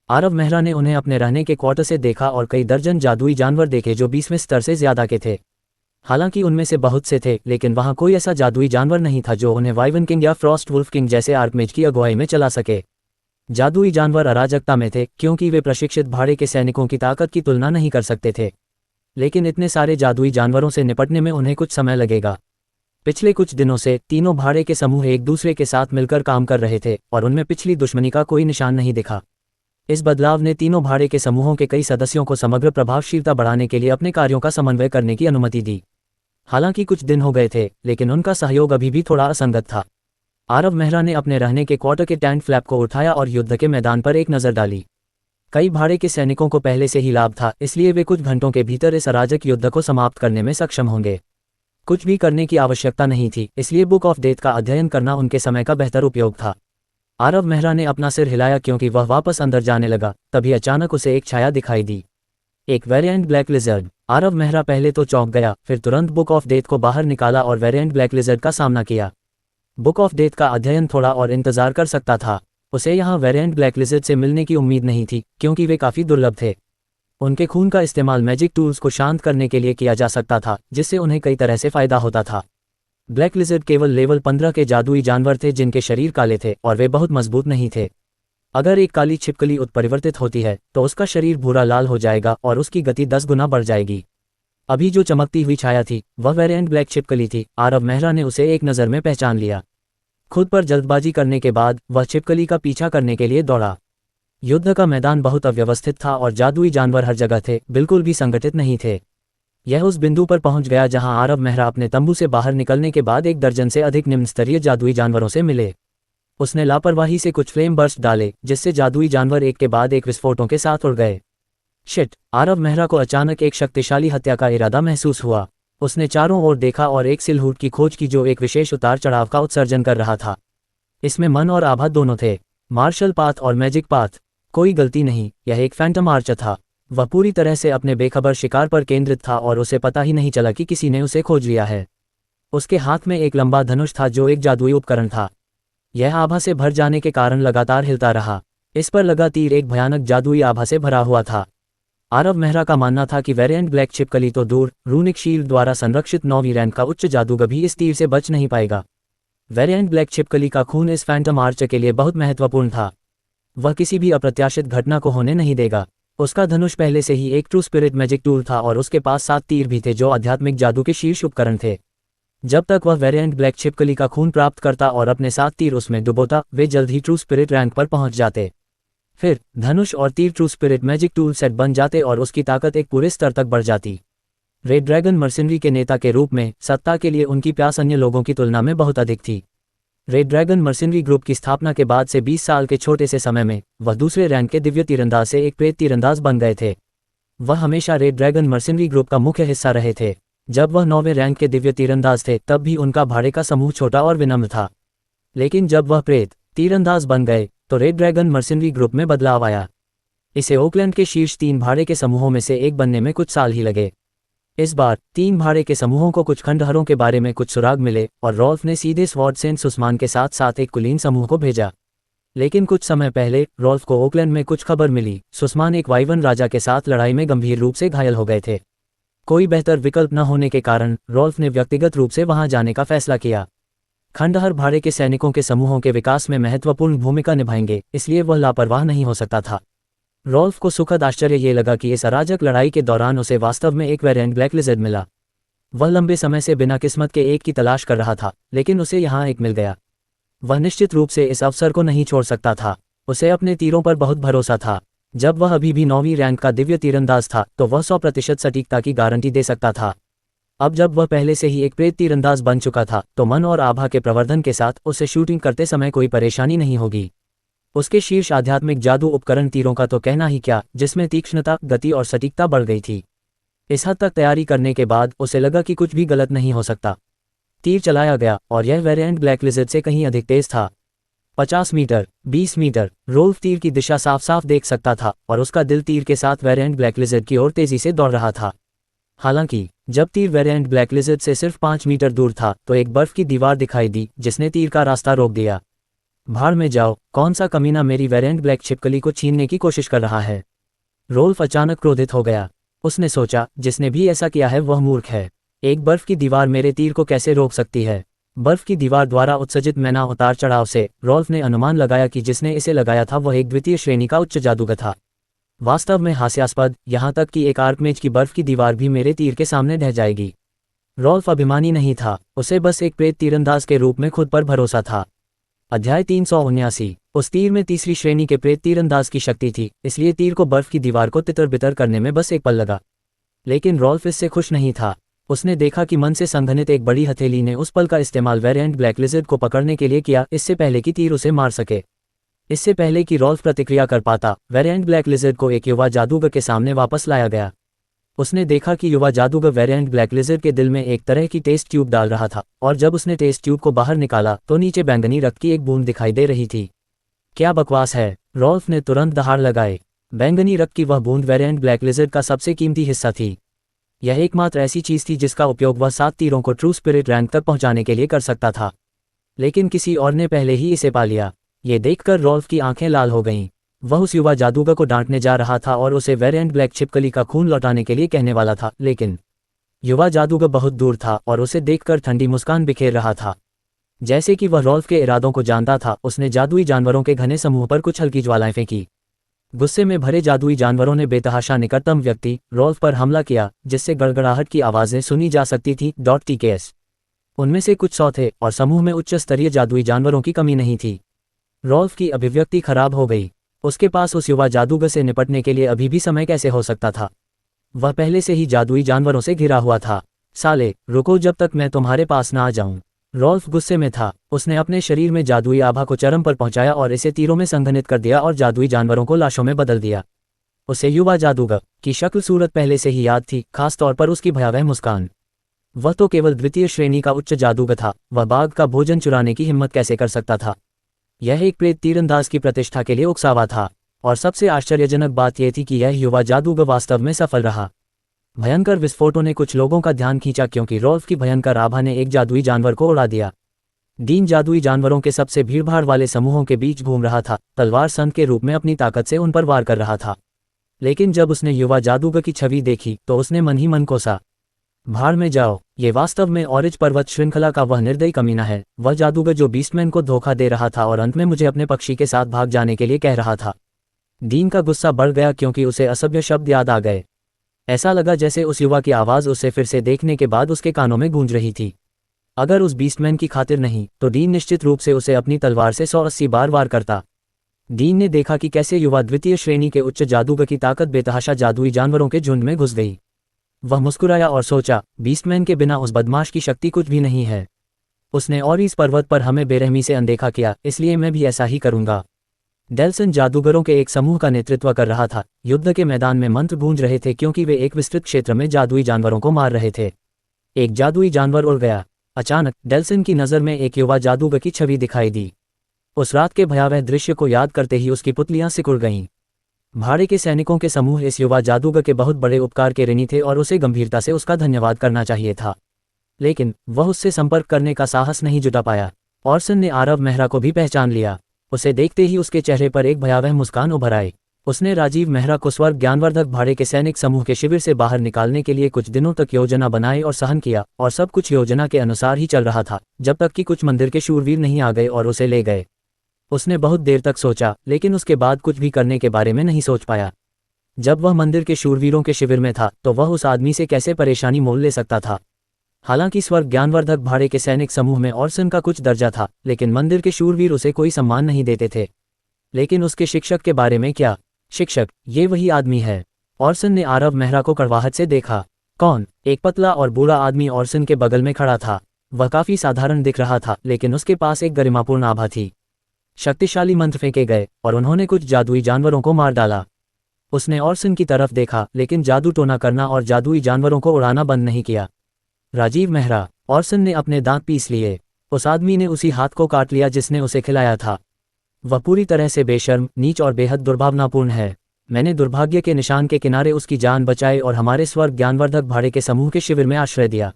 आरव मेहरा ने उन्हें अपने रहने के क्वार्टर से देखा और कई दर्जन जादुई जानवर देखे जो 20वें स्तर से ज्यादा के थे। हालांकि उनमें से बहुत से थे, लेकिन वहां कोई ऐसा जादुई जानवर नहीं था जो उन्हें वाइवन किंग या फ्रॉस्ट वुल्फ किंग जैसे आर्कमेज की अगुवाई में चला सके। जादुई जानवर अराजकता में थे क्योंकि वे प्रशिक्षित भाड़े के सैनिकों की ताकत की तुलना नहीं कर सकते थे। लेकिन इतने सारे जादुई जानवरों से निपटने में उन्हें कुछ समय लगेगा। पिछले कुछ दिनों से तीनों भाड़े के समूह एक दूसरे के साथ मिलकर काम कर रहे थे और उनमें पिछली दुश्मनी का कोई निशान नहीं दिखा। इस बदलाव ने तीनों भाड़े के समूहों के कई सदस्यों को समग्र प्रभावशीलता बढ़ाने के लिए अपने कार्यों का समन्वय करने की अनुमति दी। हालांकि कुछ दिन हो गए थे, लेकिन उनका सहयोग अभी भी थोड़ा असंगत था। आरव मेहरा ने अपने रहने के क्वार्टर के टैंक फ्लैप को उठाया और युद्ध के मैदान पर एक नज़र डाली। कई भाड़े के सैनिकों को पहले से ही लाभ था, इसलिए वे कुछ घंटों के भीतर इस अराजक युद्ध को समाप्त करने में सक्षम होंगे। कुछ भी करने की आवश्यकता नहीं थी, इसलिए बुक ऑफ डेथ का अध्ययन करना उनके समय का बेहतर उपयोग था। आरव मेहरा ने अपना सिर हिलाया क्योंकि वह वापस अंदर जाने लगा। तभी अचानक उसे एक छाया दिखाई दी, एक variant black lizard. Aarav Mehra पहले तो चौंक गया, फिर तुरंत बुक ऑफ डेथ को बाहर निकाला और वेरिएंट ब्लैक लिजर्ड का सामना किया। बुक ऑफ डेथ का अध्ययन थोड़ा और इंतजार कर सकता था। उसे यहाँ वेरिएंट ब्लैक लिजर्ड से मिलने की उम्मीद नहीं थी, क्योंकि वे काफ़ी दुर्लभ थे। उनके खून का इस्तेमाल मैजिक टूल्स को शांत करने के लिए किया जा सकता था, जिससे उन्हें कई तरह से फ़ायदा होता था। ब्लैक लिजर्ड केवल लेवल 15 के जादुई जानवर थे जिनके शरीर काले थे और वे बहुत मजबूत नहीं थे। अगर एक काली छिपकली उत्परिवर्तित होती है तो उसका शरीर भूरा लाल हो जाएगा और उसकी गति 10 गुना बढ़ जाएगी। अभी जो चमकती हुई छाया थी वह वेरिएंट ब्लैक छिपकली थी। आरव मेहरा ने उसे एक नज़र में पहचान लिया। खुद पर जल्दबाजी करने के बाद वह छिपकली का पीछा करने के लिए दौड़ा। युद्ध का मैदान बहुत अव्यवस्थित था और जादुई जानवर हर जगह थे, बिल्कुल भी संगठित नहीं थे। यह उस बिंदु पर पहुंच गया जहां आरव मेहरा अपने तंबू से बाहर निकलने के बाद 1 दर्जन से अधिक निम्न स्तरीय जादुई जानवरों से मिले। उसने लापरवाही से कुछ फ्लेम बर्स्ट डाले, जिससे जादुई जानवर एक के बाद एक विस्फोटों के साथ उड़ गए। शिट! आरव मेहरा को अचानक एक शक्तिशाली हत्या का इरादा महसूस हुआ। उसने चारों ओर देखा और एक सिलहूट की खोज की जो एक विशेष उतार चढ़ाव का उत्सर्जन कर रहा था। इसमें मन और आभा दोनों थे, मार्शल पाथ और मैजिक पाथ। कोई गलती नहीं, यह एक फैंटम आर्चर था। वह पूरी तरह से अपने बेखबर शिकार पर केंद्रित था और उसे पता ही नहीं चला कि किसी ने उसे खोज लिया है। उसके हाथ में एक लंबा धनुष था जो एक जादुई उपकरण था। यह आभा से भर जाने के कारण लगातार हिलता रहा। इस पर लगा तीर एक भयानक जादुई आभा से भरा हुआ था। आरव मेहरा का मानना था कि वेरिएंट ब्लैक छिपकली तो दूर, रूनिक शील्ड द्वारा संरक्षित 9वीं रैंक का उच्च जादूगर भी इस तीर से बच नहीं पाएगा। वेरिएंट ब्लैक छिपकली का खून इस फैंटम आर्चर के लिए बहुत महत्वपूर्ण था। वह किसी भी अप्रत्याशित घटना को होने नहीं देगा। उसका धनुष पहले से ही एक ट्रू स्पिरिट मैजिक टूल था और उसके पास 7 तीर भी थे जो आध्यात्मिक जादू के शीर्ष उपकरण थे। जब तक वह वेरिएंट ब्लैक छिपकली का खून प्राप्त करता और अपने 7 तीर उसमें डुबोता, वे जल्द ही ट्रू स्पिरिट रैंक पर पहुंच जाते। फिर धनुष और तीर true spirit magic tool set बन जाते और उसकी ताकत एक पूरे स्तर तक बढ़ जाती। रेड ड्रैगन मर्सिनरी के नेता के रूप में सत्ता के लिए उनकी प्यास अन्य लोगों की तुलना में बहुत अधिक थी। रेड ड्रैगन मर्सिनरी ग्रुप की स्थापना के बाद से 20 साल के छोटे से समय में वह दूसरे रैंक के दिव्य तीरंदाज से एक प्रेत तीरंदाज बन गए थे। वह हमेशा रेड ड्रैगन मर्सिनरी ग्रुप का मुख्य हिस्सा रहे थे। जब वह 9वें रैंक के दिव्य तीरंदाज थे तब भी उनका भाड़े का समूह छोटा और विनम्र था। लेकिन जब वह प्रेत तीरंदाज बन गए तो रेड ड्रैगन मर्सिनरी ग्रुप में बदलाव आया। इसे ओकलैंड के शीर्ष 3 भाड़े के समूहों में से एक बनने में कुछ साल ही लगे। इस बार 3 भाड़े के समूहों को कुछ खंडहरों के बारे में कुछ सुराग मिले और रॉल्फ ने सीधे स्वॉर्ड सेंट सुस्मान के साथ साथ एक कुलीन समूह को भेजा। लेकिन कुछ समय पहले रॉल्फ को ओकलैंड में कुछ खबर मिली। सुस्मान एक वाइवन राजा के साथ लड़ाई में गंभीर रूप से घायल हो गए थे। कोई बेहतर विकल्प न होने के कारण रॉल्फ ने व्यक्तिगत रूप से वहां जाने का फैसला किया। खंडहर भाड़े के सैनिकों के समूहों के विकास में महत्वपूर्ण भूमिका निभाएंगे, इसलिए वह लापरवाह नहीं हो सकता था। रॉल्फ को सुखद आश्चर्य ये लगा कि इस अराजक लड़ाई के दौरान उसे वास्तव में एक वेरिएंट ब्लैक लिजर्ड मिला। वह लंबे समय से बिना किस्मत के एक की तलाश कर रहा था, लेकिन उसे यहाँ एक मिल गया। वह निश्चित रूप से इस अवसर को नहीं छोड़ सकता था। उसे अपने तीरों पर बहुत भरोसा था। जब वह अभी भी 9वीं रैंक का दिव्य तीरंदाज था तो वह 100% सटीकता की गारंटी दे सकता था। अब जब वह पहले से ही एक प्रेत तीरंदाज बन चुका था तो मन और आभा के प्रवर्धन के साथ उसे शूटिंग करते समय कोई परेशानी नहीं होगी। उसके शीर्ष आध्यात्मिक जादू उपकरण तीरों का तो कहना ही क्या, जिसमें तीक्ष्णता, गति और सटीकता बढ़ गई थी। इस हद तक तैयारी करने के बाद उसे लगा कि कुछ भी गलत नहीं हो सकता। तीर चलाया गया और यह वेरिएंट ब्लैक लिजर्ड से कहीं अधिक तेज था। 50 मीटर, 20 मीटर, रोल्फ तीर की दिशा साफ साफ देख सकता था और उसका दिल तीर के साथ वेरिएंट ब्लैक लिजर्ड की ओर तेजी से दौड़ रहा था। हालांकि जब तीर वेरिएंट ब्लैक लिजर्ड से सिर्फ 5 मीटर दूर था तो एक बर्फ की दीवार दिखाई दी जिसने तीर का रास्ता रोक दिया। भाड़ में जाओ, कौन सा कमीना मेरी वेरिएंट ब्लैक छिपकली को छीनने की कोशिश कर रहा है। रोल्फ अचानक क्रोधित हो गया। उसने सोचा, जिसने भी ऐसा किया है वह मूर्ख है। एक बर्फ की दीवार मेरे तीर को कैसे रोक सकती है। बर्फ की दीवार द्वारा उत्सर्जित मैना उतार चढ़ाव से रॉल्फ ने अनुमान लगाया कि जिसने इसे लगाया था वह एक द्वितीय श्रेणी का उच्च जादूगर था। वास्तव में हास्यास्पद, यहाँ तक कि एक आर्कमेज की बर्फ की दीवार भी मेरे तीर के सामने ढह जाएगी। रॉल्फ अभिमानी नहीं था, उसे बस एक प्रेत तीरंदाज के रूप में खुद पर भरोसा था। अध्याय 379। उस तीर में तीसरी श्रेणी के प्रेत तीरंदाज की शक्ति थी, इसलिए तीर को बर्फ की दीवार को तितर बितर करने में बस एक पल लगा। लेकिन रॉल्फ इससे खुश नहीं था। उसने देखा कि मन से संघनित एक बड़ी हथेली ने उस पल का इस्तेमाल वेरिएंट ब्लैक लिजर्ड को पकड़ने के लिए किया, इससे पहले कि तीर उसे मार सके। इससे पहले कि रॉल्फ प्रतिक्रिया कर पाता, वेरिएंट ब्लैक लिजर्ड को एक युवा जादूगर के सामने वापस लाया गया। उसने देखा कि युवा जादूगर वेरिएंट ब्लैक लिजर्ड के दिल में एक तरह की टेस्ट ट्यूब डाल रहा था, और जब उसने टेस्ट ट्यूब को बाहर निकाला तो नीचे बैंगनी रक्त की एक बूंद दिखाई दे रही थी। क्या बकवास है, रॉल्फ ने तुरंत दहाड़ लगाए। बैंगनी रक्त की वह बूंद वेरिएंट ब्लैक लिजर्ड का सबसे कीमती हिस्सा थी। यह एकमात्र ऐसी चीज थी जिसका उपयोग वह 7 तीरों को ट्रू स्पिरिट रैंक तक पहुंचाने के लिए कर सकता था, लेकिन किसी और ने पहले ही इसे पा लिया। ये देखकर रॉल्फ की आंखें लाल हो गईं। वह उस युवा जादूगर को डांटने जा रहा था और उसे वेरिएंट ब्लैक छिपकली का खून लौटाने के लिए कहने वाला था, लेकिन युवा जादूगर बहुत दूर था और उसे देखकर ठंडी मुस्कान बिखेर रहा था। जैसे कि वह रॉल्फ के इरादों को जानता था, उसने जादुई जानवरों के घने समूह पर कुछ हल्की ज्वालाएं फेंकी। गुस्से में भरे जादुई जानवरों ने बेतहाशा निकटतम व्यक्ति रॉल्फ पर हमला किया, जिससे गड़गड़ाहट की आवाजें सुनी जा सकती थी। टीकेएस उनमें से कुछ 100 थे और समूह में उच्च स्तरीय जादुई जानवरों की कमी नहीं थी। रॉल्फ की अभिव्यक्ति खराब हो गई। उसके पास उस युवा जादूगर से निपटने के लिए अभी भी समय कैसे हो सकता था? वह पहले से ही जादुई जानवरों से घिरा हुआ था। साले, रुको जब तक मैं तुम्हारे पास ना आ जाऊं। रॉल्फ गुस्से में था। उसने अपने शरीर में जादुई आभा को चरम पर पहुंचाया और इसे तीरों में संघनित कर दिया और जादुई जानवरों को लाशों में बदल दिया। उसे युवा जादूगर की शक्ल सूरत पहले से ही याद थी, खास तौर पर उसकी भयावह मुस्कान। वह तो केवल द्वितीय श्रेणी का उच्च जादूगर था। वह बाघ का भोजन चुराने की हिम्मत कैसे कर सकता था? यह एक प्रेत तीरंदाज की प्रतिष्ठा के लिए उकसावा था, और सबसे आश्चर्यजनक बात यह थी कि यह युवा जादूगर वास्तव में सफल रहा। भयंकर विस्फोटों ने कुछ लोगों का ध्यान खींचा, क्योंकि रॉल्फ की भयंकर आभा ने एक जादुई जानवर को उड़ा दिया। डीन जादुई जानवरों के सबसे भीड़भाड़ वाले समूहों के बीच घूम रहा था, तलवार संत के रूप में अपनी ताकत से उन पर वार कर रहा था। लेकिन जब उसने युवा जादूगर की छवि देखी तो उसने मन ही मन कोसा, भाड़ में जाओ, ये वास्तव में ऑरिज पर्वत श्रृंखला का वह निर्दयी कमीना है, वह जादूगर जो बीस्टमैन को धोखा दे रहा था और अंत में मुझे अपने पक्षी के साथ भाग जाने के लिए कह रहा था। डीन का गुस्सा बढ़ गया क्योंकि उसे असभ्य शब्द याद आ गए। ऐसा लगा जैसे उस युवा की आवाज़ उसे फिर से देखने के बाद उसके कानों में गूंज रही थी। अगर उस बीस्टमैन की खातिर नहीं तो डीन निश्चित रूप से उसे अपनी तलवार से 180 बार वार करता। डीन ने देखा कि कैसे युवा द्वितीय श्रेणी के उच्च जादूगर की ताकत बेतहाशा जादुई जानवरों के झुंड में घुस गई। वह मुस्कुराया और सोचा, बीस्टमैन के बिना उस बदमाश की शक्ति कुछ भी नहीं है। उसने और इस पर्वत पर हमें बेरहमी से अनदेखा किया, इसलिए मैं भी ऐसा ही करूंगा। डेल्सन जादूगरों के एक समूह का नेतृत्व कर रहा था। युद्ध के मैदान में मंत्र गूंज रहे थे क्योंकि वे एक विस्तृत क्षेत्र में जादुई जानवरों को मार रहे थे। एक जादुई जानवर उड़ गया। अचानक डेल्सन की नज़र में एक युवा जादूगर की छवि दिखाई दी। उस रात के भयावह दृश्य को याद करते ही उसकी पुतलियां सिकुड़ गईं। भाड़े के सैनिकों के समूह इस युवा जादूगर के बहुत बड़े उपकार के ऋणी थे और उसे गंभीरता से उसका धन्यवाद करना चाहिए था, लेकिन वह उससे संपर्क करने का साहस नहीं जुटा पाया। ऑर्सन ने आरव मेहरा को भी पहचान लिया। उसे देखते ही उसके चेहरे पर एक भयावह मुस्कान उभर आई। उसने राजीव मेहरा को स्वर्ग ज्ञानवर्धक भाड़े के सैनिक समूह के शिविर से बाहर निकालने के लिए कुछ दिनों तक योजना बनाई और सहन किया, और सब कुछ योजना के अनुसार ही चल रहा था, जब तक कि कुछ मंदिर के शूरवीर नहीं आ गए और उसे ले गए। उसने बहुत देर तक सोचा, लेकिन उसके बाद कुछ भी करने के बारे में नहीं सोच पाया। जब वह मंदिर के शूरवीरों के शिविर में था तो वह उस आदमी से कैसे परेशानी मोल ले सकता था। हालांकि स्वर्ग ज्ञानवर्धक भाड़े के सैनिक समूह में ऑर्सन का कुछ दर्जा था, लेकिन मंदिर के शूरवीर उसे कोई सम्मान नहीं देते थे। लेकिन उसके शिक्षक के बारे में क्या? शिक्षक, ये वही आदमी है। ऑर्सन ने आरव मेहरा को कड़वाहट से देखा। कौन? एक पतला और बूढ़ा आदमी ऑर्सन के बगल में खड़ा था। वह काफी साधारण दिख रहा था, लेकिन उसके पास एक गरिमापूर्ण आभा थी। शक्तिशाली मंत्र फेंके गए और उन्होंने कुछ जादुई जानवरों को मार डाला। उसने ऑर्सन की तरफ देखा, लेकिन जादू टोना करना और जादुई जानवरों को उड़ाना बंद नहीं किया। राजीव मेहरा, ऑर्सन ने अपने दांत पीस लिए। उस आदमी ने उसी हाथ को काट लिया जिसने उसे खिलाया था। वह पूरी तरह से बेशर्म, नीच और बेहद दुर्भावनापूर्ण है। मैंने दुर्भाग्य के निशान के किनारे उसकी जान बचाई और हमारे स्वर्ग ज्ञानवर्धक भाड़े के समूह के शिविर में आश्रय दिया।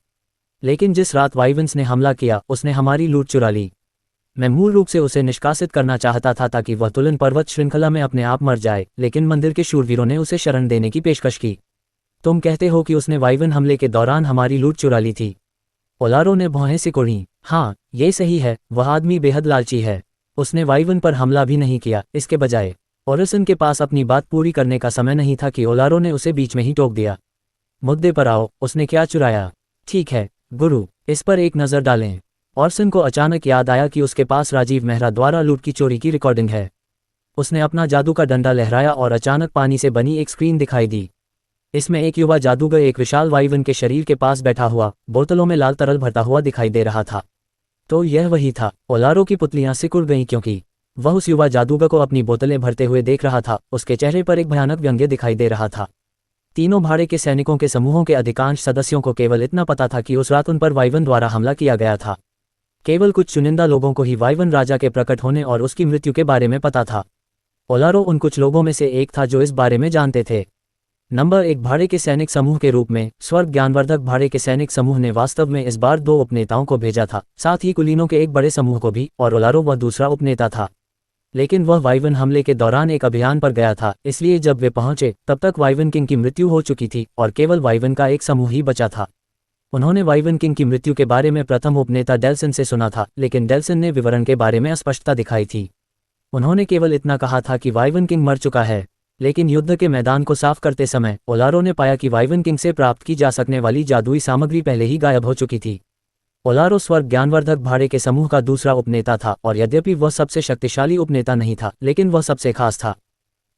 लेकिन जिस रात वाइवंस ने हमला किया, उसने हमारी लूट चुरा ली। मैं मूल रूप से उसे निष्कासित करना चाहता था ताकि वह तुलन पर्वत श्रृंखला में अपने आप मर जाए, लेकिन मंदिर के शूरवीरों ने उसे शरण देने की पेशकश की। तुम कहते हो कि उसने वाइवन हमले के दौरान हमारी लूट चुरा ली थी? ओलारो ने भौहें सिकुड़ी। हाँ, ये सही है। वह आदमी बेहद लालची है। उसने वाइवन पर हमला भी नहीं किया। इसके बजाय ओरसन के पास अपनी बात पूरी करने का समय नहीं था कि ओलारो ने उसे बीच में ही टोक दिया। मुद्दे पर आओ, उसने क्या चुराया? ठीक है गुरु, इस पर एक नज़र डालें। ऑर्सन को अचानक याद आया कि उसके पास राजीव मेहरा द्वारा लूट की चोरी की रिकॉर्डिंग है। उसने अपना जादू का डंडा लहराया और अचानक पानी से बनी एक स्क्रीन दिखाई दी। इसमें एक युवा जादूगर एक विशाल वाइवन के शरीर के पास बैठा हुआ बोतलों में लाल तरल भरता हुआ दिखाई दे रहा था। तो यह वही था। ओलारो की पुतलियां सिकुड़ गईं क्योंकि वह उस युवा जादूगर को अपनी बोतलें भरते हुए देख रहा था। उसके चेहरे पर एक भयानक व्यंग्य दिखाई दे रहा था। तीनों भाड़े के सैनिकों के समूहों के अधिकांश सदस्यों को केवल इतना पता था कि उस रात उन पर वाइवन द्वारा हमला किया गया था। केवल कुछ चुनिंदा लोगों को ही वाइवन राजा के प्रकट होने और उसकी मृत्यु के बारे में पता था। ओलारो उन कुछ लोगों में से एक था जो इस बारे में जानते थे। नंबर 1 भाड़े के सैनिक समूह के रूप में स्वर्ग ज्ञानवर्धक भाड़े के सैनिक समूह ने वास्तव में इस बार 2 उपनेताओं को भेजा था, साथ ही कुलीनों के एक बड़े समूह को भी, और ओलारो वह दूसरा उपनेता था। लेकिन वह वाइवन हमले के दौरान एक अभियान पर गया था, इसलिए जब वे पहुंचे तब तक वाइवन किंग की मृत्यु हो चुकी थी और केवल वाइवन का एक समूह ही बचा था। उन्होंने वाइवन किंग की मृत्यु के बारे में प्रथम उपनेता डेल्सन से सुना था, लेकिन डेल्सन ने विवरण के बारे में अस्पष्टता दिखाई थी। उन्होंने केवल इतना कहा था कि वाइवन किंग मर चुका है। लेकिन युद्ध के मैदान को साफ करते समय ओलारो ने पाया कि वाइवन किंग से प्राप्त की जा सकने वाली जादुई सामग्री पहले ही गायब हो चुकी थी। ओलारो स्वर्ग ज्ञानवर्धक भाड़े के समूह का दूसरा उपनेता था और यद्यपि वह सबसे शक्तिशाली उपनेता नहीं था, लेकिन वह सबसे खास था।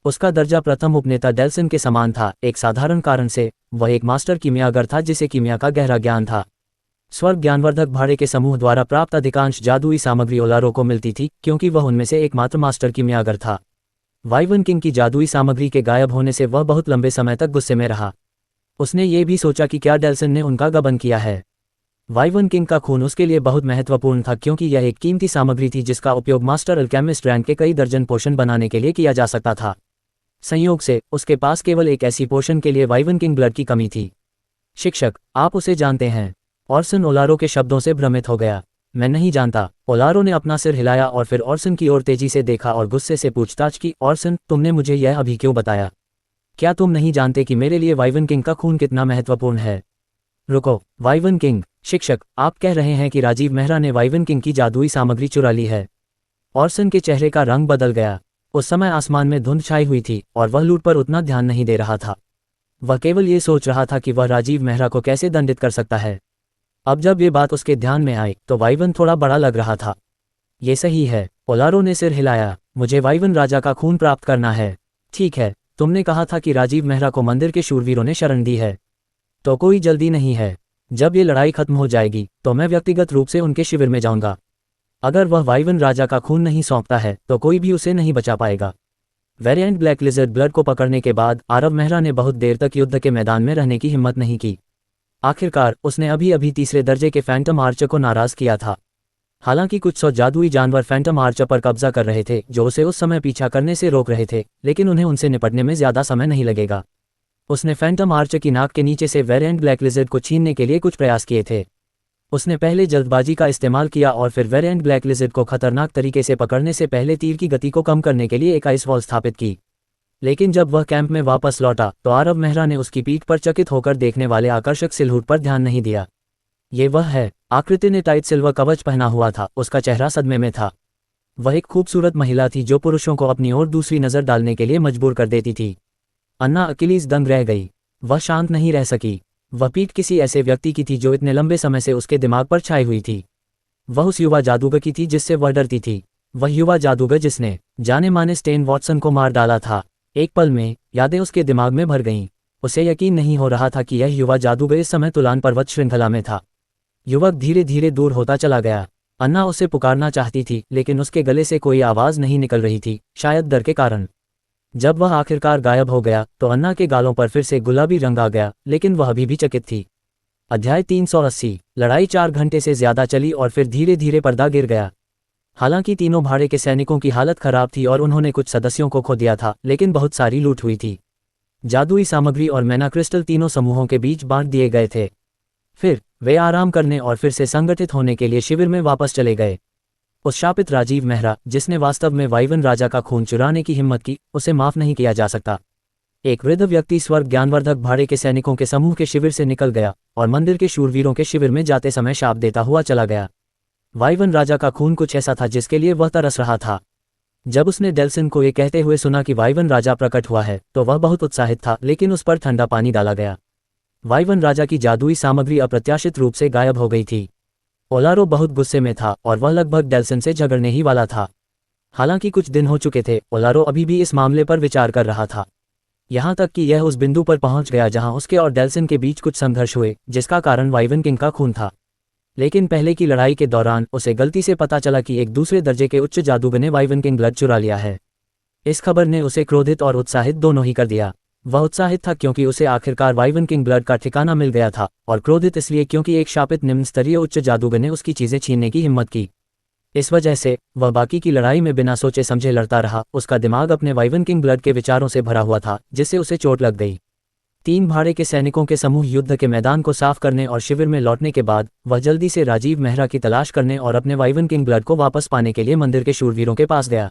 उसका दर्जा प्रथम उपनेता डेल्सन के समान था, एक साधारण कारण से, वह एक मास्टर कीमियागर था जिसे कीमिया का गहरा ज्ञान था। स्वर्ग ज्ञानवर्धक भाड़े के समूह द्वारा प्राप्त अधिकांश जादुई सामग्री ओलारो को मिलती थी क्योंकि वह उनमें से एकमात्र मास्टर कीमियागर था। वाइवन किंग की जादुई सामग्री के गायब होने से वह बहुत लंबे समय तक गुस्से में रहा। उसने ये भी सोचा कि क्या डेल्सन ने उनका गबन किया है। वाइवन किंग का खून उसके लिए बहुत महत्वपूर्ण था क्योंकि यह एक कीमती सामग्री थी जिसका उपयोग मास्टर अल्केमिस्ट रैंक के कई दर्जन पोशन बनाने के लिए किया जा सकता था। संयोग से उसके पास केवल एक ऐसी पोशन के लिए वाइवन किंग ब्लड की कमी थी। शिक्षक, आप उसे जानते हैं? ऑर्सन ओलारो के शब्दों से भ्रमित हो गया। मैं नहीं जानता। ओलारो ने अपना सिर हिलाया और फिर ऑर्सन की ओर तेजी से देखा और गुस्से से पूछताछ की, ऑर्सन, तुमने मुझे यह अभी क्यों बताया? क्या तुम नहीं जानते कि मेरे लिए वाइवन किंग का खून कितना महत्वपूर्ण है? रुको, वाइवन किंग? शिक्षक, आप कह रहे हैं कि राजीव मेहरा ने वाइवन किंग की जादुई सामग्री चुरा ली है? ऑर्सन के चेहरे का रंग बदल गया। उस समय आसमान में धुंध छाई हुई थी और वह लूट पर उतना ध्यान नहीं दे रहा था। वह केवल ये सोच रहा था कि वह राजीव मेहरा को कैसे दंडित कर सकता है। अब जब ये बात उसके ध्यान में आई तो वाइवन थोड़ा बड़ा लग रहा था। ये सही है। ओलारो ने सिर हिलाया। मुझे वाइवन राजा का खून प्राप्त करना है। ठीक है, तुमने कहा था कि राजीव मेहरा को मंदिर के शूरवीरों ने शरण दी है, तो कोई जल्दी नहीं है। जब ये लड़ाई खत्म हो जाएगी तो मैं व्यक्तिगत रूप से उनके शिविर में जाऊंगा। अगर वह वाइवन राजा का खून नहीं सौंपता है तो कोई भी उसे नहीं बचा पाएगा। वेरिएंट ब्लैक लिजर्ड ब्लड को पकड़ने के बाद आरव मेहरा ने बहुत देर तक युद्ध के मैदान में रहने की हिम्मत नहीं की। आखिरकार उसने अभी अभी तीसरे दर्जे के फैंटम आर्चर को नाराज किया था। हालांकि कुछ 100 जादुई जानवर फैंटम आर्चर पर कब्जा कर रहे थे जो उसे उस समय पीछा करने से रोक रहे थे, लेकिन उन्हें उनसे निपटने में ज्यादा समय नहीं लगेगा। उसने फैंटम आर्चर की नाक के नीचे से वेरिएंट ब्लैक लिजर्ड को छीनने के लिए कुछ प्रयास किए थे। उसने पहले जल्दबाजी का इस्तेमाल किया और फिर वेरिएंट ब्लैक लिजर्ड को खतरनाक तरीके से पकड़ने से पहले तीर की गति को कम करने के लिए एक आइस वॉल स्थापित की। लेकिन जब वह कैंप में वापस लौटा तो आरव मेहरा ने उसकी पीठ पर चकित होकर देखने वाले आकर्षक सिलहूट पर ध्यान नहीं दिया। ये वह है। आकृति ने टाइट सिल्वर कवच पहना हुआ था। उसका चेहरा सदमे में था। वह एक खूबसूरत महिला थी जो पुरुषों को अपनी ओर दूसरी नजर डालने के लिए मजबूर कर देती थी। अन्ना अकिलीज दंग रह गई। वह शांत नहीं रह सकी। वह पीठ किसी ऐसे व्यक्ति की थी जो इतने लंबे समय से उसके दिमाग पर छाई हुई थी। वह उस युवा जादूगर की थी जिससे वह डरती थी। वह युवा जादूगर जिसने जाने माने स्टेन वॉटसन को मार डाला था। एक पल में यादें उसके दिमाग में भर गईं। उसे यकीन नहीं हो रहा था कि यह युवा जादूगर इस समय तुलान पर्वत श्रृंखला में था। युवक धीरे धीरे दूर होता चला गया। अन्ना उसे पुकारना चाहती थी लेकिन उसके गले से कोई आवाज नहीं निकल रही थी, शायद डर के कारण। जब वह आखिरकार गायब हो गया तो अन्ना के गालों पर फिर से गुलाबी रंग आ गया, लेकिन वह अभी भी चकित थी। अध्याय 380। लड़ाई 4 घंटे से ज्यादा चली और फिर धीरे धीरे पर्दा गिर गया। हालांकि तीनों भाड़े के सैनिकों की हालत खराब थी और उन्होंने कुछ सदस्यों को खो दिया था, लेकिन बहुत सारी लूट हुई थी। जादुई सामग्री और मैना क्रिस्टल तीनों समूहों के बीच बांट दिए गए थे। फिर वे आराम करने और फिर से संगठित होने के लिए शिविर में वापस चले गए। उस शापित राजीव मेहरा जिसने वास्तव में वाइवन राजा का खून चुराने की हिम्मत की, उसे माफ नहीं किया जा सकता। एक वृद्ध व्यक्ति स्वर्ग ज्ञानवर्धक भाड़े के सैनिकों के समूह के शिविर से निकल गया और मंदिर के शूरवीरों के शिविर में जाते समय शाप देता हुआ चला गया। वाइवन राजा का खून कुछ ऐसा था जिसके लिए वह तरस रहा था। जब उसने डेल्सन को ये कहते हुए सुना कि वाइवन राजा प्रकट हुआ है तो वह बहुत उत्साहित था, लेकिन उस पर ठंडा पानी डाला गया। वाइवन राजा की जादुई सामग्री अप्रत्याशित रूप से गायब हो गई थी। ओलारो बहुत गुस्से में था और वह लगभग डेल्सन से झगड़ने ही वाला था। हालांकि कुछ दिन हो चुके थे, ओलारो अभी भी इस मामले पर विचार कर रहा था। यहाँ तक कि यह उस बिंदु पर पहुंच गया जहां उसके और डेल्सिन के बीच कुछ संघर्ष हुए, जिसका कारण वाइवन किंग का खून था। लेकिन पहले की लड़ाई के दौरान उसे गलती से पता चला कि एक दूसरे दर्जे के उच्च जादूगर ने वाइवन किंग ब्लड चुरा लिया है। इस खबर ने उसे क्रोधित और उत्साहित दोनों ही कर दिया। वह उत्साहित था क्योंकि उसे आखिरकार वाइवन किंग ब्लड का ठिकाना मिल गया था, और क्रोधित इसलिए क्योंकि एक शापित निम्न स्तरीय उच्च जादूगर ने उसकी चीजें छीनने की हिम्मत की। इस वजह से वह बाकी की लड़ाई में बिना सोचे समझे लड़ता रहा। उसका दिमाग अपने वाइवन किंग ब्लड के विचारों से भरा हुआ था, जिससे उसे चोट लग गई। 3 भाड़े के सैनिकों के समूह युद्ध के मैदान को साफ करने और शिविर में लौटने के बाद वह जल्दी से राजीव मेहरा की तलाश करने और अपने वाइवन किंग ब्लड को वापस पाने के लिए मंदिर के शूरवीरों के पास गया।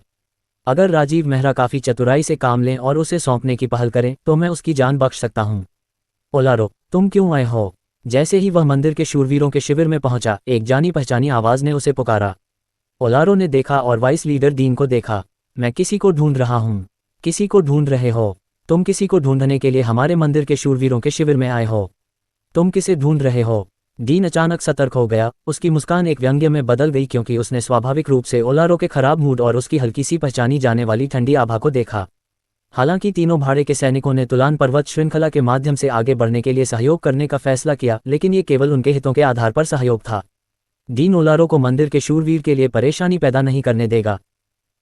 अगर राजीव मेहरा काफी चतुराई से काम लें और उसे सौंपने की पहल करें तो मैं उसकी जान बख्श सकता हूँ। ओलारो, तुम क्यों आए हो? जैसे ही वह मंदिर के शूरवीरों के शिविर में पहुंचा, एक जानी पहचानी आवाज ने उसे पुकारा। ओलारो ने देखा और वाइस लीडर डीन को देखा। मैं किसी को ढूंढ रहा हूँ। किसी को ढूंढ रहे हो? तुम किसी को ढूंढने के लिए हमारे मंदिर के शूरवीरों के शिविर में आए हो? तुम किसे ढूंढ रहे हो? डीन अचानक सतर्क हो गया। उसकी मुस्कान एक व्यंग्य में बदल गई क्योंकि उसने स्वाभाविक रूप से ओलारो के खराब मूड और उसकी हल्की सी पहचानी जाने वाली ठंडी आभा को देखा। हालांकि तीनों भाड़े के सैनिकों ने तुलान पर्वत श्रृंखला के माध्यम से आगे बढ़ने के लिए सहयोग करने का फैसला किया, लेकिन ये केवल उनके हितों के आधार पर सहयोग था। डीन ओलारो को मंदिर के शूरवीर के लिए परेशानी पैदा नहीं करने देगा।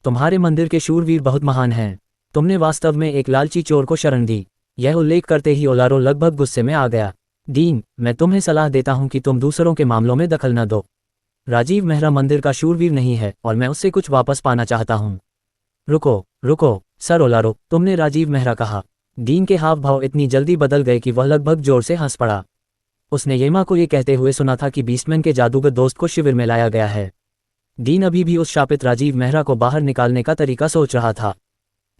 तुम्हारे मंदिर के शूरवीर बहुत महान हैं। तुमने वास्तव में एक लालची चोर को शरण दी। यह उल्लेख करते ही ओलारो लगभग गुस्से में आ गया। डीन, मैं तुम्हें सलाह देता हूं कि तुम दूसरों के मामलों में दखल न दो। राजीव मेहरा मंदिर का शूरवीर नहीं है और मैं उससे कुछ वापस पाना चाहता हूं। रुको रुको सर ओलारो, तुमने राजीव मेहरा कहा। डीन के हाव भाव इतनी जल्दी बदल गए कि वह लगभग जोर से हंस पड़ा। उसने येमा को ये कहते हुए सुना था कि बीस्टमैन के जादूगर दोस्त को शिविर में लाया गया है। डीन अभी भी उस शापित राजीव मेहरा को बाहर निकालने का तरीका सोच रहा था,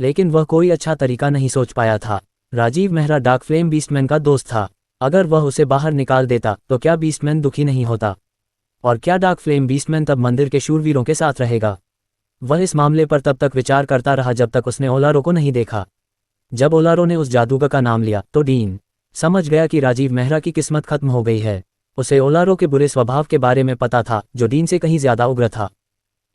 लेकिन वह कोई अच्छा तरीका नहीं सोच पाया था। Rajiv Mehra dark flame beastman का दोस्त था। अगर वह उसे बाहर निकाल देता तो क्या बीस्टमैन दुखी नहीं होता? और क्या डार्क फ्लेम बीस्टमैन तब मंदिर के शूरवीरों के साथ रहेगा? वह इस मामले पर तब तक विचार करता रहा जब तक उसने ओलारो को नहीं देखा। जब ओलारो ने उस जादूगर का नाम लिया तो डीन समझ गया कि राजीव मेहरा की किस्मत खत्म हो गई है। उसे ओलारो के बुरे स्वभाव के बारे में पता था, जो डीन से कहीं ज्यादा उग्र था।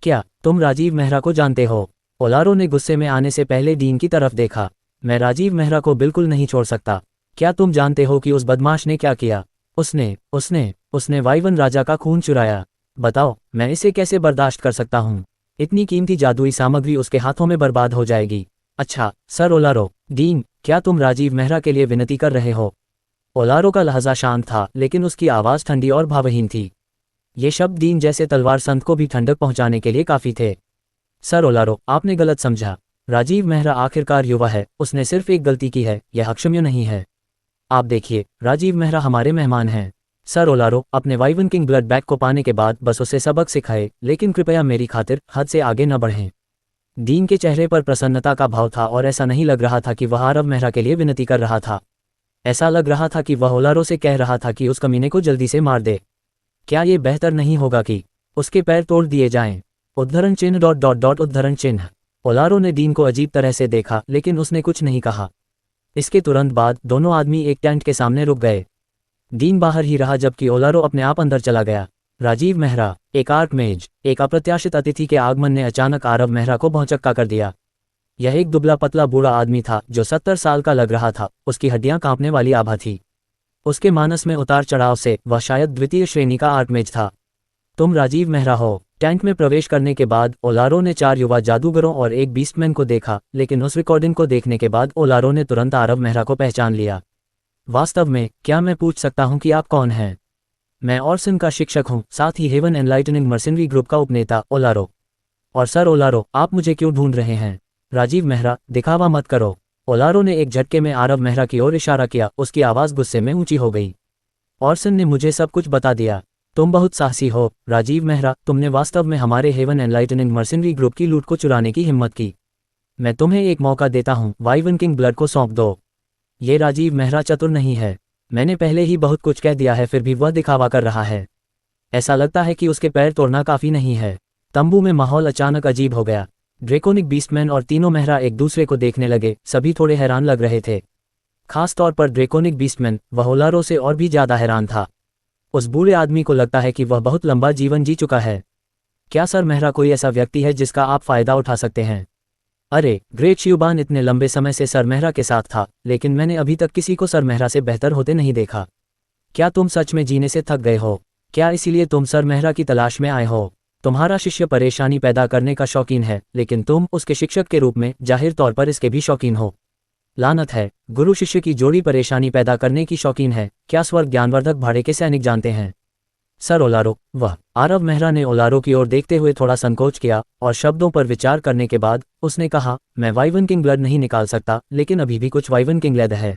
क्या तुम राजीव मेहरा को जानते हो? ओलारो ने गुस्से में आने से पहले डीन की तरफ देखा। मैं राजीव मेहरा को बिल्कुल नहीं छोड़ सकता। क्या तुम जानते हो कि उस बदमाश ने क्या किया? उसने वाइवन राजा का खून चुराया। बताओ, मैं इसे कैसे बर्दाश्त कर सकता हूँ? इतनी कीमती जादुई सामग्री उसके हाथों में बर्बाद हो जाएगी। अच्छा सर ओलारो। डीन, क्या तुम राजीव मेहरा के लिए विनती कर रहे हो? ओलारो का लहजा शांत था, लेकिन उसकी आवाज ठंडी और भावहीन थी। ये शब्द डीन जैसे तलवार संत को भी ठंडक पहुंचाने के लिए काफी थे। सर ओलारो, आपने गलत समझा। राजीव मेहरा आखिरकार युवा है। उसने सिर्फ एक गलती की है, यह अक्षम्य नहीं है। आप देखिए, राजीव मेहरा हमारे मेहमान हैं। सर ओलारो, अपने वाइवन किंग ब्लड बैग को पाने के बाद बस उसे सबक सिखाए, लेकिन कृपया मेरी खातिर हद से आगे न बढ़ें। डीन के चेहरे पर प्रसन्नता का भाव था और ऐसा नहीं लग रहा था कि वह आरव मेहरा के लिए विनती कर रहा था। ऐसा लग रहा था कि वह ओलारो से कह रहा था कि उस कमीने को जल्दी से मार दे। क्या ये बेहतर नहीं होगा कि उसके पैर तोड़ दिए जाएं? उद्धरण चिन्ह ... उद्धरण चिन्ह। ओलारो ने डीन को अजीब तरह से देखा, लेकिन उसने कुछ नहीं कहा। इसके तुरंत बाद दोनों आदमी एक टेंट के सामने रुक गए। डीन बाहर ही रहा जबकि ओलारो अपने आप अंदर चला गया। राजीव मेहरा, एक आर्कमेज। एक अप्रत्याशित अतिथि के आगमन ने अचानक आरव मेहरा को भौंचक्का कर दिया। यह एक दुबला पतला बूढ़ा आदमी था जो 70 साल का लग रहा था। उसकी हड्डियां कांपने वाली आभा थी। उसके मानस में उतार चढ़ाव से वह शायद द्वितीय श्रेणी का आर्कमेज था। तुम राजीव मेहरा हो? टेंट में प्रवेश करने के बाद ओलारो ने 4 युवा जादूगरों और एक बीस्टमैन को देखा, लेकिन उस रिकॉर्डिंग को देखने के बाद ओलारो ने तुरंत आरव मेहरा को पहचान लिया। वास्तव में, क्या मैं पूछ सकता हूं कि आप कौन हैं? मैं ऑर्सन का शिक्षक हूं, साथ ही हेवन एनलाइटनिंग मर्सिनरी ग्रुप का उपनेता ओलारो। और सर ओलारो, आप मुझे क्यों ढूंढ रहे हैं? राजीव मेहरा, दिखावा मत करो। ओलारो ने एक झटके में आरव मेहरा की ओर इशारा किया। उसकी आवाज गुस्से में ऊंची हो गई। ऑर्सन ने मुझे सब कुछ बता दिया। तुम बहुत साहसी हो राजीव मेहरा। तुमने वास्तव में हमारे हेवन एनलाइटनिंग मर्सिनरी ग्रुप की लूट को चुराने की हिम्मत की। मैं तुम्हें एक मौका देता हूं, वाइवन किंग ब्लड को सौंप दो। ये राजीव मेहरा चतुर नहीं है। मैंने पहले ही बहुत कुछ कह दिया है, फिर भी वह दिखावा कर रहा है। ऐसा लगता है कि उसके पैर तोड़ना काफी नहीं है। तंबू में माहौल अचानक अजीब हो गया। ड्रेकोनिक बीस्टमैन और तीनों मेहरा एक दूसरे को देखने लगे। सभी थोड़े हैरान लग रहे थे, खास तौर पर ड्रेकोनिक बीस्टमैन। वह ओलारो से और भी ज्यादा हैरान था। उस बूढ़े आदमी को लगता है कि वह बहुत लंबा जीवन जी चुका है। क्या सर मेहरा कोई ऐसा व्यक्ति है जिसका आप फायदा उठा सकते हैं? अरे ग्रेट शिवबान इतने लंबे समय से सर मेहरा के साथ था, लेकिन मैंने अभी तक किसी को सर मेहरा से बेहतर होते नहीं देखा। क्या तुम सच में जीने से थक गए हो? क्या इसीलिए तुम सर मेहरा की तलाश में आए हो? तुम्हारा शिष्य परेशानी पैदा करने का शौकीन है, लेकिन तुम उसके शिक्षक के रूप में जाहिर तौर पर इसके भी शौकीन हो। लानत है, गुरु शिष्य की जोड़ी परेशानी पैदा करने की शौकीन है। क्या स्वर्ग ज्ञानवर्धक भाड़े के सैनिक जानते हैं? सर ओलारो, वह आरव मेहरा ने ओलारो की ओर देखते हुए थोड़ा संकोच किया और शब्दों पर विचार करने के बाद उसने कहा, मैं वाइवन किंग ब्लड नहीं निकाल सकता, लेकिन अभी भी कुछ वाइवन किंग ब्लड है।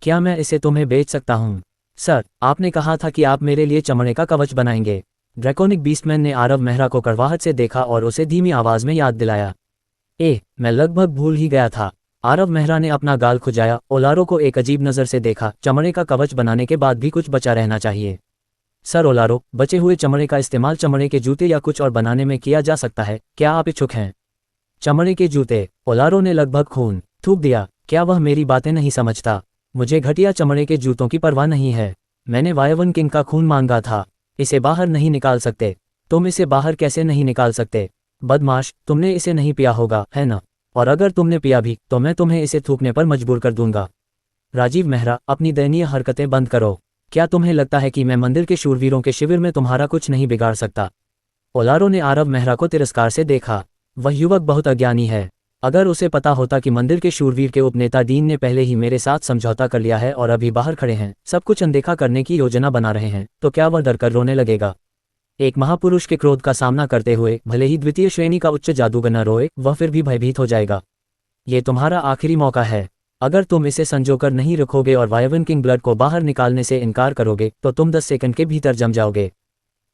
क्या मैं इसे तुम्हें बेच सकता हूँ? सर, आपने कहा था कि आप मेरे लिए चमड़े का कवच बनाएंगे। ड्रैकोनिक बीस्टमैन ने आरव मेहरा को कड़वाहट से देखा और उसे धीमी आवाज में याद दिलाया। मैं लगभग भूल ही गया था। आरव मेहरा ने अपना गाल खुजाया, ओलारो को एक अजीब नज़र से देखा। चमड़े का कवच बनाने के बाद भी कुछ बचा रहना चाहिए। सर ओलारो, बचे हुए चमड़े का इस्तेमाल चमड़े के जूते या कुछ और बनाने में किया जा सकता है। क्या आप इच्छुक हैं? चमड़े के जूते? ओलारो ने लगभग खून थूक दिया। क्या वह मेरी बातें नहीं समझता? मुझे घटिया चमड़े के जूतों की परवाह नहीं है। मैंने वायवन किंग का खून मांगा था। इसे बाहर नहीं निकाल सकते। तुम इसे बाहर कैसे नहीं निकाल सकते? बदमाश, तुमने इसे नहीं पिया होगा, है ना? और अगर तुमने पिया भी, तो मैं तुम्हें इसे थूकने पर मजबूर कर दूंगा। राजीव मेहरा, अपनी दयनीय हरकतें बंद करो। क्या तुम्हें लगता है कि मैं मंदिर के शूरवीरों के शिविर में तुम्हारा कुछ नहीं बिगाड़ सकता? ओलारो ने आरव मेहरा को तिरस्कार से देखा। वह युवक बहुत अज्ञानी है। अगर उसे पता होता कि मंदिर के शूरवीर के उपनेता डीन ने पहले ही मेरे साथ समझौता कर लिया है और अभी बाहर खड़े हैं, सब कुछ अनदेखा करने की योजना बना रहे हैं, तो क्या वह डरकर रोने लगेगा? एक महापुरुष के क्रोध का सामना करते हुए भले ही द्वितीय श्रेणी का उच्च जादूगर न रोए, वह फिर भी भयभीत हो जाएगा। ये तुम्हारा आखिरी मौका है। अगर तुम इसे संजोकर नहीं रखोगे और वायवन किंग ब्लड को बाहर निकालने से इनकार करोगे, तो तुम 10 सेकंड के भीतर जम जाओगे।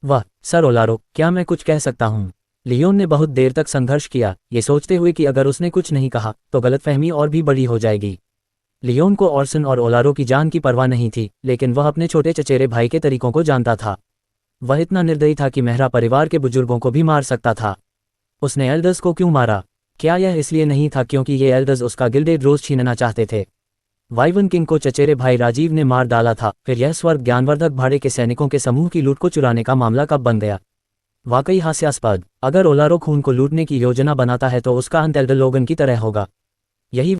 वाह, सर ओलारो, क्या मैं कुछ कह सकता हूँ? लियोन ने बहुत देर तक संघर्ष किया, ये सोचते हुए कि अगर उसने कुछ नहीं कहा तो गलतफहमी और भी बड़ी हो जाएगी। लियोन को ऑर्सन और ओलारो की जान की परवाह नहीं थी, लेकिन वह अपने छोटे चचेरे भाई के तरीकों को जानता था। वह इतना निर्दयी था कि मेहरा परिवार के बुजुर्गों को भी मार सकता था। उसने एल्डर्स को क्यों मारा? क्या यह इसलिए नहीं था क्योंकि ये एल्डर्स उसका गिल्डेड रोज छीनना चाहते थे? वाइवन किंग को चचेरे भाई राजीव ने मार डाला था, फिर यह स्वर्ग ज्ञानवर्धक भाड़े के सैनिकों के समूह की लूट को चुराने का मामला कब बन गया? वाकई हास्यास्पद। अगर ओलारो खून को लूटने की योजना बनाता है तो उसका अंत एल्डर लोगन की तरह होगा। यही